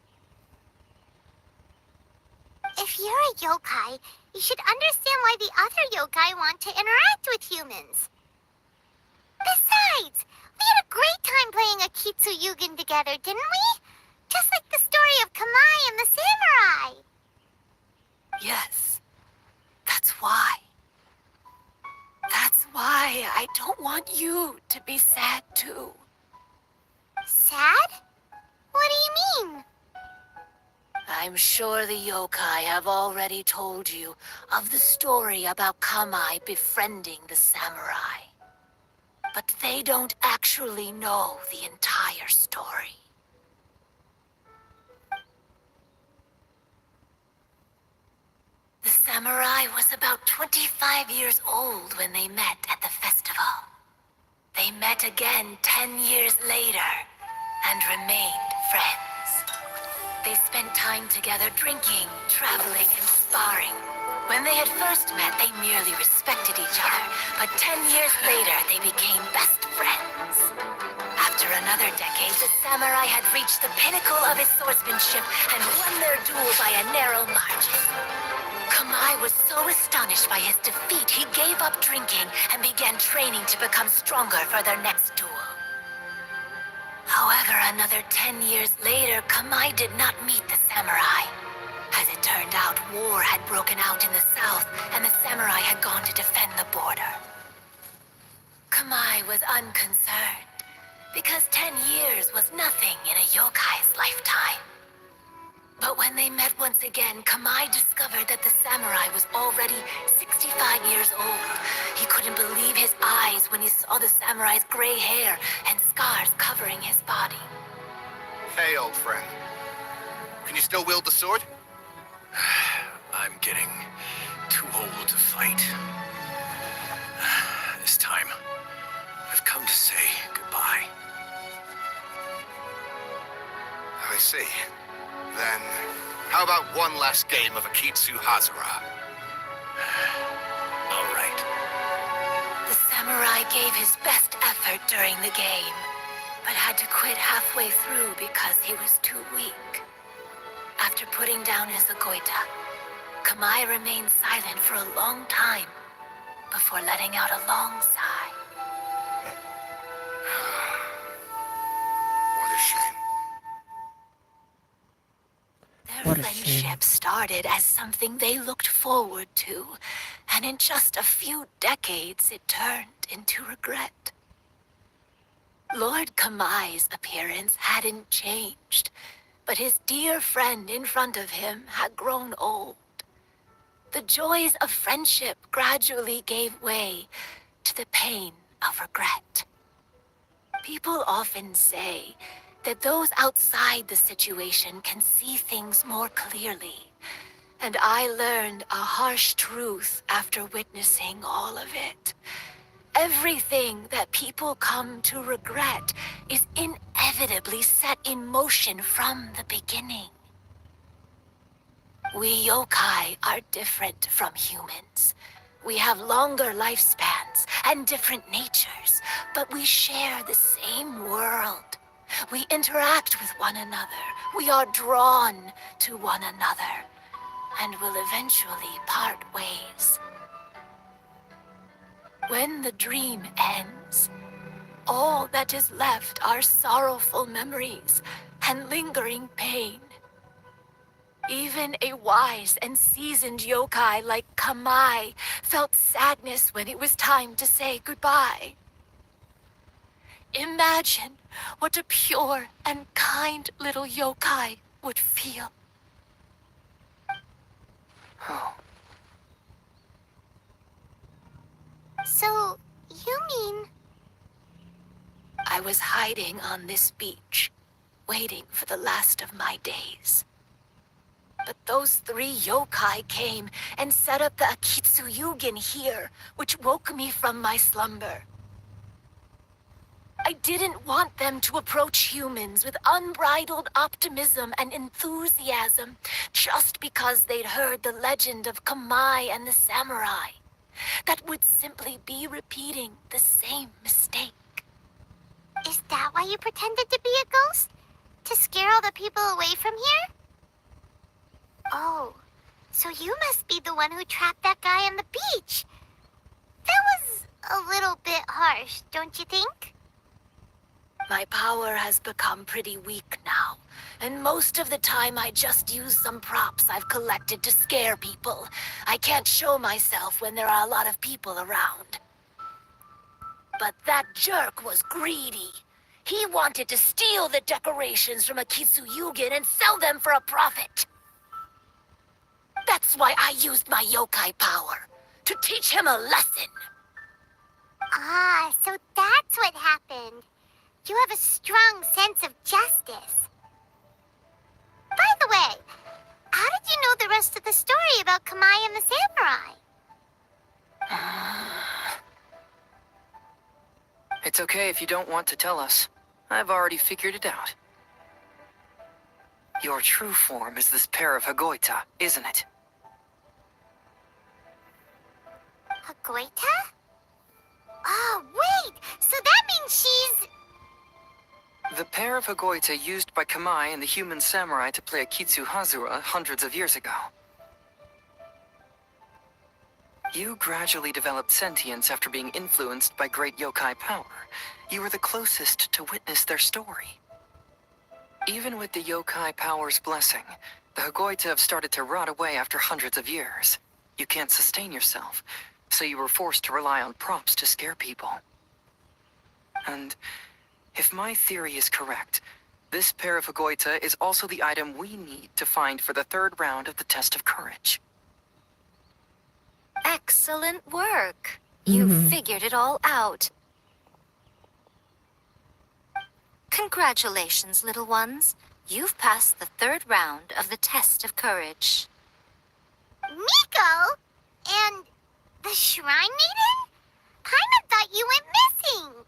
If you're a yokai, you should understand why the other yokai want to interact with humans. Besides, we had a great time playing Akitsu Yugen together, didn't we? Just like the story of Kamai and the samurai. Yes, that's why. That's why I don't want you to be sad too. Sad? What do you mean? I'm sure the yokai have already told you of the story about Kamai befriending the samurai. But they don't actually know the entire story. The samurai was about 25 years old when they met at the festival. They met again 10 years later and remained friends. They spent time together drinking, traveling, and sparring. When they had first met, they merely respected each other, but 10 years later, they became best friends. After another decade, the samurai had reached the pinnacle of his swordsmanship and won their duel by a narrow margin. Kamai was so astonished by his defeat, he gave up drinking and began training to become stronger for their next duel. However, another 10 years later, Kamai did not meet the samurai. As it turned out, war had broken out in the south, and the samurai had gone to defend the border. Kamai was unconcerned, because 10 years was nothing in a yokai's lifetime. But when they met once again, Kamai discovered that the samurai was already 65 years old. He couldn't believe his eyes when he saw the samurai's gray hair and scars covering his body. Hey, old friend. Can you still wield the sword? I'm getting too old to fight. This time, I've come to say goodbye. I see. Then, how about one last game of Akitsu Hazara? All right. The samurai gave his best effort during the game, but had to quit halfway through because he was too weak. After putting down his Agoita, Kamai remained silent for a long time before letting out a long sigh. What a shame. Their What a shame. friendship started as something they looked forward to, and in just a few decades it turned into regret. Lord Kamai's appearance hadn't changed, but his dear friend in front of him had grown old. The joys of friendship gradually gave way to the pain of regret. People often say that those outside the situation can see things more clearly, and I learned a harsh truth after witnessing all of it. Everything that people come to regret is inevitably set in motion from the beginning. We yokai are different from humans. We have longer lifespans and different natures, but we share the same world. We interact with one another. We are drawn to one another, and will eventually part ways. When the dream ends, all that is left are sorrowful memories and lingering pain. Even a wise and seasoned yokai like Kamai felt sadness when it was time to say goodbye. Imagine what a pure and kind little yokai would feel. Oh, So, you mean... I was hiding on this beach, waiting for the last of my days. But those 3 yokai came and set up the Akitsu Yugen here, which woke me from my slumber. I didn't want them to approach humans with unbridled optimism and enthusiasm just because they'd heard the legend of Kamai and the samurai. That would simply be repeating the same mistake. Is that why you pretended to be a ghost? To scare all the people away from here? Oh, so you must be the one who trapped that guy on the beach. That was a little bit harsh, don't you think? My power has become pretty weak now, and most of the time I just use some props I've collected to scare people. I can't show myself when there are a lot of people around. But that jerk was greedy. He wanted to steal the decorations from Akitsu Yugen and sell them for a profit. That's why I used my yokai power, to teach him a lesson. Ah, so that's what happened. You have a strong sense of justice. By the way, how did you know the rest of the story about Kamai and the samurai? it's okay if you don't want to tell us. I've already figured it out. Your true form is this pair of Hagoita, isn't it? Hagoita? Oh, wait! So that means she's... The pair of Hagoita used by Kamai and the human samurai to play Akitsu Hazura hundreds of years ago. You gradually developed sentience after being influenced by great yokai power. You were the closest to witness their story. Even with the yokai power's blessing, the Hagoita have started to rot away after hundreds of years. You can't sustain yourself, so you were forced to rely on props to scare people. And if my theory is correct, this pair of Hagoita is also the item we need to find for the 3rd round of the test of courage. Excellent work. You figured it all out. Congratulations, little ones. You've passed the 3rd round of the test of courage. Miko? And the Shrine Maiden? Paimon thought you went missing.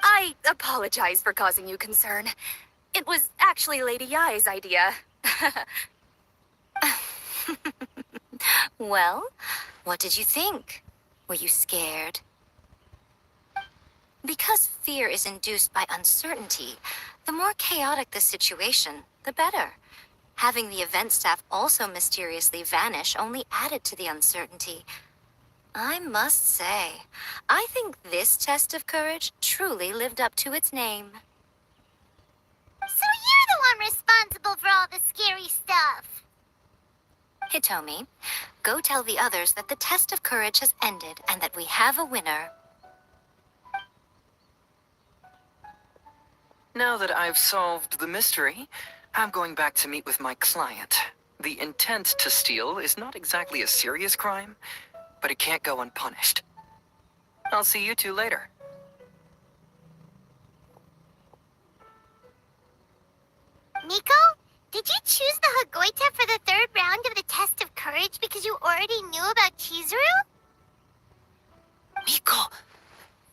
I apologize for causing you concern. It was actually Lady Yai's idea. Well, what did you think? Were you scared? Because fear is induced by uncertainty, the more chaotic the situation, the better. Having the event staff also mysteriously vanish only added to the uncertainty. I must say, I think this test of courage truly lived up to its name. So you're the one responsible for all the scary stuff. Hitomi, go tell the others that the test of courage has ended and that we have a winner. Now that I've solved the mystery, I'm going back to meet with my client. The intent to steal is not exactly a serious crime, but it can't go unpunished. I'll see you two later. Miko, did you choose the Hagoita for the 3rd round of the test of courage because you already knew about Chizuru? Miko,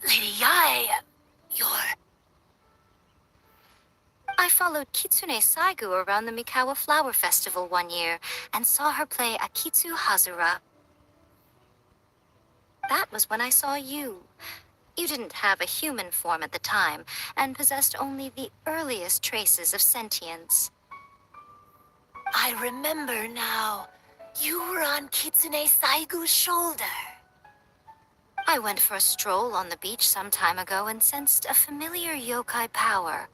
Lady Yai, you're... I followed Kitsune Saigu around the Mikawa Flower Festival one year and saw her play Akitsu Hazura. That was when I saw you. You didn't have a human form at the time and possessed only the earliest traces of sentience. I remember now. You were on Kitsune Saigu's shoulder. I went for a stroll on the beach some time ago and sensed a familiar yokai power.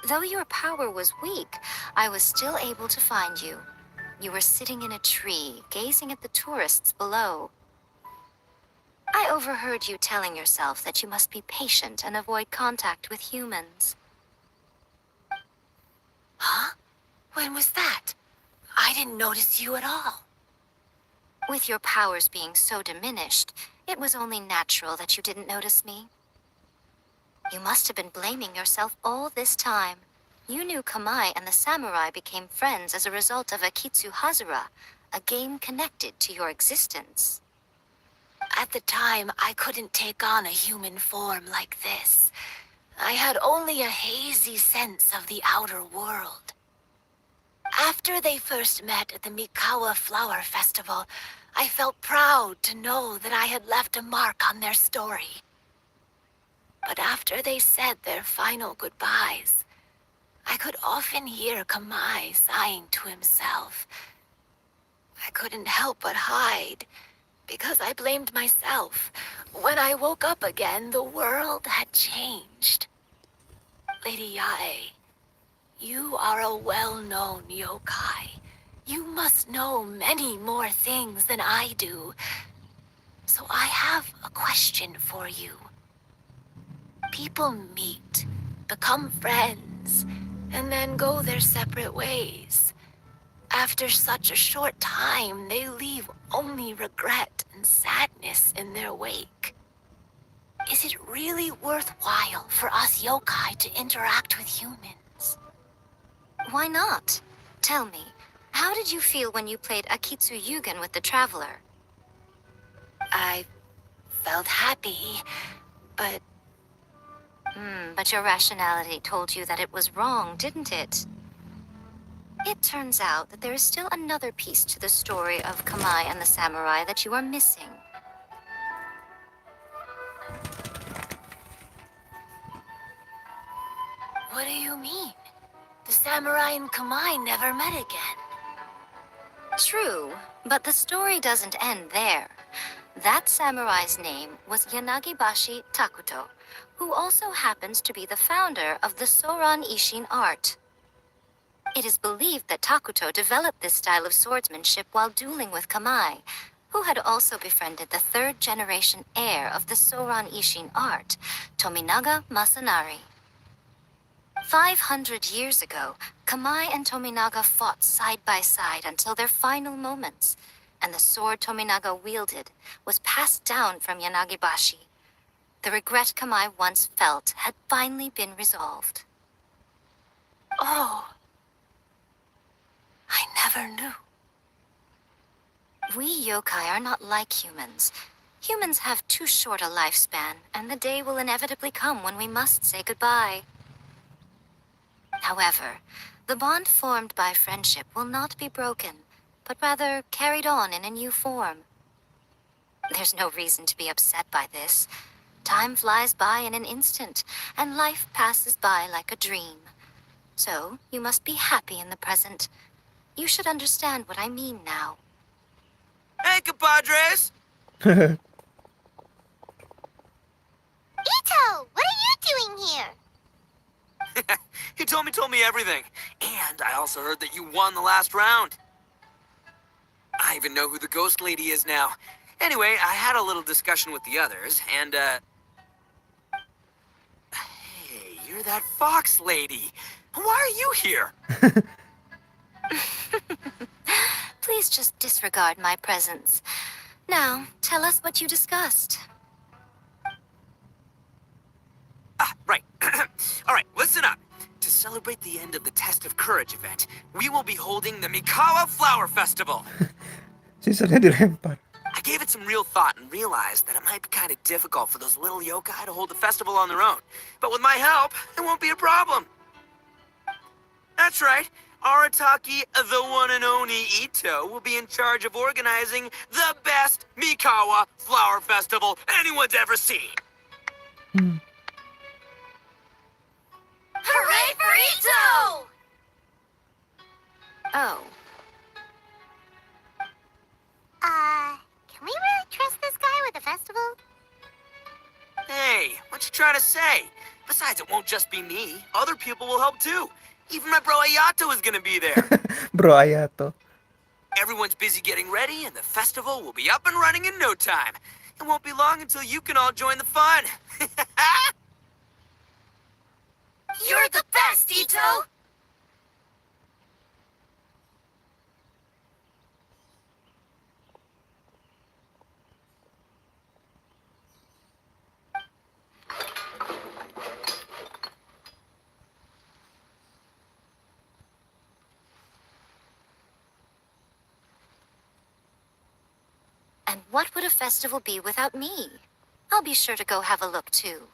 Though your power was weak, I was still able to find you. You were sitting in a tree, gazing at the tourists below. I overheard you telling yourself that you must be patient and avoid contact with humans. Huh? When was that? I didn't notice you at all. With your powers being so diminished, it was only natural that you didn't notice me. You must have been blaming yourself all this time. You knew Kamai and the samurai became friends as a result of Akitsu Hazura, a game connected to your existence. At the time, I couldn't take on a human form like this. I had only a hazy sense of the outer world. After they first met at the Mikawa Flower Festival, I felt proud to know that I had left a mark on their story. But after they said their final goodbyes, I could often hear Kamai sighing to himself. I couldn't help but hide, because I blamed myself. When I woke up again, the world had changed. Lady Yae, you are a well-known yokai. You must know many more things than I do. So I have a question for you. People meet, become friends, and then go their separate ways. After such a short time, they leave only regret and sadness in their wake. Is it really worthwhile for us yokai to interact with humans? Why not? Tell me, how did you feel when you played Akitsu Yugen with the Traveler? I felt happy, but But your rationality told you that it was wrong, didn't it? It turns out that there is still another piece to the story of Kamai and the samurai that you are missing. what do you mean? The samurai and Kamai never met again. True, but the story doesn't end there. That samurai's name was Yanagibashi Takuto, who also happens to be the founder of the Soran Ishin art. It is believed that Takuto developed this style of swordsmanship while dueling with Kamai, who had also befriended the third-generation heir of the Soran Ishin art, Tominaga Masanari. 500 years ago, Kamai and Tominaga fought side by side until their final moments, and the sword Tominaga wielded was passed down from Yanagibashi. The regret Kamai once felt had finally been resolved. Oh. I never knew. We yokai are not like humans. Humans have too short a lifespan, and the day will inevitably come when we must say goodbye. However, the bond formed by friendship will not be broken, but rather carried on in a new form. There's no reason to be upset by this. Time flies by in an instant, and life passes by like a dream. So, you must be happy in the present. You should understand what I mean now. Hey, compadres! Ito, what are you doing here? He told me everything. And I also heard that you won the last round. I even know who the ghost lady is now. Anyway, I had a little discussion with the others, and, Hey, you're that fox lady. Why are you here? Please just disregard my presence. Now, tell us what you discussed. Right. All right, listen up. To celebrate the end of the Test of Courage event, we will be holding the Mikawa Flower Festival. Sisanya dilempar. I gave it some real thought and realized that it might be kind of difficult for those little yokai to hold the festival on their own. But with my help, it won't be a problem. That's right. Arataki, the one and only Ito, will be in charge of organizing the best Mikawa Flower Festival anyone's ever seen. Hooray for Ito! Oh, Can we really trust this guy with the festival? Hey, what you trying to say? Besides, it won't just be me. Other people will help too. Even my bro Ayato is gonna be there. Bro Ayato. Everyone's busy getting ready, and the festival will be up and running in no time. It won't be long until you can all join the fun. You're the best, Ito! And what would a festival be without me? I'll be sure to go have a look too.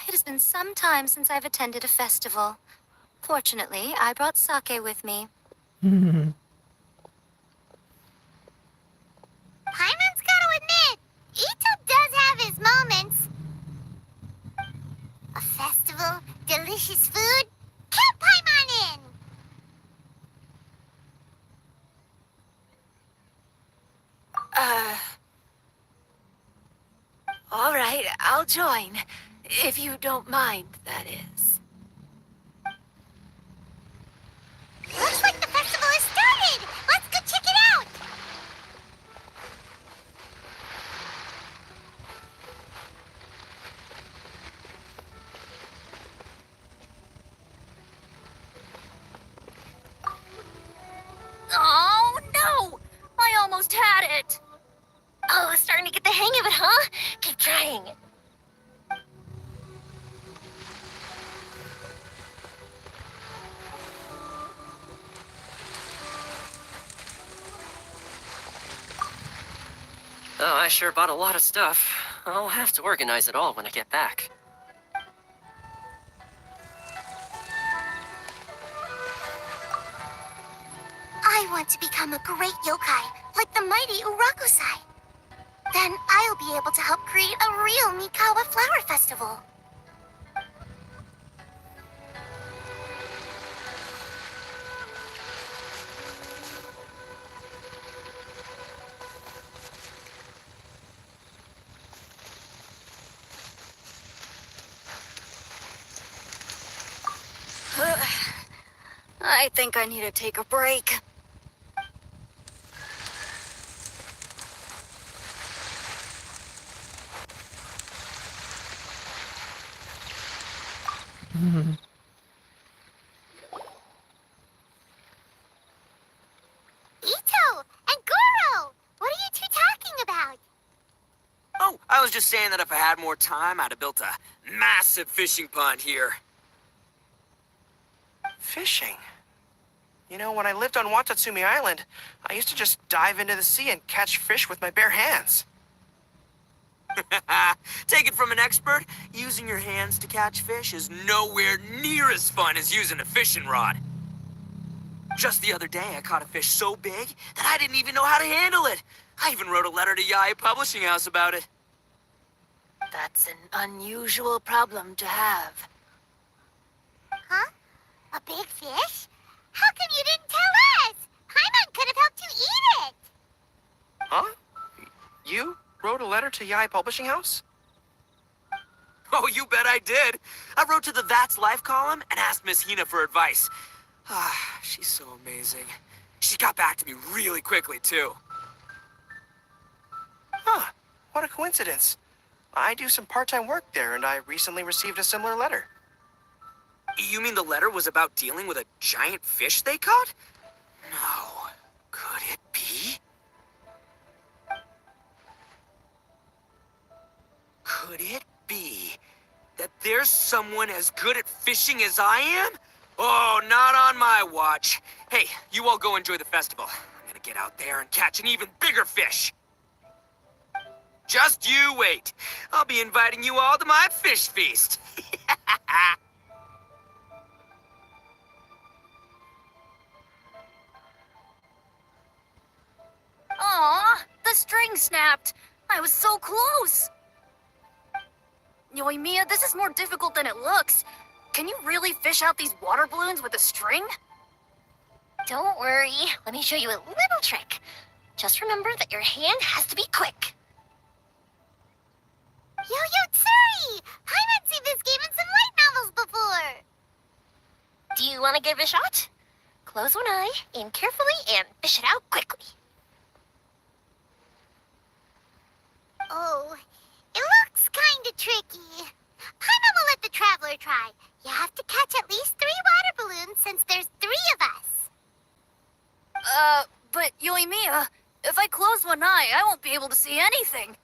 It has been some time since I've attended a festival. Fortunately, I brought sake with me. Paimon's gotta admit, Ito does have his moments. A festival, delicious food, count Paimon in! All right, I'll join. If you don't mind, that is. Looks like the festival has started! Let's go check it out! Oh, no! I almost had it! Oh, starting to get the hang of it, huh? Keep trying. Oh, I sure bought a lot of stuff. I'll have to organize it all when I get back. I want to become a great yokai, like the mighty Urakusai. Then I'll be able to help create a real Mikawa flower festival. I think I need to take a break. Ito and Goro! What are you two talking about? Oh, I was just saying that if I had more time, I'd have built a massive fishing pond here. Fishing? You know, when I lived on Watatsumi Island, I used to just dive into the sea and catch fish with my bare hands. Take it from an expert, using your hands to catch fish is nowhere near as fun as using a fishing rod. Just the other day, I caught a fish so big that I didn't even know how to handle it. I even wrote a letter to Yae Publishing House about it. That's an unusual problem to have. Huh? A big fish? How come you didn't tell us? Paimon could have helped you eat it. Huh? You wrote a letter to Yae Publishing House? Oh, you bet I did. I wrote to the That's Life column and asked Miss Hina for advice. She's so amazing. She got back to me really quickly, too. Huh. What a coincidence. I do some part-time work there, and I recently received a similar letter. You mean the letter was about dealing with a giant fish they caught? No. Could it be? Could it be that there's someone as good at fishing as I am? Oh, not on my watch. Hey, you all go enjoy the festival. I'm gonna get out there and catch an even bigger fish. Just you wait. I'll be inviting you all to my fish feast. Aw, the string snapped. I was so close. Yoimiya, this is more difficult than it looks. Can you really fish out these water balloons with a string? Don't worry. Let me show you a little trick. Just remember that your hand has to be quick. Yo-Yo Tsuri! I've seen this game in some light novels before! Do you want to give it a shot? Close one eye, aim carefully, and fish it out quickly. Oh, it looks kinda tricky. Paimon will let the traveler try. You have to catch at least 3 water balloons since there's 3 of us. But Yoimiya, if I close one eye, I won't be able to see anything.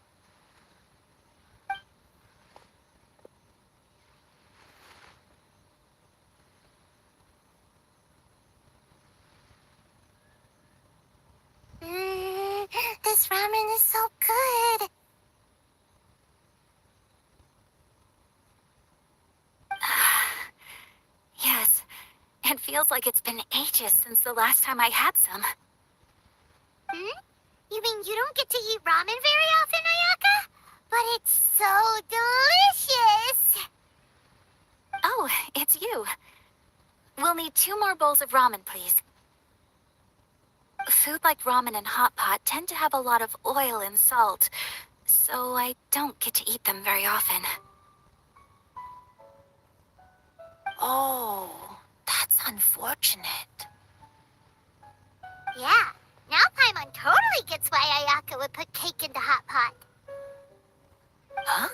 This ramen is so good. Yes, it feels like it's been ages since the last time I had some. You mean you don't get to eat ramen very often, Ayaka? But it's so delicious! Oh, it's you. We'll need 2 more bowls of ramen, please. Food like ramen and hot pot tend to have a lot of oil and salt, so I don't get to eat them very often. Oh, that's unfortunate. Yeah, now Paimon totally gets why Ayaka would put cake in the hot pot. Huh?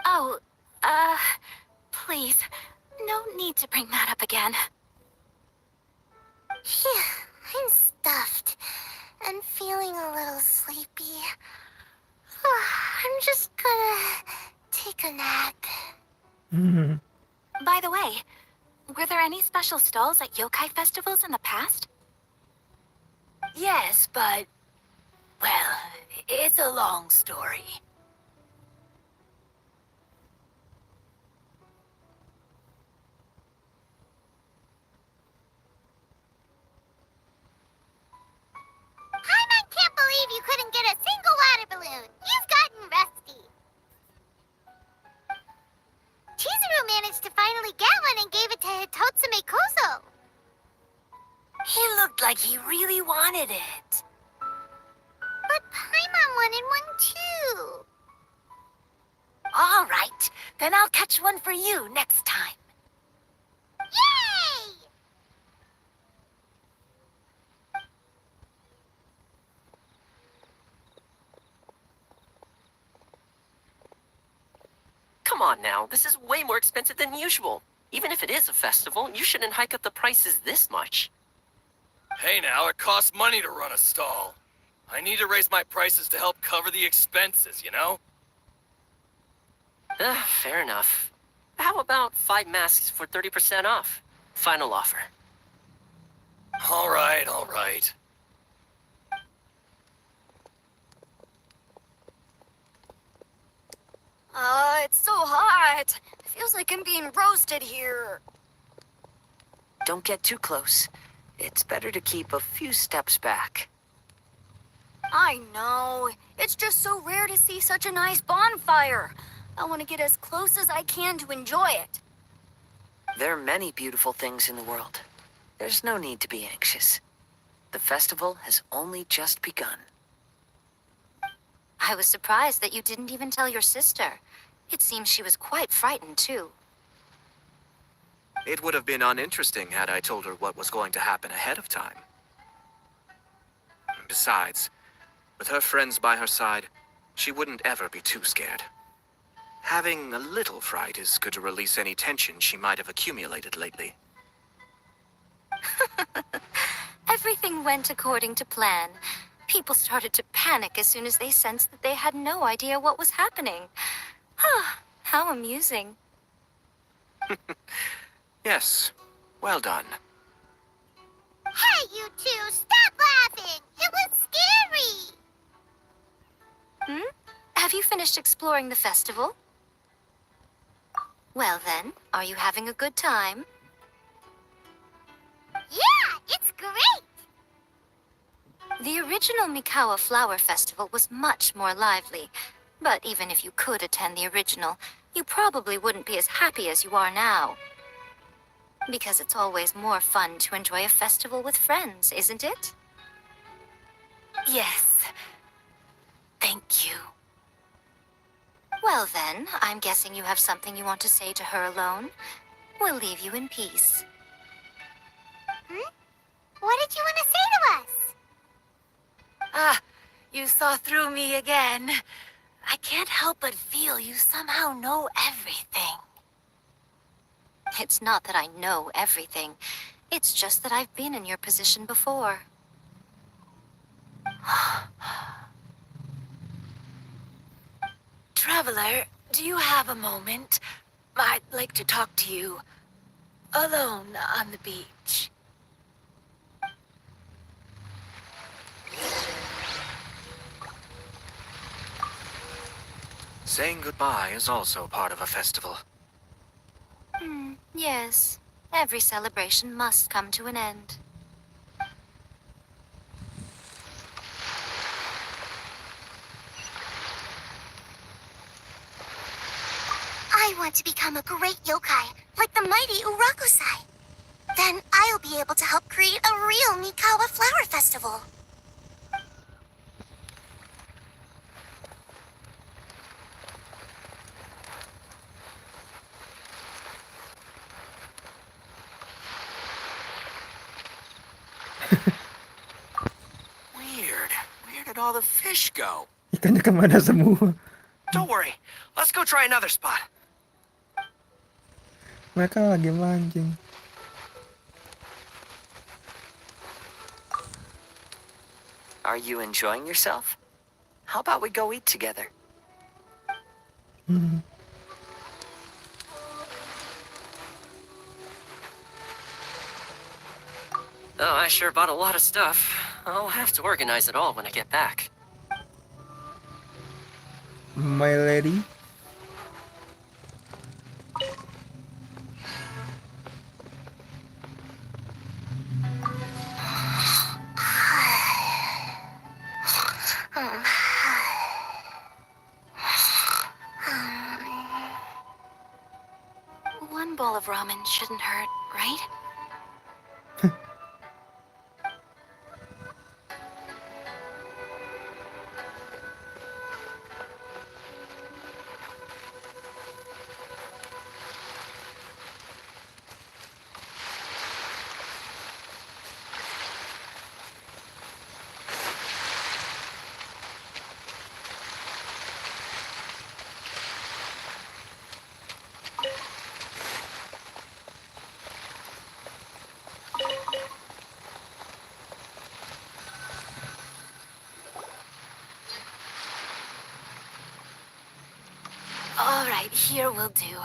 Oh, please, no need to bring that up again. Phew, I'm stuffed and feeling a little sleepy. I'm just gonna take a nap. By the way, were there any special stalls at yokai festivals in the past? Yes, but... well, it's a long story. Paimon can't believe you couldn't get a single water balloon. You've gotten rusty. Chizuru managed to finally get one and gave it to Hitotsume Kozo. He looked like he really wanted it. But Paimon wanted one too. All right, then I'll catch one for you next time. Yay! Come on now, this is way more expensive than usual. Even if it is a festival, you shouldn't hike up the prices this much. Hey now, it costs money to run a stall. I need to raise my prices to help cover the expenses, you know? Fair enough. How about 5 masks for 30% off? Final offer. All right, all right. It's so hot. It feels like I'm being roasted here. Don't get too close. It's better to keep a few steps back. I know. It's just so rare to see such a nice bonfire. I want to get as close as I can to enjoy it. There are many beautiful things in the world. There's no need to be anxious. The festival has only just begun. I was surprised that you didn't even tell your sister. It seems she was quite frightened, too. It would have been uninteresting had I told her what was going to happen ahead of time. Besides, with her friends by her side, she wouldn't ever be too scared. Having a little fright is good to release any tension she might have accumulated lately. Everything went according to plan. People started to panic as soon as they sensed that they had no idea what was happening. How amusing. Yes, well done. Hey, you two, stop laughing! It was scary! Have you finished exploring the festival? Well then, are you having a good time? Yeah, it's great! The original Mikawa Flower Festival was much more lively, but even if you could attend the original, you probably wouldn't be as happy as you are now. Because it's always more fun to enjoy a festival with friends, isn't it? Yes. Thank you. Well then, I'm guessing you have something you want to say to her alone. We'll leave you in peace. What did you want to say to us? Ah, you saw through me again. I can't help but feel you somehow know everything. It's not that I know everything. It's just that I've been in your position before. Traveler, do you have a moment? I'd like to talk to you. Alone on the beach. Saying goodbye is also part of a festival. Yes. Every celebration must come to an end. I want to become a great yokai, like the mighty Urakusai. Then I'll be able to help create a real Mikawa flower festival. Weird. Where did all the fish go? Ikannya kemana semua? Don't worry. Let's go try another spot. Mereka lagi mancing. Are you enjoying yourself? How about we go eat together? Oh, I sure bought a lot of stuff. I'll have to organize it all when I get back. My lady. One bowl of ramen shouldn't hurt, right? All right, here will do.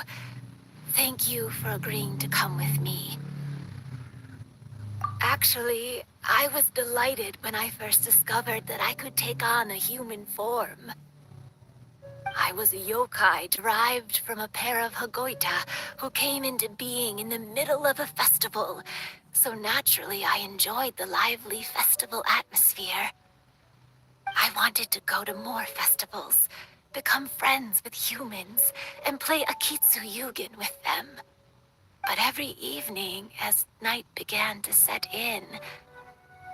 Thank you for agreeing to come with me. Actually, I was delighted when I first discovered that I could take on a human form. I was a yokai derived from a pair of Hagoita who came into being in the middle of a festival. So naturally, I enjoyed the lively festival atmosphere. I wanted to go to more festivals, become friends with humans, and play Akitsu Yugen with them. But every evening, as night began to set in,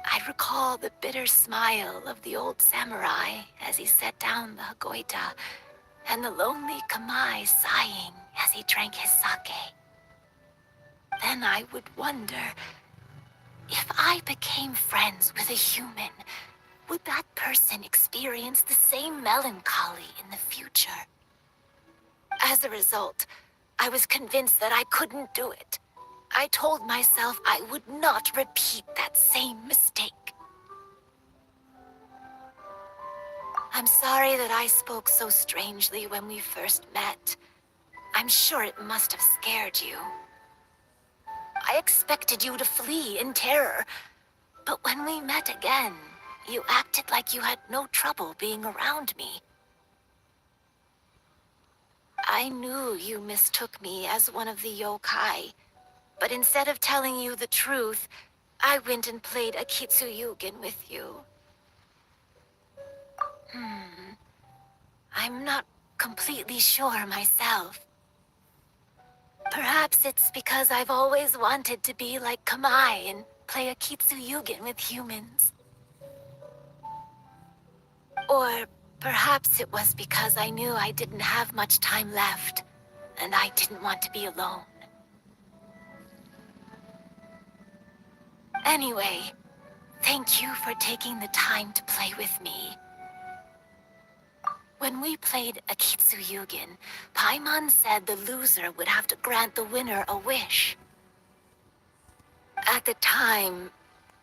I'd recall the bitter smile of the old samurai as he set down the Hagoita, and the lonely Kamai sighing as he drank his sake. Then I would wonder, if I became friends with a human, would that person experience the same melancholy in the future? As a result, I was convinced that I couldn't do it. I told myself I would not repeat that same mistake. I'm sorry that I spoke so strangely when we first met. I'm sure it must have scared you. I expected you to flee in terror, but when we met again, you acted like you had no trouble being around me. I knew you mistook me as one of the yokai, but instead of telling you the truth, I went and played Akitsu Yugen with you. I'm not completely sure myself. Perhaps it's because I've always wanted to be like Kamai and play Akitsu Yugen with humans. Or Perhaps it was because I knew I didn't have much time left, and I didn't want to be alone. Anyway, thank you for taking the time to play with me. When we played Akitsu Yugen, Paimon said the loser would have to grant the winner a wish. At the time,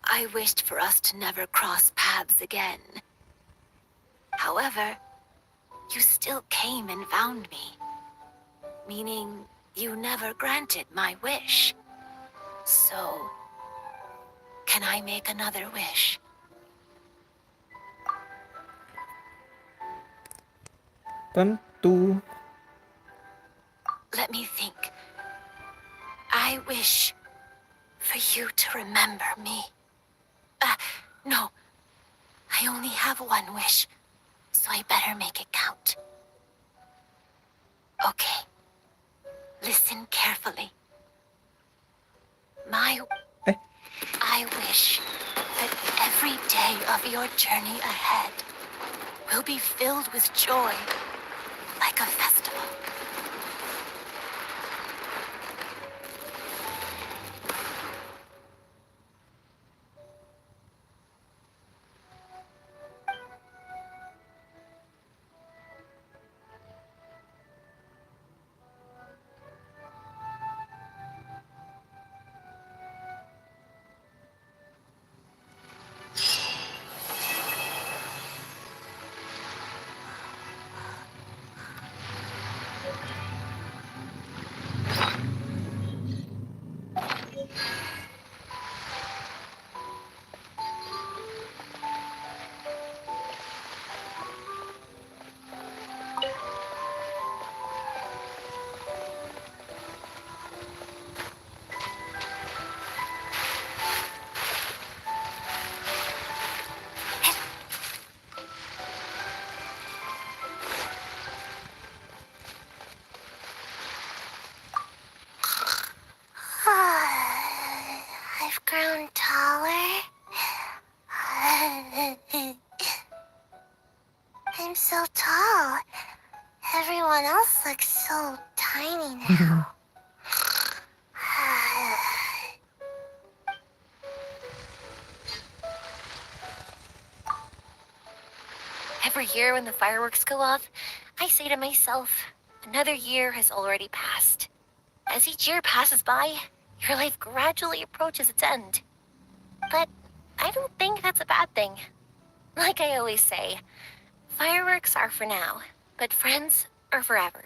I wished for us to never cross paths again. However, you still came and found me, meaning you never granted my wish. So, can I make another wish? Tentu. Let me think. I wish for you to remember me. No. I only have one wish, so I better make it count. Okay. Listen carefully. I wish that every day of your journey ahead will be filled with joy, like a festival. I've grown taller. I'm so tall. Everyone else looks so tiny now. Every year when the fireworks go off, I say to myself, another year has already passed. As each year passes by, your life gradually approaches its end. But I don't think that's a bad thing. Like I always say, fireworks are for now, but friends are forever.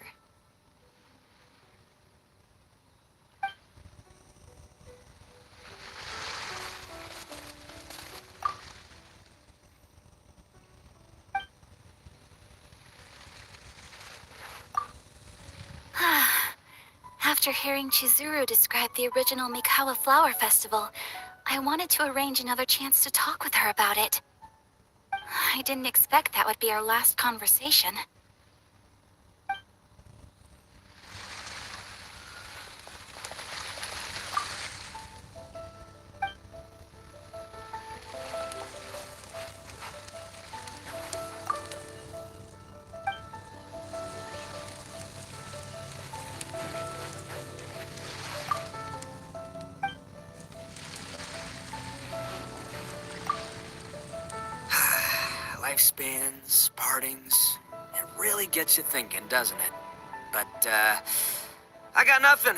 After hearing Chizuru describe the original Mikawa Flower Festival, I wanted to arrange another chance to talk with her about it. I didn't expect that would be our last conversation. Lifespans, partings, it really gets you thinking, doesn't it? But, I got nothing.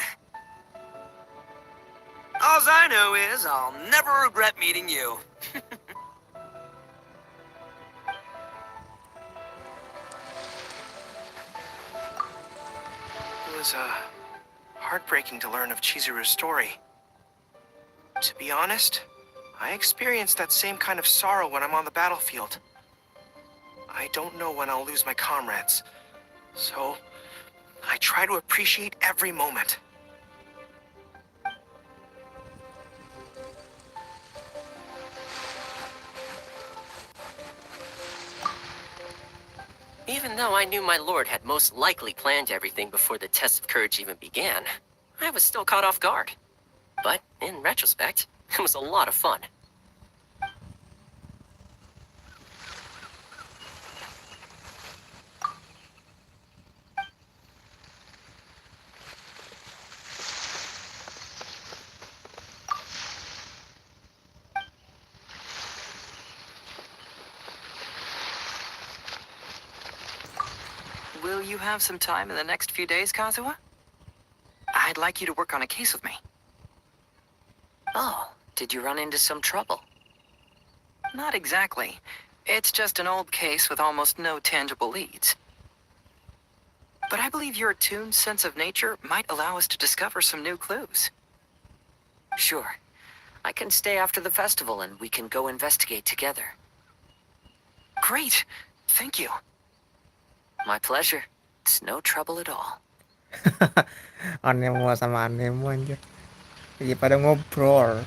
Alls I know is I'll never regret meeting you. It was, heartbreaking to learn of Chizuru's story. To be honest, I experienced that same kind of sorrow when I'm on the battlefield. I don't know when I'll lose my comrades, so I try to appreciate every moment. Even though I knew my lord had most likely planned everything before the test of courage even began, I was still caught off guard. But in retrospect, it was a lot of fun. Will you have some time in the next few days, Kazuha? I'd like you to work on a case with me. Oh, did you run into some trouble? Not exactly. It's just an old case with almost no tangible leads. But I believe your attuned sense of nature might allow us to discover some new clues. Sure. I can stay after the festival and we can go investigate together. Great. Thank you. My pleasure. It's no trouble at all. Anemo sama Anemo anjir. Lagi pada ngobrol.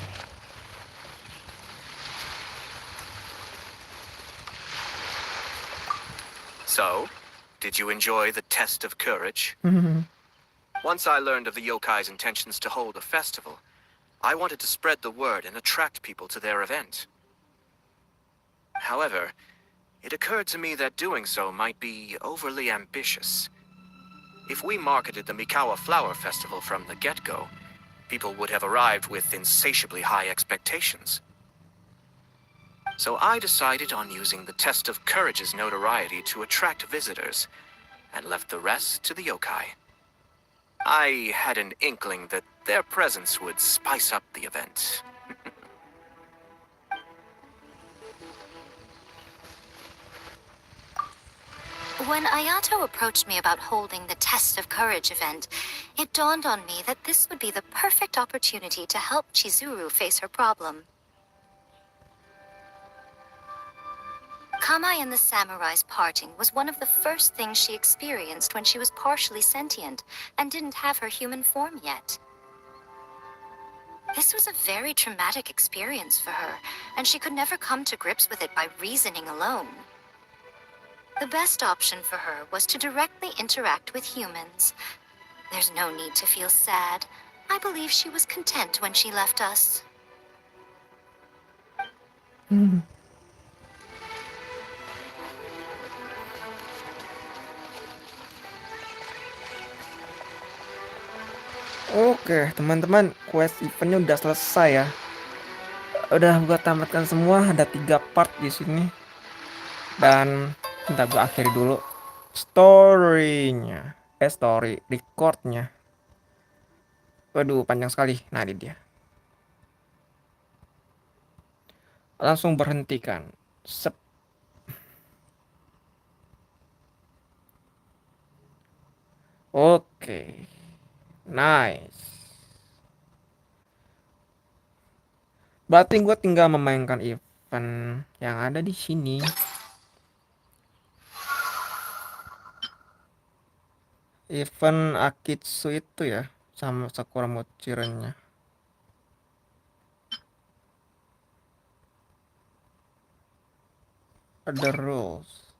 So, did you enjoy the test of courage? Once I learned of the yokai's intentions to hold a festival, I wanted to spread the word and attract people to their event. However, it occurred to me that doing so might be overly ambitious. If we marketed the Mikawa Flower Festival from the get-go, people would have arrived with insatiably high expectations. So I decided on using the test of courage's notoriety to attract visitors, and left the rest to the yokai. I had an inkling that their presence would spice up the event. When Ayato approached me about holding the Test of Courage event, it dawned on me that this would be the perfect opportunity to help Chizuru face her problem. Kamai and the samurai's parting was one of the first things she experienced when she was partially sentient and didn't have her human form yet. This was a very traumatic experience for her, and she could never come to grips with it by reasoning alone. The best option for her was to directly interact with humans. There's no need to feel sad. I believe she was content when she left us. Oke, teman-teman, quest eventnya udah selesai ya. Udah gua tamatkan semua, ada 3 part di sini. Dan bentar gua akhiri dulu story-nya. Story record-nya. Waduh, panjang sekali. Nah, ini dia. Langsung berhentikan. Sep. Oke. Nice. Berarti gue tinggal memainkan event yang ada di sini. Event Akitsu itu ya, sama Sakura Mochiren-nya. Ada rules.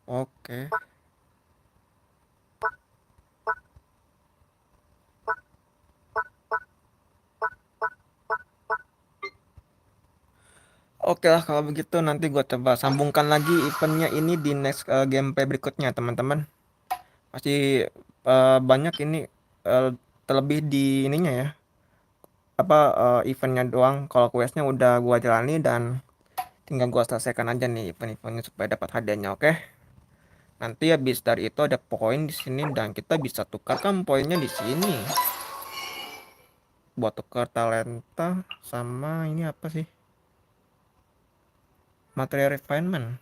Oke. Oke lah, kalau begitu nanti gue coba sambungkan lagi eventnya ini di next gameplay berikutnya, teman-teman. Masih banyak ini terlebih di ininya ya. Eventnya doang. Kalau questnya udah gue jalani dan tinggal gue selesaikan aja nih event-eventnya supaya dapat hadiahnya, oke? Nanti habis dari itu ada poin di sini dan kita bisa tukarkan poinnya di sini. Buat tukar talenta sama ini apa sih? Materi refinement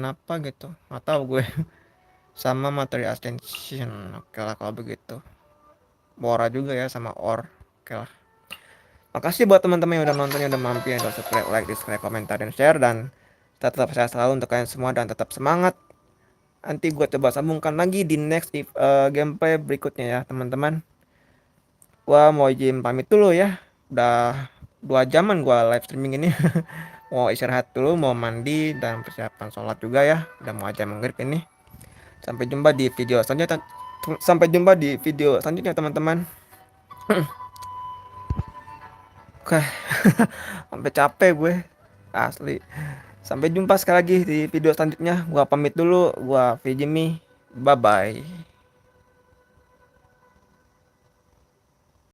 apa gitu, nggak tahu gue. Sama materi ascension. Oke lah kalau begitu. Bora juga ya sama or. Oke lah. Makasih buat teman-teman yang udah nonton, yang udah mampir, yang udah subscribe, like, dislike, komentar, dan share. Dan tetap sehat selalu untuk kalian semua dan tetap semangat. Nanti gue coba sambungkan lagi di next gameplay berikutnya ya teman-teman. Gua mau izin pamit dulu ya. Udah 2 jaman gua live streaming ini. Mau istirahat dulu, mau mandi dan persiapan sholat juga ya. Udah mau aja maghrib ini. Sampai jumpa di video selanjutnya. Teman-teman. Oke. Sampai capek gue. Asli. Sampai jumpa sekali lagi di video selanjutnya. Gua pamit dulu. Gua Vijimi. Bye bye.